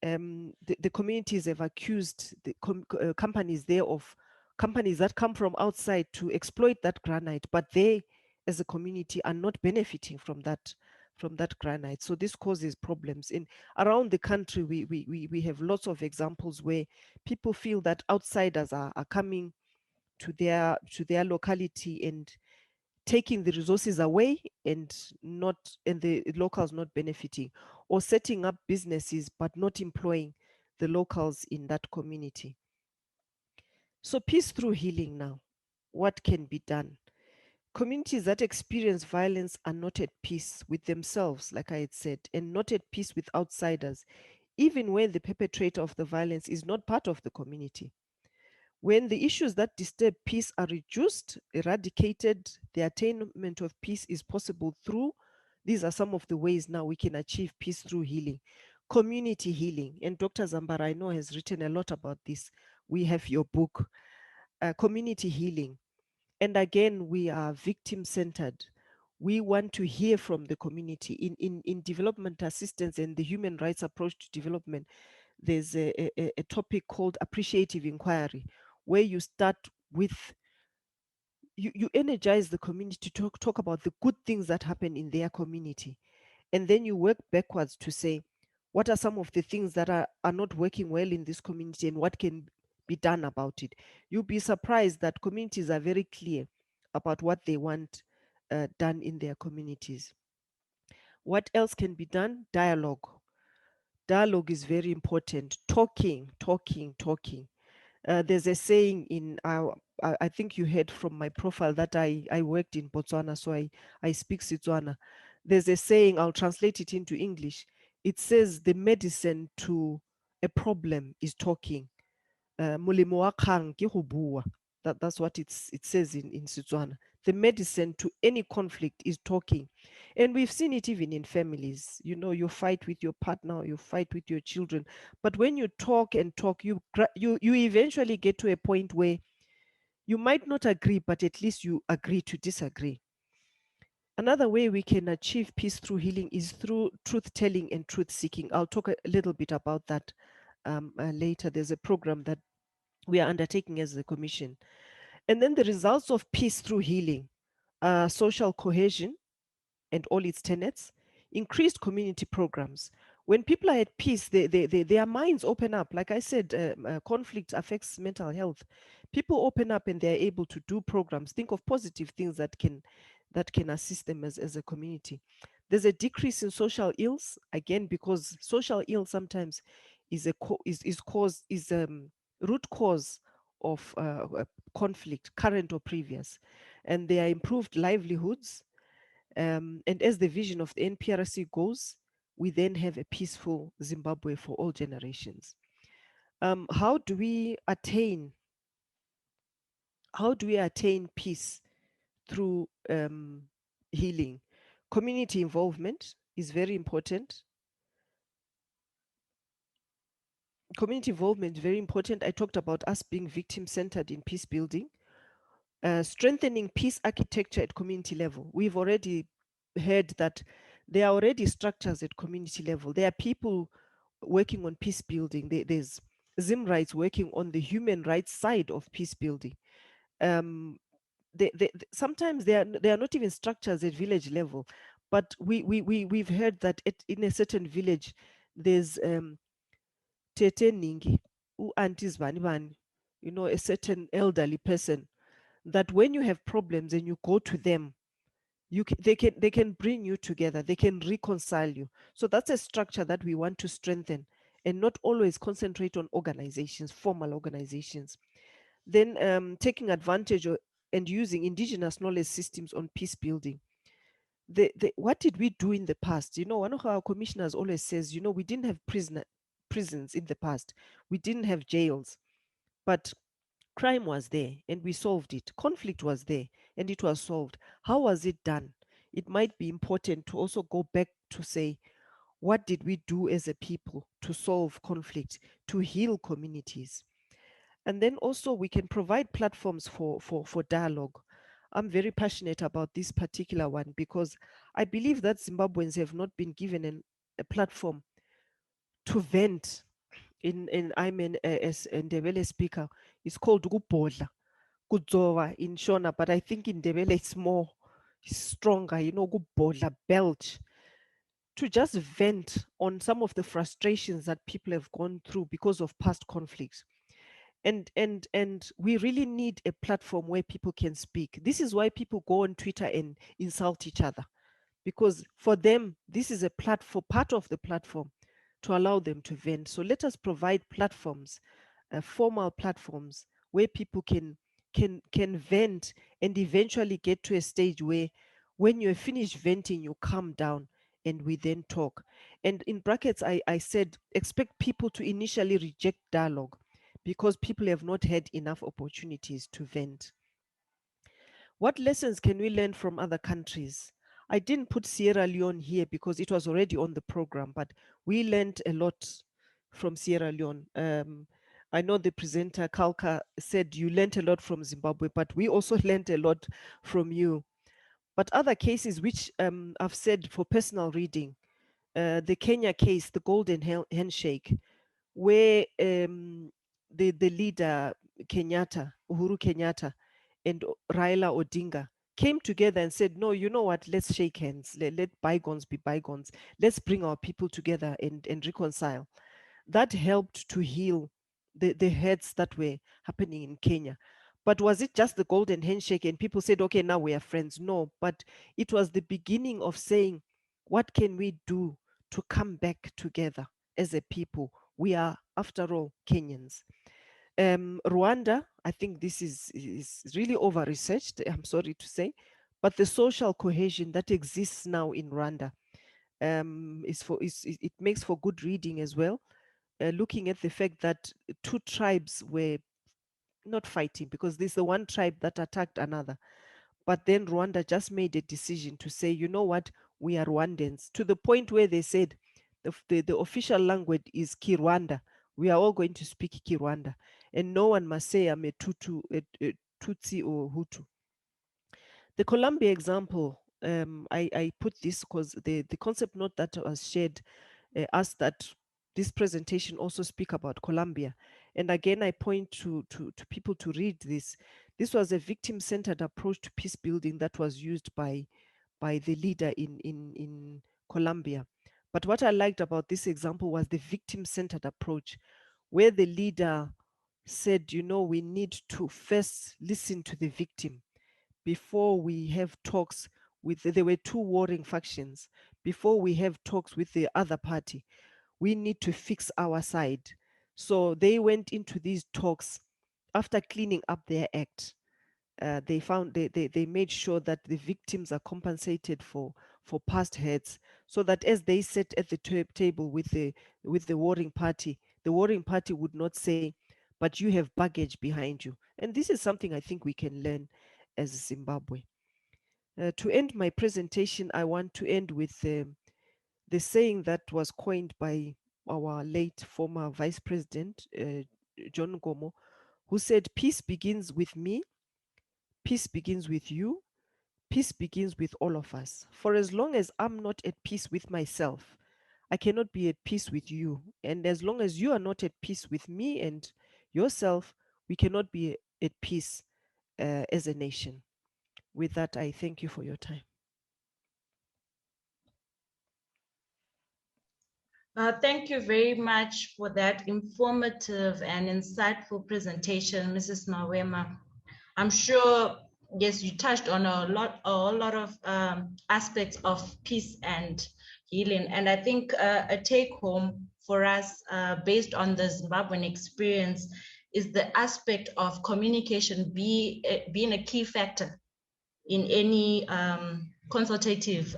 the communities have accused the companies there of companies that come from outside to exploit that granite, but they as a community are not benefiting from that granite. So this causes problems. In around the country, we have lots of examples where people feel that outsiders are coming to their locality and taking the resources away, and the locals not benefiting, or setting up businesses but not employing the locals in that community. So peace through healing now. What can be done? Communities that experience violence are not at peace with themselves, like I had said, and not at peace with outsiders, even when the perpetrator of the violence is not part of the community. When the issues that disturb peace are reduced, eradicated, the attainment of peace is possible through, these are some of the ways now we can achieve peace through healing. Community healing, and Dr. Zambara, I know, has written a lot about this. We have your book, Community Healing. And again, we are victim-centered. We want to hear from the community. In development assistance and the human rights approach to development, there's a topic called appreciative inquiry, where you start with, you energize the community to talk about the good things that happen in their community. And then you work backwards to say, what are some of the things that are not working well in this community and what can be done about it? You'll be surprised that communities are very clear about what they want done in their communities. What else can be done? Dialogue. Dialogue is very important. Talking. There's a saying in our, I think you heard from my profile that I worked in Botswana, so I speak Setswana. There's a saying, I'll translate it into English. It says the medicine to a problem is talking. Molemo wa kgang ke go bua. That's what it says in Setswana. The medicine to any conflict is talking. And we've seen it even in families. You know, you fight with your partner, you fight with your children. But when you talk and talk, you eventually get to a point where you might not agree, but at least you agree to disagree. Another way we can achieve peace through healing is through truth-telling and truth-seeking. I'll talk a little bit about that later. There's a program that we are undertaking as a commission. And then the results of peace through healing, social cohesion and all its tenets, increased community programs. When people are at peace, their minds open up. Like I said, conflict affects mental health. People open up and they're able to do programs, think of positive things that can assist them as a community. There's a decrease in social ills, again, because social ill sometimes is root cause of conflict, current or previous, and there are improved livelihoods. And as the vision of the NPRC goes, we then have a peaceful Zimbabwe for all generations. How do we attain peace through healing? Community involvement is very important. Community involvement is very important. I talked about us being victim-centered in peace building. Strengthening peace architecture at community level. We've already heard that there are already structures at community level. There are people working on peace building. There's ZimRights working on the human rights side of peace building. Sometimes they are not even structures at village level, but we've heard that in a certain village there's tete ningi, aunties bani, you know, a certain elderly person, that when you have problems and you go to them, they can bring you together, they can reconcile you. So that's a structure that we want to strengthen and not always concentrate on organizations, formal organizations. Then taking advantage of and using indigenous knowledge systems on peace building. what did we do in the past? You know, one of our commissioners always says, you know, we didn't have prisons in the past. We didn't have jails, but crime was there and we solved it. Conflict was there and it was solved. How was it done? It might be important to also go back to say, what did we do as a people to solve conflict, to heal communities? And then also we can provide platforms for dialogue. I'm very passionate about this particular one because I believe that Zimbabweans have not been given a platform to vent. I'm an as a Ndebele speaker. It's called Gubodla, Kudzova in Shona, but I think in Ndebele it's more stronger, you know, Gubodla, belch, to just vent on some of the frustrations that people have gone through because of past conflicts. And we really need a platform where people can speak. This is why people go on Twitter and insult each other, because for them, this is a platform, part of the platform to allow them to vent. So let us provide platforms, formal platforms where people can vent and eventually get to a stage where when you're finished venting, you calm down and we then talk. And in brackets, I said, expect people to initially reject dialogue because people have not had enough opportunities to vent. What lessons can we learn from other countries? I didn't put Sierra Leone here because it was already on the program, but we learned a lot from Sierra Leone. I know the presenter, Caulker, said you learned a lot from Zimbabwe, but we also learned a lot from you. But other cases which I've said for personal reading, the Kenya case, the golden handshake, where the leader, Uhuru Kenyatta, and Raila Odinga came together and said, no, you know what, let's shake hands, let bygones be bygones, let's bring our people together and reconcile. That helped to heal the hurts that were happening in Kenya. But was it just the golden handshake and people said, okay, now we are friends? No, but it was the beginning of saying, what can we do to come back together as a people? We are, after all, Kenyans. Rwanda, I think this is really over-researched, I'm sorry to say, but the social cohesion that exists now in Rwanda it makes for good reading as well, looking at the fact that two tribes were not fighting because there's the one tribe that attacked another. But then Rwanda just made a decision to say, you know what, we are Rwandans, to the point where they said the official language is Kirwanda. We are all going to speak Kirwanda. And no one must say I'm a Tutsi or Hutu. The Colombia example, I put this because the concept note that was shared asked that this presentation also speak about Colombia. And again, I point to people to read this. This was a victim-centered approach to peace building that was used by the leader in Colombia. But what I liked about this example was the victim-centered approach, where the leader said, you know, we need to first listen to the victim before we have talks with, there were two warring factions, before we have talks with the other party, we need to fix our side. So they went into these talks after cleaning up their act. They found they made sure that the victims are compensated for past hurts, so that as they sat at the table with the warring party would not say, but you have baggage behind you. And this is something I think we can learn as Zimbabwe. To end my presentation, I want to end with the saying that was coined by our late former Vice President, John Gomo, who said, peace begins with me, peace begins with you, peace begins with all of us. For as long as I'm not at peace with myself, I cannot be at peace with you. And as long as you are not at peace with me and yourself, we cannot be at peace as a nation. With that, I thank you for your time. Thank you very much for that informative and insightful presentation, Mrs. Mawema. I'm sure, yes, you touched on a lot of aspects of peace and healing. And I think a take home for us based on the Zimbabwean experience is the aspect of communication being a key factor in any consultative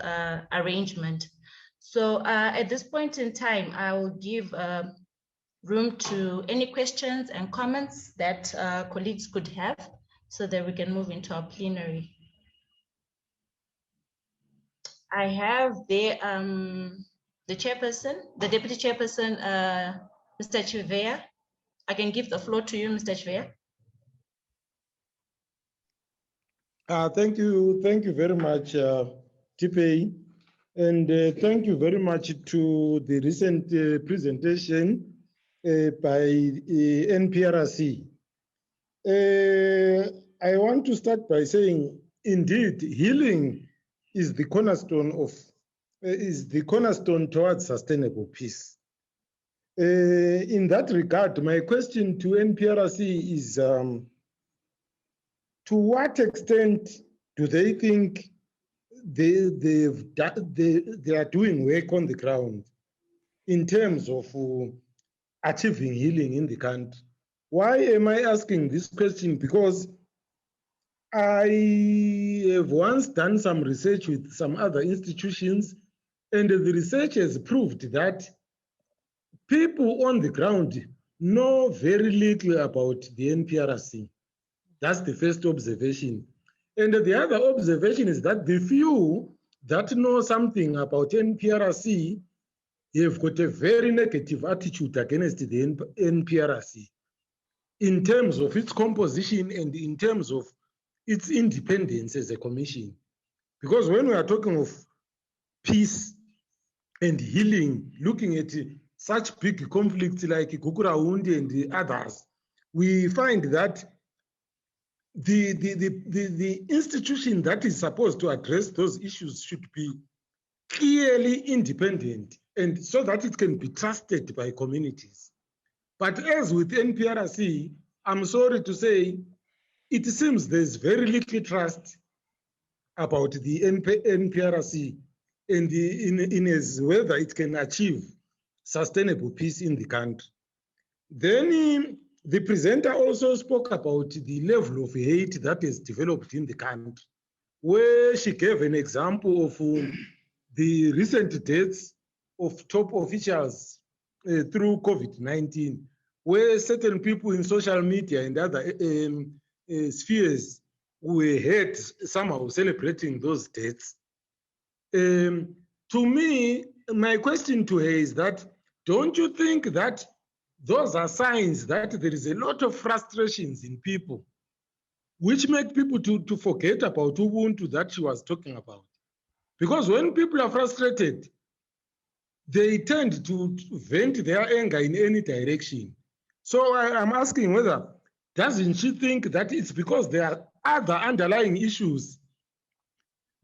arrangement. So at this point in time, I will give room to any questions and comments that colleagues could have so that we can move into our plenary. I have the chairperson, the deputy chairperson, Mr. Chivea. I can give the floor to you, Mr. Chivea. Thank you very much, Tipei, and thank you very much to the recent presentation by NPRC. I want to start by saying, indeed, healing is the cornerstone towards sustainable peace. In that regard, my question to NPRC is, to what extent do they think they are doing work on the ground in terms of achieving healing in the country? Why am I asking this question? Because I have once done some research with some other institutions, and the research has proved that people on the ground know very little about the NPRC. That's the first observation. And the other observation is that the few that know something about NPRC have got a very negative attitude against the NPRC in terms of its composition and in terms of its independence as a commission. Because when we are talking of peace and healing, looking at such big conflicts like Gukurahundi and the others, we find that the institution that is supposed to address those issues should be clearly independent, and so that it can be trusted by communities. But as with NPRC, I'm sorry to say, it seems there's very little trust about the NPRC and in as whether it can achieve sustainable peace in the country. Then the presenter also spoke about the level of hate that is developed in the country, where she gave an example of the recent deaths of top officials through COVID-19, where certain people in social media and other spheres were heard somehow celebrating those deaths. To me, my question to her is that, don't you think that those are signs that there is a lot of frustrations in people, which make people to forget about Ubuntu that she was talking about? Because when people are frustrated, they tend to vent their anger in any direction. So I'm asking whether, doesn't she think that it's because there are other underlying issues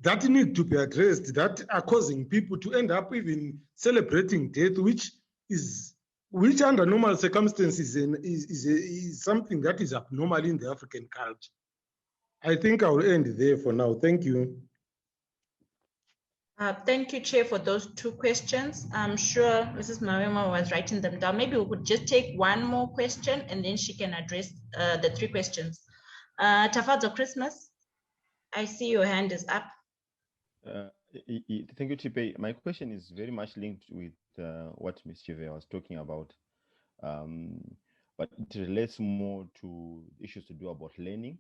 that need to be addressed that are causing people to end up even celebrating death, which under normal circumstances is something that is abnormal in the African culture? I think I will end there for now. Thank you. Thank you, Chair, for those two questions. I'm sure Mrs. Mawema was writing them down. Maybe we could just take one more question and then she can address the three questions. Tafadzwa Christmas, I see your hand is up. Thank you, Chipe. My question is very much linked with what Ms. Chive was talking about, but it relates more to issues to do about learning.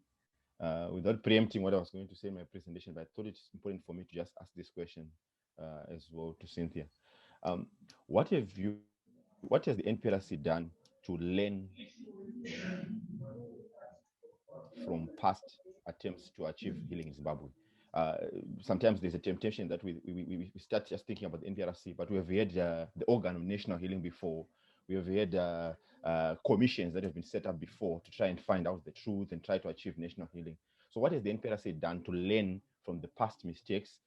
Without preempting what I was going to say in my presentation, but I thought it's important for me to just ask this question as well to Cynthia. What has the NPRC done to learn from past attempts to achieve healing in Zimbabwe? Sometimes there's a temptation that we start just thinking about the NPRC, but we have had the organ of national healing before. We have had commissions that have been set up before to try and find out the truth and try to achieve national healing. So what has the NPRC done to learn from the past mistakes,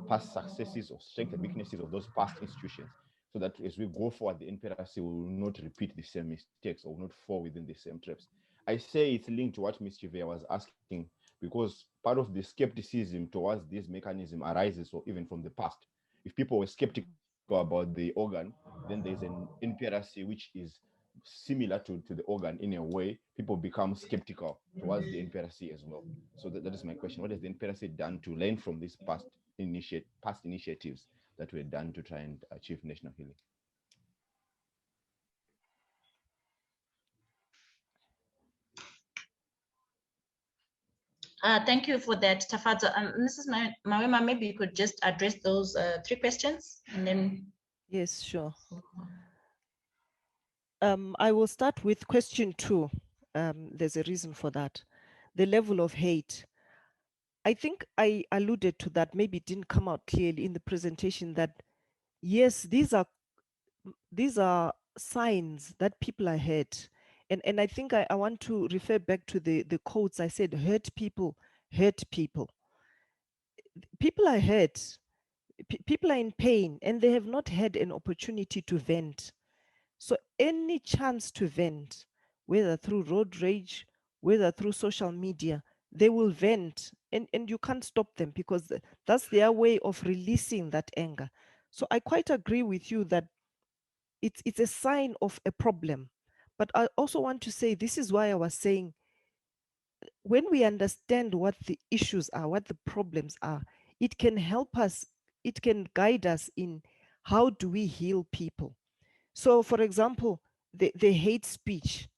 past successes or strengths and weaknesses of those past institutions, so that as we go forward, the NPRC will not repeat the same mistakes or will not fall within the same traps? I say it's linked to what Ms. Chivea was asking, because part of the skepticism towards this mechanism arises even from the past. If people were skeptical about the organ, then there's an NPRC which is similar to the organ in a way. People become skeptical towards the NPRC as well. So that is my question. What has the NPRC done to learn from this past past initiatives that were done to try and achieve national healing. Thank you for that, Tafadzwa. Mrs. Mawema, maybe you could just address those 3 questions and then. Yes, sure. I will start with question 2. There's a reason for that. The level of hate. I think I alluded to that, maybe it didn't come out clearly in the presentation, that yes, these are signs that people are hurt. And I think I want to refer back to the quotes. I said, hurt people. People are hurt. People are in pain and they have not had an opportunity to vent. So any chance to vent, whether through road rage, whether through social media, they will vent, and you can't stop them because that's their way of releasing that anger. So I quite agree with you that it's a sign of a problem. But I also want to say, this is why I was saying, when we understand what the issues are, what the problems are, it can help us, it can guide us in how do we heal people. So for example, the hate speech,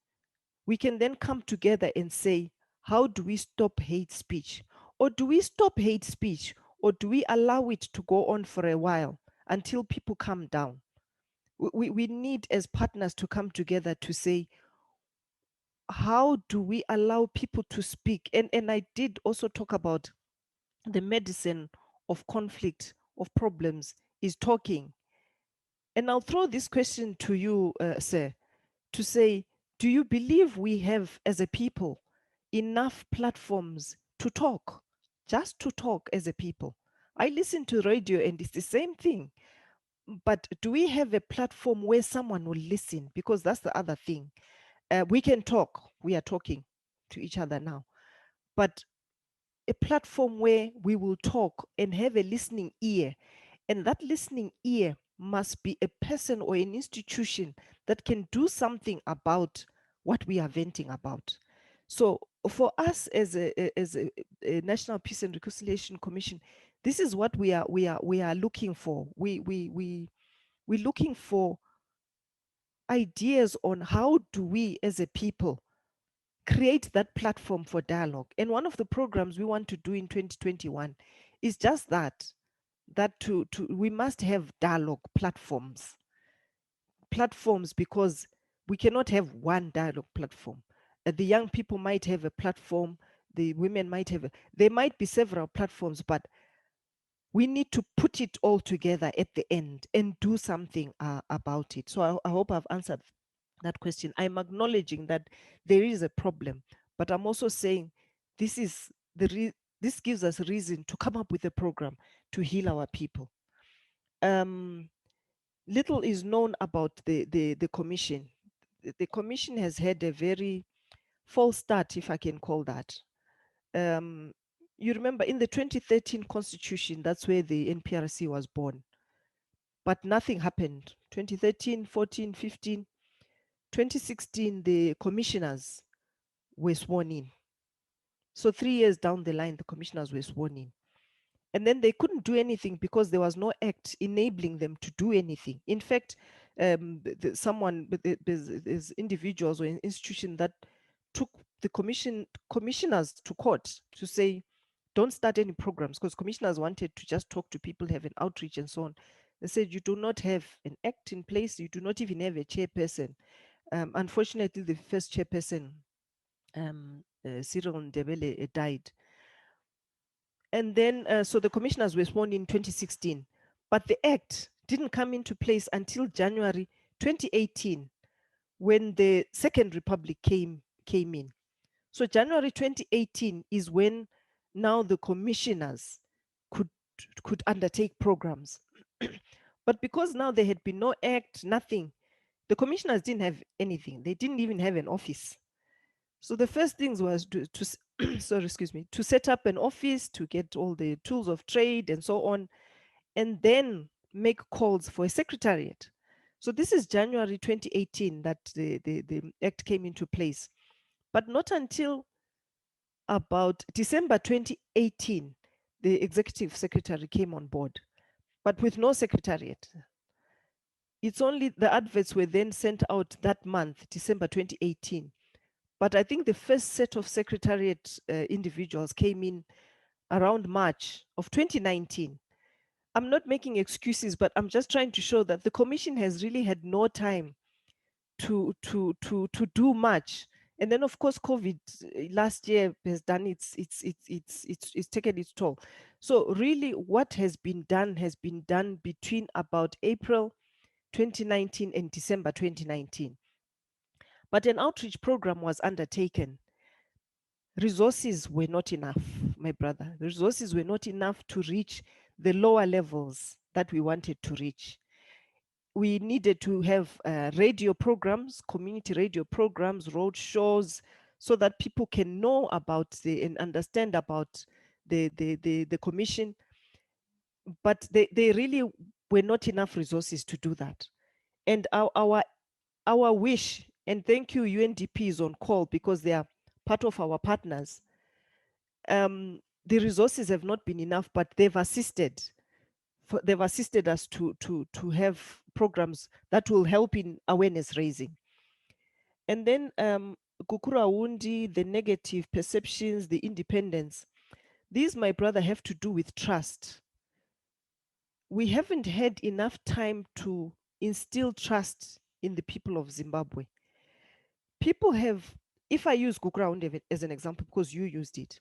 we can then come together and say, how do we stop hate speech? Or do we stop hate speech? Or do we allow it to go on for a while until people calm down? We need as partners to come together to say, how do we allow people to speak? And I did also talk about the medicine of conflict, of problems, is talking. And I'll throw this question to you, sir, to say, do you believe we have, as a people, enough platforms to talk, just to talk as a people? I listen to radio and it's the same thing. But do we have a platform where someone will listen? Because that's the other thing. We can talk. We are talking to each other now. But a platform where we will talk and have a listening ear. And that listening ear must be a person or an institution that can do something about what we are venting about. So for us as a National Peace and Reconciliation Commission, this is what we are looking for. We're looking for ideas on how do we as a people create that platform for dialogue. And one of the programs we want to do in 2021 is just that we must have dialogue platforms, because we cannot have one dialogue platform. The young people might have a platform, the women might have, there might be several platforms, but we need to put it all together at the end and do something about it. So I hope I've answered that question. I'm acknowledging that there is a problem, but I'm also saying this is this gives us a reason to come up with a program to heal our people. Little is known about the commission. The commission has had a very false start, if I can call that. You remember in the 2013 constitution, that's where the NPRC was born. But nothing happened. 2013, 14, 15, 2016, the commissioners were sworn in. So 3 years down the line, the commissioners were sworn in. And then they couldn't do anything because there was no act enabling them to do anything. In fact, there's individuals or an institution that took the commissioners to court to say, don't start any programs, because commissioners wanted to just talk to people, have an outreach and so on. They said, you do not have an act in place. You do not even have a chairperson. Unfortunately, the first chairperson, Cyril Ndebele, died. And then, so the commissioners were sworn in 2016, but the act didn't come into place until January 2018, when the Second Republic came in. So January 2018 is when now the commissioners could undertake programs. But because now there had been no act, nothing, the commissioners didn't have anything. They didn't even have an office. So the first things was to set up an office, to get all the tools of trade and so on, and then make calls for a secretariat. So this is January 2018 that the act came into place. But not until about December 2018 the executive secretary came on board, but with no secretariat. It's only the adverts were then sent out that month, December 2018. But I think the first set of secretariat individuals came in around March of 2019. I'm not making excuses, but I'm just trying to show that the commission has really had no time to do much. And then of course, COVID last year has done it's taken its toll. So really what has been done between about April 2019 and December 2019. But an outreach program was undertaken. Resources were not enough, my brother. The resources were not enough to reach the lower levels that we wanted to reach. We needed to have radio programs, community radio programs, road shows, so that people can know about and understand about the commission. But they really were not enough resources to do that. And our wish, and thank you, UNDP is on call because they are part of our partners. The resources have not been enough, but they've assisted. They've assisted us to have programs that will help in awareness raising. And then Kukuraundi, the negative perceptions, the independence. These, my brother, have to do with trust. We haven't had enough time to instill trust in the people of Zimbabwe. People have, if I use Kukuraundi as an example, because you used it,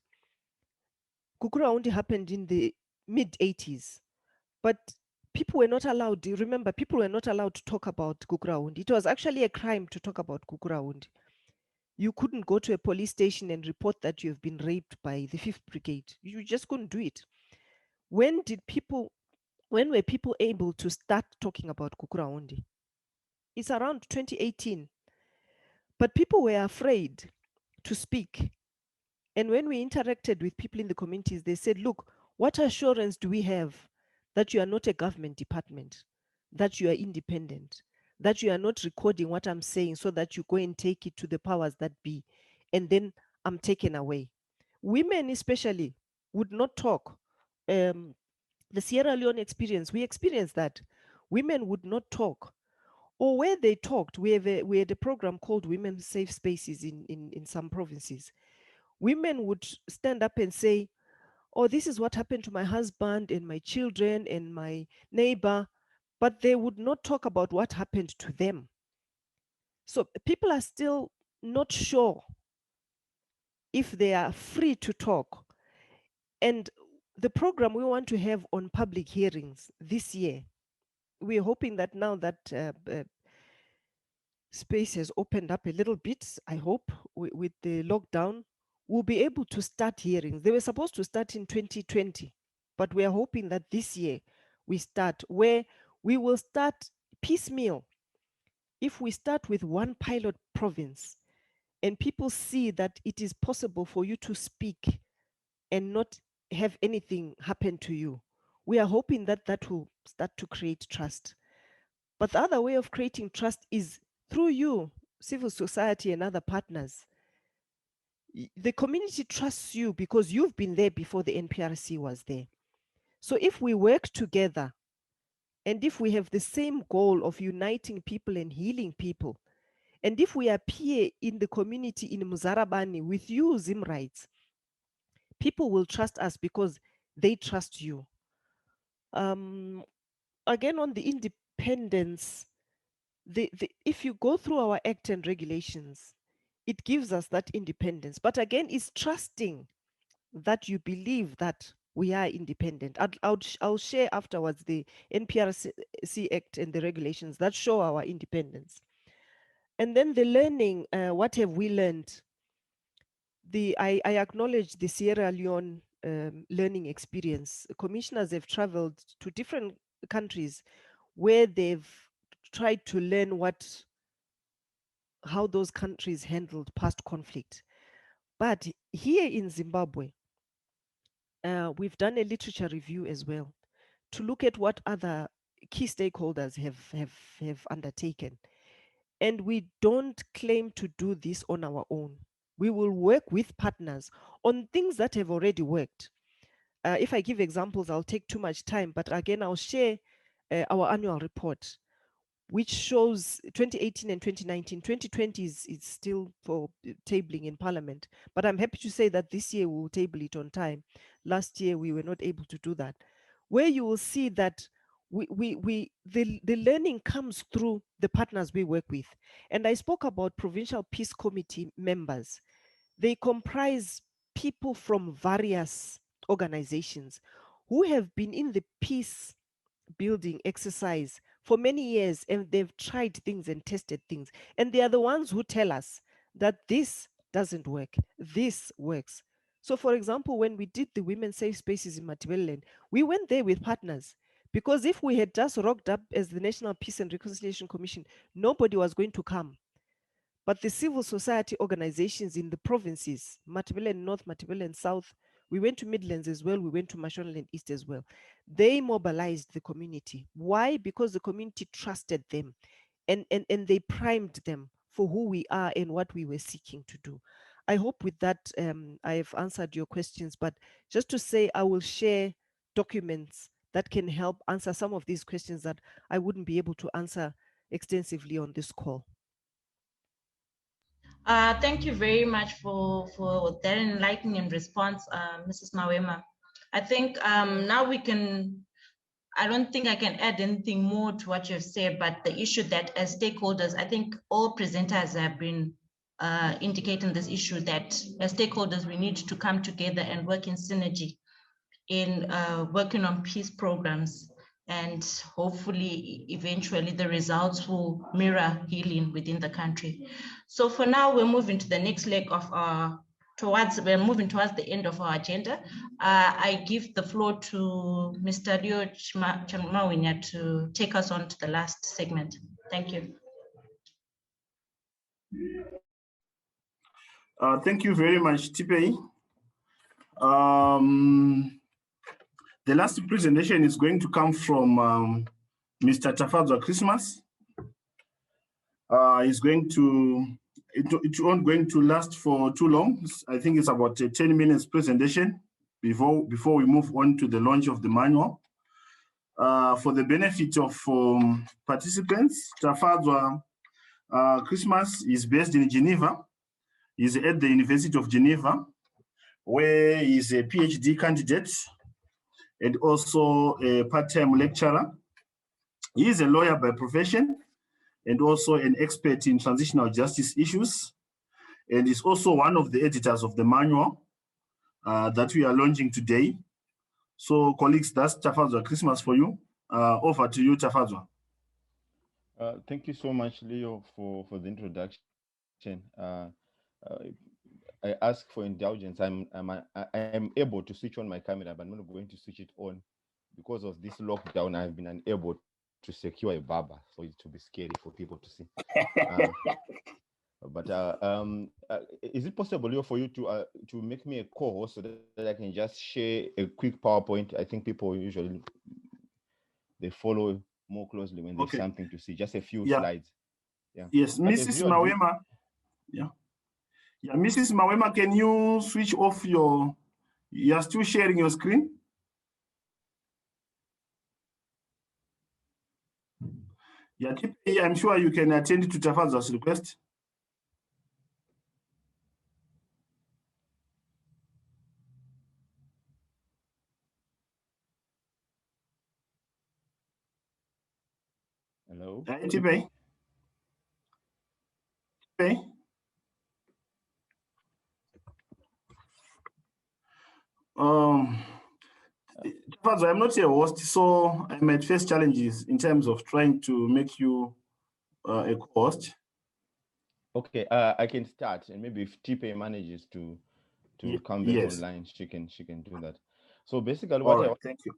Kukuraundi happened in the mid-80s, but people were not allowed, do you remember, people were not allowed to talk about Kukuraundi. It was actually a crime to talk about Kukuraundi. You couldn't go to a police station and report that you've been raped by the 5th Brigade. You just couldn't do it. When were people able to start talking about Kukuraundi? It's around 2018. But people were afraid to speak. And when we interacted with people in the communities, they said, look, what assurance do we have that you are not a government department, that you are independent, that you are not recording what I'm saying so that you go and take it to the powers that be, and then I'm taken away. Women especially would not talk. The Sierra Leone experience, we experienced that. Women would not talk. Or where they talked, we had a program called Women Safe Spaces in some provinces. Women would stand up and say, oh, this is what happened to my husband and my children and my neighbor, but they would not talk about what happened to them. So people are still not sure if they are free to talk. And the program we want to have on public hearings this year, we're hoping that now that space has opened up a little bit, I hope, with the lockdown, we'll be able to start hearings. They were supposed to start in 2020, but we are hoping that this year we start, where we will start piecemeal. If we start with one pilot province and people see that it is possible for you to speak and not have anything happen to you, we are hoping that that will start to create trust. But the other way of creating trust is through you, civil society and other partners. The community trusts you because you've been there before the NPRC was there. So if we work together and if we have the same goal of uniting people and healing people, and if we appear in the community in Muzarabani with you, ZimRights, people will trust us because they trust you. Again, on the independence, if you go through our act and regulations, it gives us that independence. But again, it's trusting that you believe that we are independent. I'll share afterwards the NPRC Act and the regulations that show our independence. And then the learning, what have we learned? I acknowledge the Sierra Leone learning experience. Commissioners have traveled to different countries where they've tried to learn how those countries handled past conflict. But here in Zimbabwe, we've done a literature review as well to look at what other key stakeholders have undertaken. And we don't claim to do this on our own. We will work with partners on things that have already worked. If I give examples, I'll take too much time, but again, I'll share our annual report, which shows 2018 and 2019. 2020 is still for tabling in Parliament, but I'm happy to say that this year we'll table it on time. Last year we were not able to do that, where you will see that the learning comes through the partners we work with. And I spoke about Provincial Peace Committee members. They comprise people from various organizations who have been in the peace building exercise for many years, and they've tried things and tested things. And they are the ones who tell us that this doesn't work, this works. So for example, when we did the Women Safe Spaces in Matabeleland, we went there with partners, because if we had just rocked up as the National Peace and Reconciliation Commission, nobody was going to come. But the civil society organizations in the provinces, Matabeleland North, Matabeleland South, we went to Midlands as well, we went to Mashonaland East as well. They mobilized the community. Why? Because the community trusted them, and they primed them for who we are and what we were seeking to do. I hope with that I have answered your questions, but just to say, I will share documents that can help answer some of these questions that I wouldn't be able to answer extensively on this call. Thank you very much for that enlightening response, Mrs. Mawema. I think now we can, I don't think I can add anything more to what you've said, but the issue that as stakeholders, I think all presenters have been indicating this issue that as stakeholders, we need to come together and work in synergy in working on peace programs, and hopefully eventually the results will mirror healing within the country. So for now, we're moving to the next leg of our we're moving towards the end of our agenda. I give the floor to Mr. Rio Chamawinya to take us on to the last segment. Thank you. Thank you very much, Tipei. The last presentation is going to come from Mr. Tafadzwa Christmas. It's going to, it won't going to last for too long. I think it's about a 10 minutes presentation before we move on to the launch of the manual. For the benefit of participants, Tafadzwa Christmas is based in Geneva. He's at the University of Geneva, where he's a PhD candidate and also a part-time lecturer. He is a lawyer by profession and also an expert in transitional justice issues, and is also one of the editors of the manual that we are launching today. So colleagues, that's Tafadzwa Christmas for you. Over to you, Tafadzwa. Thank you so much, Leo, for the introduction. I ask for indulgence. I am able to switch on my camera, but I'm not going to switch it on because of this lockdown. I've been unable to secure a barber, so it will be scary for people to see. Is it possible, Leo, for you to make me a co-host so that I can just share a quick PowerPoint? I think people usually they follow more closely when there's something to see. Just a few slides. Yeah. Yes, Mrs. Mawema. Yeah. Yeah, Mrs. Mawema, can you switch off your, you're still sharing your screen? Yeah, I'm sure you can attend to Tafadzwa's request. Hello? Tipei? Tipei? Tafadzwa, I'm not a host, so I might face challenges in terms of trying to make you a co-host. Okay, I can start, and maybe if Tipei manages to come back online, she can do that. So basically, thank you.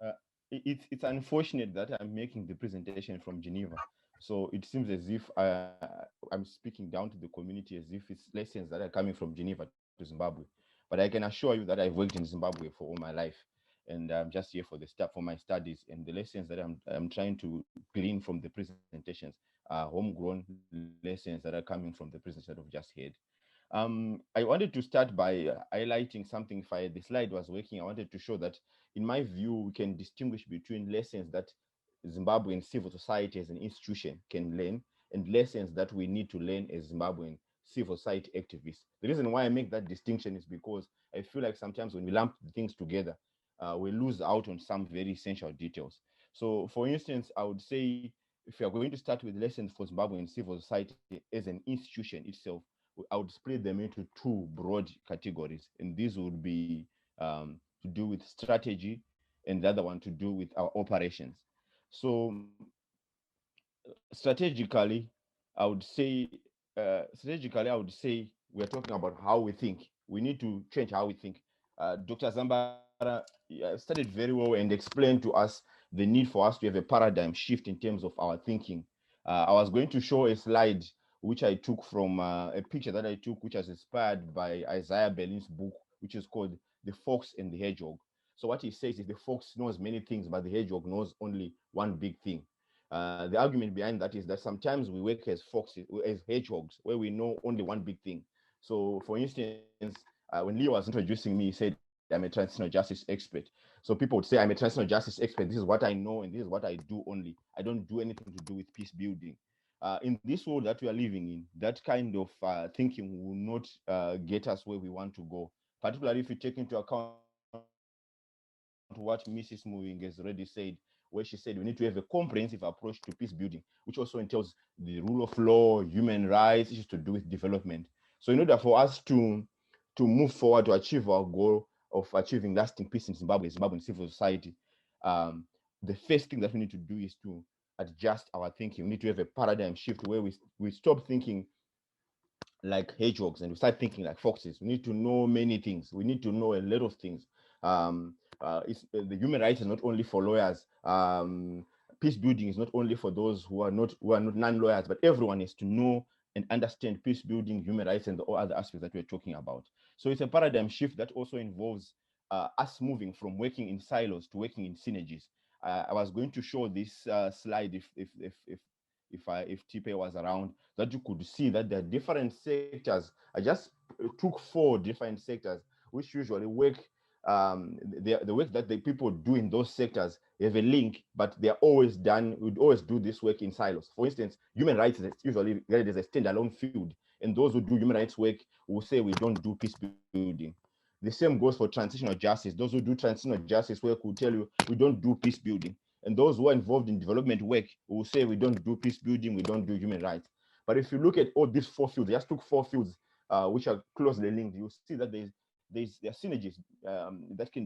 It's unfortunate that I'm making the presentation from Geneva. So it seems as if I'm speaking down to the community as if it's lessons that are coming from Geneva to Zimbabwe. But I can assure you that I've worked in Zimbabwe for all my life, and I'm just here for my studies, and the lessons that I'm trying to glean from the presentations are homegrown lessons that are coming from the presentations that I've just heard. I wanted to start by highlighting something. If the slide was working, I wanted to show that, in my view, we can distinguish between lessons that Zimbabwean civil society as an institution can learn and lessons that we need to learn as Zimbabwean civil society activists. The reason why I make that distinction is because I feel like sometimes when we lump things together, we lose out on some very essential details. So, for instance, I would say, if you are going to start with lessons for Zimbabwean civil society as an institution itself, I would split them into two broad categories, and these would be to do with strategy, and the other one to do with our operations. So, strategically, I would say, we are talking about how we think. We need to change how we think. Dr. Zambara studied very well and explained to us the need for us to have a paradigm shift in terms of our thinking. I was going to show a slide which I took from a picture that I took, which was inspired by Isaiah Berlin's book, which is called The Fox and the Hedgehog. So what he says is the fox knows many things, but the hedgehog knows only one big thing. The argument behind that is that sometimes we work as foxes, as hedgehogs, where we know only one big thing. So, for instance, when Leo was introducing me, he said, I'm a transitional justice expert. So people would say, I'm a transitional justice expert. This is what I know, and this is what I do only. I don't do anything to do with peace building. In this world that we are living in, that kind of thinking will not get us where we want to go, particularly if you take into account what Mrs. Muvingi has already said, where she said we need to have a comprehensive approach to peace building, which also entails the rule of law, human rights, issues to do with development. So in order for us to move forward to achieve our goal of achieving lasting peace in Zimbabwe, Zimbabwean civil society, the first thing that we need to do is to adjust our thinking. We need to have a paradigm shift where we stop thinking like hedgehogs and we start thinking like foxes. We need to know many things. We need to know a lot of things. The human rights is not only for lawyers. Peace building is not only for those who are not non-lawyers, but everyone is to know and understand peace building, human rights, and all other aspects that we're talking about. So it's a paradigm shift that also involves us moving from working in silos to working in synergies. I was going to show this slide if Tipe was around, that you could see that there are different sectors. I just took 4 different sectors which usually work. The work that the people do in those sectors have a link, but they're always done. We'd always do this work in silos. For instance, human rights is usually there's a standalone field, and those who do human rights work will say we don't do peace building. The same goes for transitional justice. Those who do transitional justice work will tell you we don't do peace building. And those who are involved in development work will say we don't do peace building, we don't do human rights. But if you look at all these 4 fields, I just took 4 fields which are closely linked, you'll see that there are synergies that can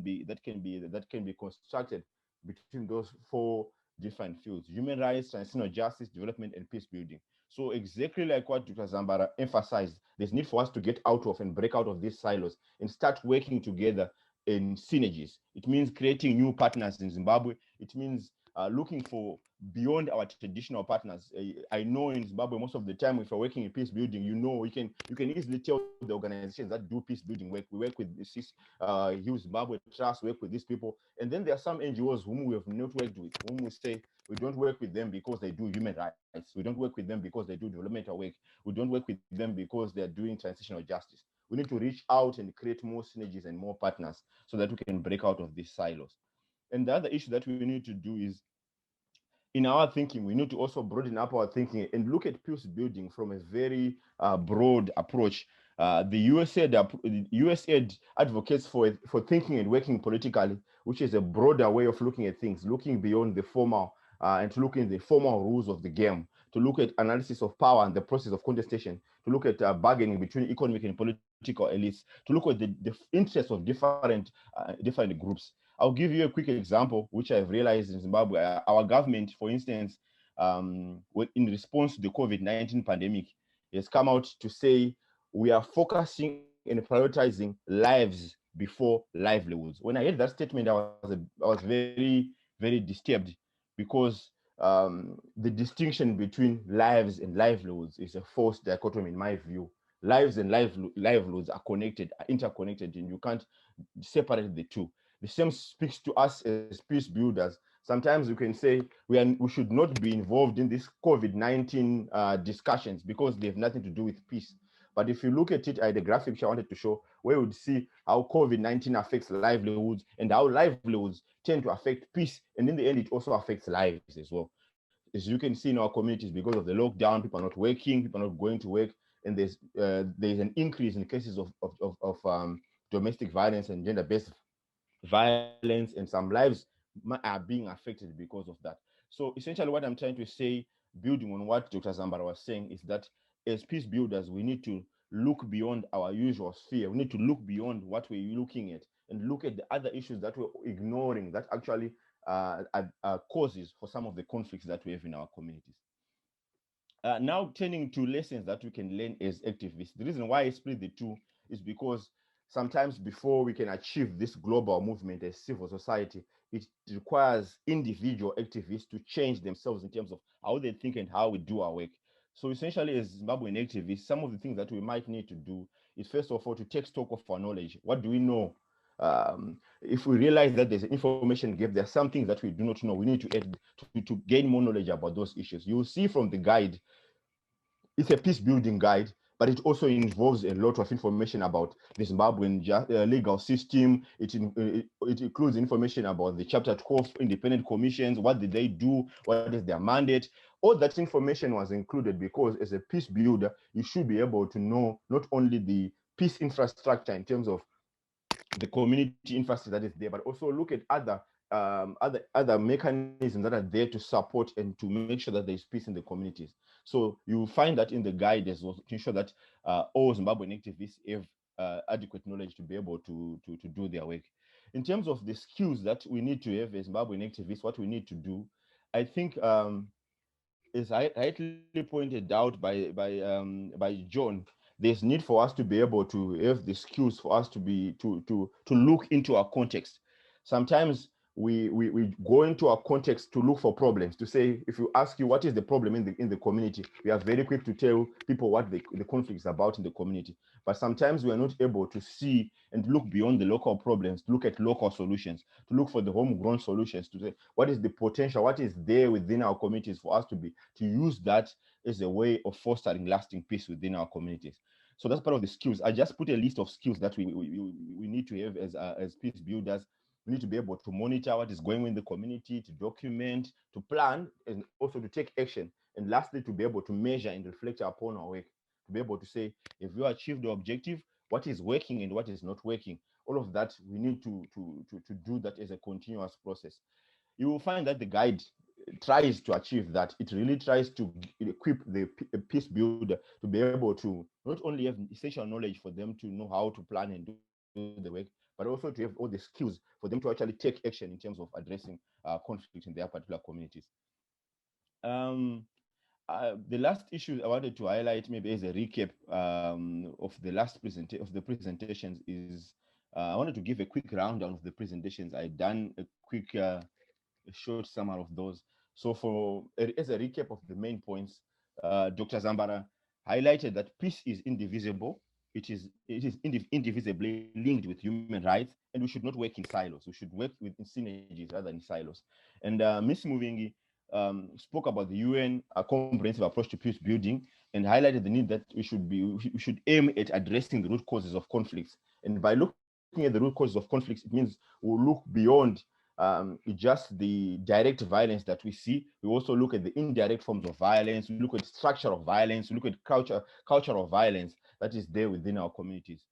be constructed between those 4 different fields: human rights, transitional justice, development, and peace building. So exactly like what Dr. Zambara emphasized, there's need for us to get out of and break out of these silos and start working together in synergies. It means creating new partners in Zimbabwe. It means looking for beyond our traditional partners. I know in Zimbabwe, most of the time, if you're working in peace building, you can easily tell the organizations that do peace building work. We work with Huge Zimbabwe Trust, work with these people. And then there are some NGOs whom we have not worked with, whom we say we don't work with them because they do human rights. We don't work with them because they do developmental work. We don't work with them because they're doing transitional justice. We need to reach out and create more synergies and more partners so that we can break out of these silos. And the other issue that we need to do is, in our thinking, we need to also broaden up our thinking and look at peace building from a very broad approach. The USAID advocates for thinking and working politically, which is a broader way of looking at things, looking beyond the formal and to look in the formal rules of the game, to look at analysis of power and the process of contestation, to look at bargaining between economic and political elites, to look at the interests of different groups. I'll give you a quick example, which I've realized in Zimbabwe. Our government, for instance, in response to the COVID-19 pandemic, has come out to say we are focusing and prioritizing lives before livelihoods. When I heard that statement, I was very, very disturbed, because the distinction between lives and livelihoods is a false dichotomy in my view. Lives and livelihoods are connected, are interconnected, and you can't separate the two. The same speaks to us as peace builders. Sometimes you can say we should not be involved in these COVID-19 discussions because they have nothing to do with peace. But if you look at it, the graphic which I wanted to show, where you would see how COVID-19 affects livelihoods and how livelihoods tend to affect peace. And in the end, it also affects lives as well. As you can see in our communities, because of the lockdown, people are not working, people are not going to work, and there's an increase in cases of domestic violence and gender-based violence, and some lives are being affected because of that. So essentially what I'm trying to say, building on what Dr. Zambara was saying, is that as peace builders, we need to look beyond our usual sphere. We need to look beyond what we're looking at and look at the other issues that we're ignoring that actually are causes for some of the conflicts that we have in our communities. Now turning to lessons that we can learn as activists. The reason why I split the two is because sometimes before we can achieve this global movement as civil society, it requires individual activists to change themselves in terms of how they think and how we do our work. So essentially, as Zimbabwean activists, some of the things that we might need to do is, first of all, to take stock of our knowledge. What do we know? If we realize that there's an information gap, there are some things that we do not know. We need to add to gain more knowledge about those issues. You'll see from the guide, it's a peace building guide, but it also involves a lot of information about the Zimbabwean legal system. It includes information about the Chapter 12 independent commissions. What did they do? What is their mandate? All that information was included because as a peace builder, you should be able to know not only the peace infrastructure in terms of the community infrastructure that is there, but also look at other mechanisms that are there to support and to make sure that there is peace in the communities. So you find that in the guide as well, to ensure that all Zimbabwean activists have adequate knowledge to be able to do their work. In terms of the skills that we need to have as Zimbabwean activists, what we need to do, I think, as I rightly pointed out by John, there's need for us to be able to have the skills for us to be to look into our context. Sometimes we go into our context to look for problems, to say, if you ask you what is the problem in the community, we are very quick to tell people what the conflict is about in the community. But sometimes we are not able to see and look beyond the local problems, to look at local solutions, to look for the homegrown solutions, to say what is the potential, what is there within our communities for us to use that as a way of fostering lasting peace within our communities. So that's part of the skills. I just put a list of skills that we need to have as peace builders. We need to be able to monitor what is going on in the community, to document, to plan, and also to take action. And lastly, to be able to measure and reflect upon our work, to be able to say, if we achieve the objective, what is working and what is not working. All of that, we need to do that as a continuous process. You will find that the guide tries to achieve that. It really tries to equip the peace builder to be able to not only have essential knowledge for them to know how to plan and do the work, but also to have all the skills for them to actually take action in terms of addressing conflict in their particular communities. The last issue I wanted to highlight, maybe as a recap of the presentations, is I wanted to give a quick rundown of the presentations. I've done a quick short summary of those. So as a recap of the main points, Dr. Zambara highlighted that peace is indivisible. It is indivisibly linked with human rights, and we should not work in silos. We should work in synergies rather than silos. And Ms. Muvingi spoke about the UN comprehensive approach to peace building and highlighted the need that we should aim at addressing the root causes of conflicts. And by looking at the root causes of conflicts, it means we'll look beyond just the direct violence that we see. We also look at the indirect forms of violence. We look at structure of violence. We look at culture of violence that is there within our communities.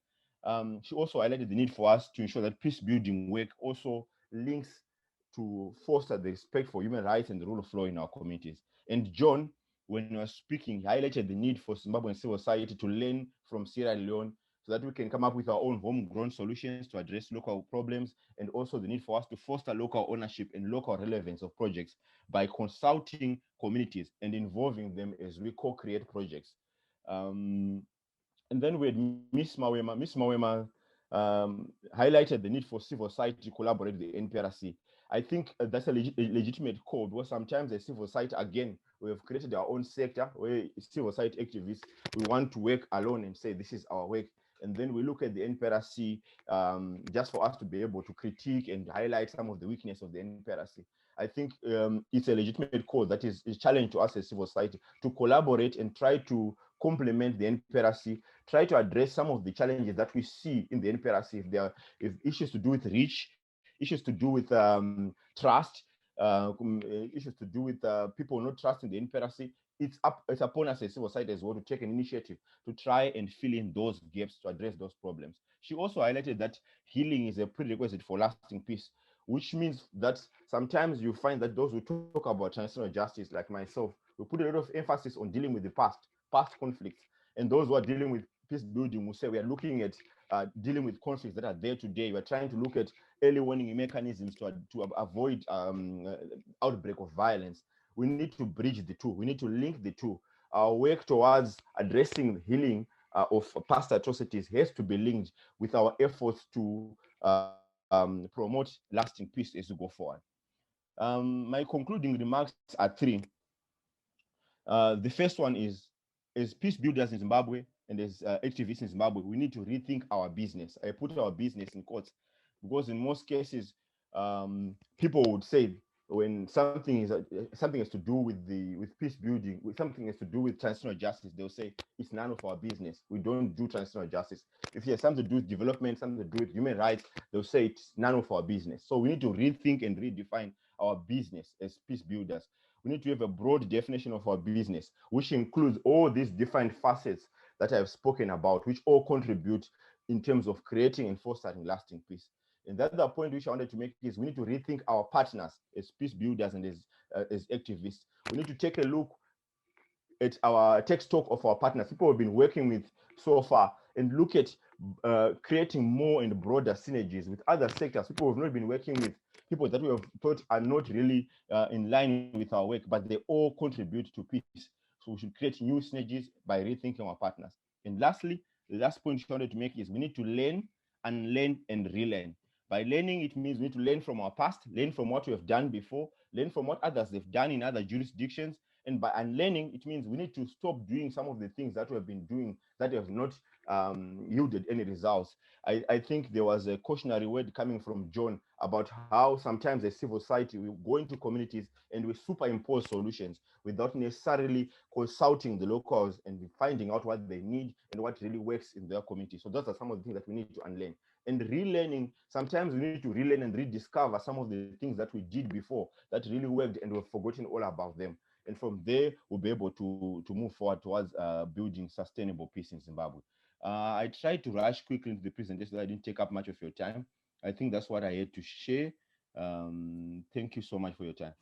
She also highlighted the need for us to ensure that peace building work also links to foster the respect for human rights and the rule of law in our communities. And John, when he was speaking, highlighted the need for Zimbabwean civil society to learn from Sierra Leone so that we can come up with our own homegrown solutions to address local problems, and also the need for us to foster local ownership and local relevance of projects by consulting communities and involving them as we co-create projects. And then we had Ms. Mawema. Ms. Mawema highlighted the need for civil society to collaborate with the NPRC. I think that's a legitimate call, because sometimes as civil society, again, we have created our own sector where civil society activists, we want to work alone and say, this is our work. And then we look at the NPRC just for us to be able to critique and highlight some of the weakness of the NPRC. I think it's a legitimate call that is a challenge to us as civil society to collaborate and try to complement the NPRC, try to address some of the challenges that we see in the NPRC. If there are issues to do with reach, issues to do with trust, issues to do with people not trusting the NPRC, it's upon us as civil society as well to take an initiative to try and fill in those gaps, to address those problems. She also highlighted that healing is a prerequisite for lasting peace, which means that sometimes you find that those who talk about transitional justice, like myself, we put a lot of emphasis on dealing with the past conflicts. And those who are dealing with peace building will say we are looking at dealing with conflicts that are there today. We're trying to look at early warning mechanisms to avoid outbreak of violence. We need to bridge the two. We need to link the two. Our work towards addressing the healing of past atrocities has to be linked with our efforts to promote lasting peace as we go forward. My concluding remarks are three. The first one is, as peace builders in Zimbabwe and as activists in Zimbabwe, we need to rethink our business. I put our business in quotes because in most cases, people would say when something has to do with peace building, with something has to do with transitional justice, they'll say it's none of our business. We don't do transitional justice. If it has something to do with development, something to do with human rights, they'll say it's none of our business. So we need to rethink and redefine our business as peace builders. We need to have a broad definition of our business, which includes all these different facets that I've spoken about, which all contribute in terms of creating and fostering lasting peace. And the other point which I wanted to make is we need to rethink our partners as peace builders and as activists. We need to take a look at take stock of our partners, people we've been working with so far, and look at creating more and broader synergies with other sectors, people we've not been working with, people that we have thought are not really in line with our work, but they all contribute to peace. So we should create new synergies by rethinking our partners. And lastly, the last point I wanted to make is we need to learn, unlearn, and relearn. By learning, it means we need to learn from our past, learn from what we have done before, learn from what others have done in other jurisdictions. And by unlearning, it means we need to stop doing some of the things that we have been doing that have not yielded any results. I think there was a cautionary word coming from John about how sometimes as civil society, we go into communities and we superimpose solutions without necessarily consulting the locals and finding out what they need and what really works in their community. So those are some of the things that we need to unlearn. And relearning, sometimes we need to relearn and rediscover some of the things that we did before that really worked and we've forgotten all about them. And from there, we'll be able to move forward towards building sustainable peace in Zimbabwe. I tried to rush quickly into the presentation so I didn't take up much of your time. I think that's what I had to share. Thank you so much for your time.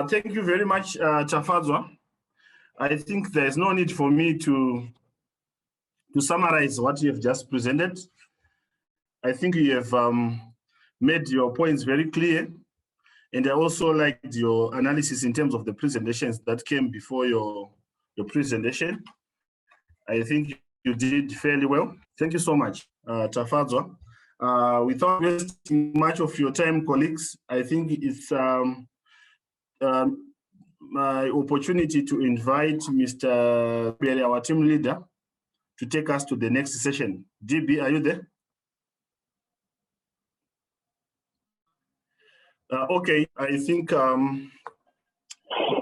Thank you very much, Tafadzwa. I think there's no need for me to summarize what you have just presented. I think you have made your points very clear. And I also liked your analysis in terms of the presentations that came before your presentation. I think you did fairly well. Thank you so much, Tafadzwa. Without wasting much of your time, colleagues, I think it's my opportunity to invite Mr. Bere, our team leader, to take us to the next session. GB, are you there? Okay, I think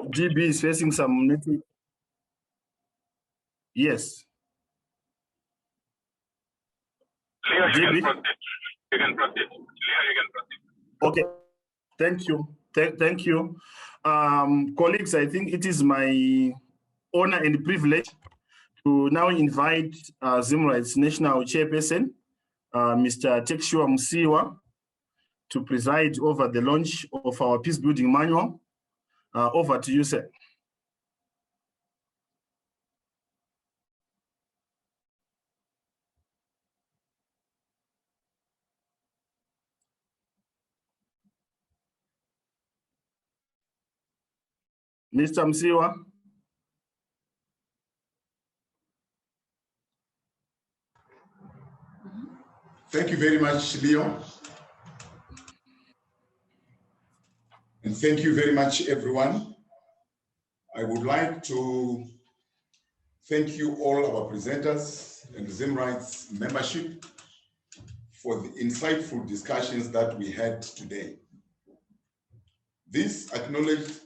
GB is facing some network. Yes. Leo, you GB? can proceed. Leo, you can proceed. Okay, thank you. Thank you. Colleagues, I think it is my honor and privilege to now invite ZimRights National Chairperson, Mr. Tafadzwa Muvingi, to preside over the launch of our peace building manual. Over to you, sir. Mr. Muvingi. Thank you very much, Leo. And thank you very much, everyone. I would like to thank you all our presenters and ZimRights membership for the insightful discussions that we had today. This acknowledged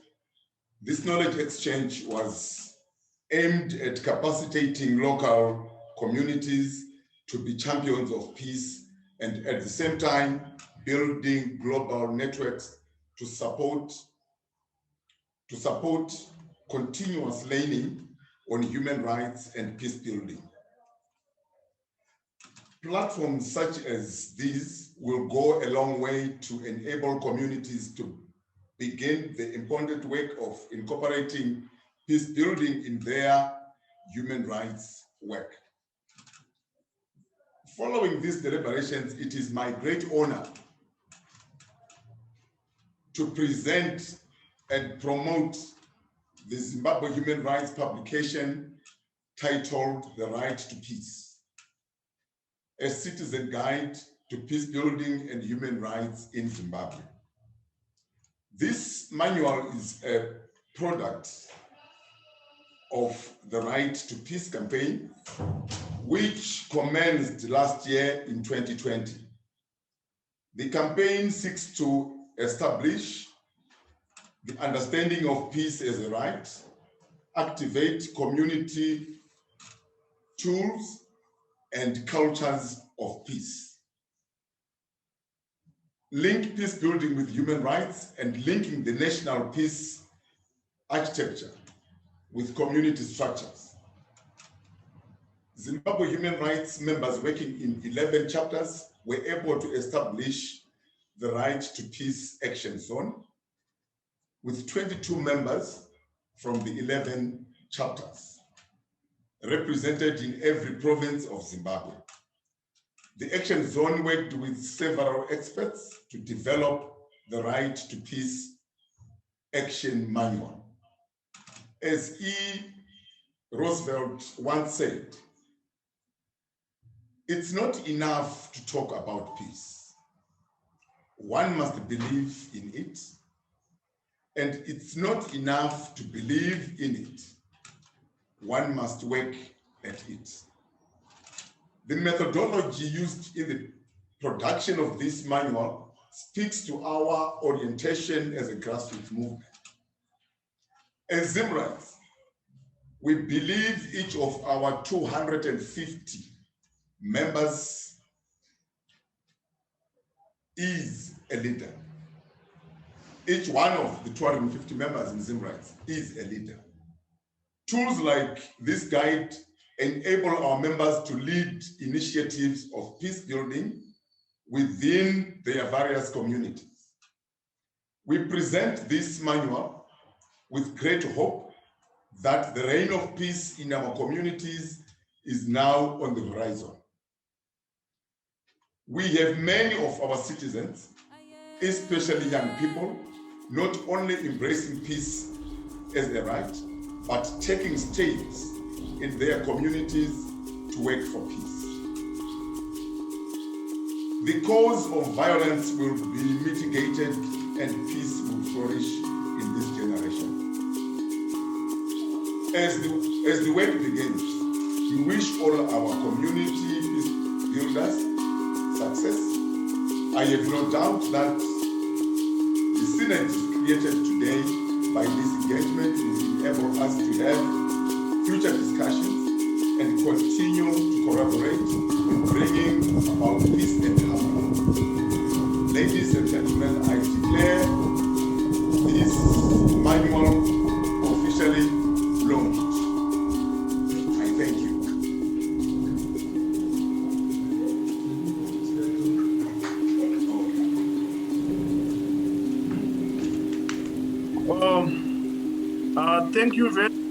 This knowledge exchange was aimed at capacitating local communities to be champions of peace, and at the same time, building global networks to support continuous learning on human rights and peace building. Platforms such as these will go a long way to enable communities to begin the important work of incorporating peace building in their human rights work. Following these deliberations, it is my great honor to present and promote the Zimbabwe Human Rights publication titled The Right to Peace, a citizen guide to peace building and human rights in Zimbabwe. This manual is a product of the Right to Peace campaign, which commenced last year in 2020. The campaign seeks to establish the understanding of peace as a right, activate community tools and cultures of peace, link peace building with human rights, and linking the national peace architecture with community structures. Zimbabwe human rights members working in 11 chapters were able to establish the Right to Peace Action Zone with 22 members from the 11 chapters, represented in every province of Zimbabwe. The Action Zone worked with several experts to develop the Right to Peace Action Manual. As E. Roosevelt once said, it's not enough to talk about peace. One must believe in it, and it's not enough to believe in it. One must work at it. The methodology used in the production of this manual speaks to our orientation as a grassroots movement. As ZimRights, we believe each of our 250 members is a leader. Each one of the 250 members in ZimRights is a leader. Tools like this guide enable our members to lead initiatives of peace building within their various communities. We present this manual with great hope that the reign of peace in our communities is now on the horizon. We have many of our citizens, especially young people, not only embracing peace as a right, but taking steps in their communities to work for peace. The cause of violence will be mitigated and peace will flourish in this generation. As the work begins, we wish all our community peace builders success. I have no doubt that the synergy created today by this engagement will enable us to have future discussions and continue to collaborate in bringing about peace and harmony. Ladies and gentlemen, I declare this manual officially launched. I thank you. Thank you very much.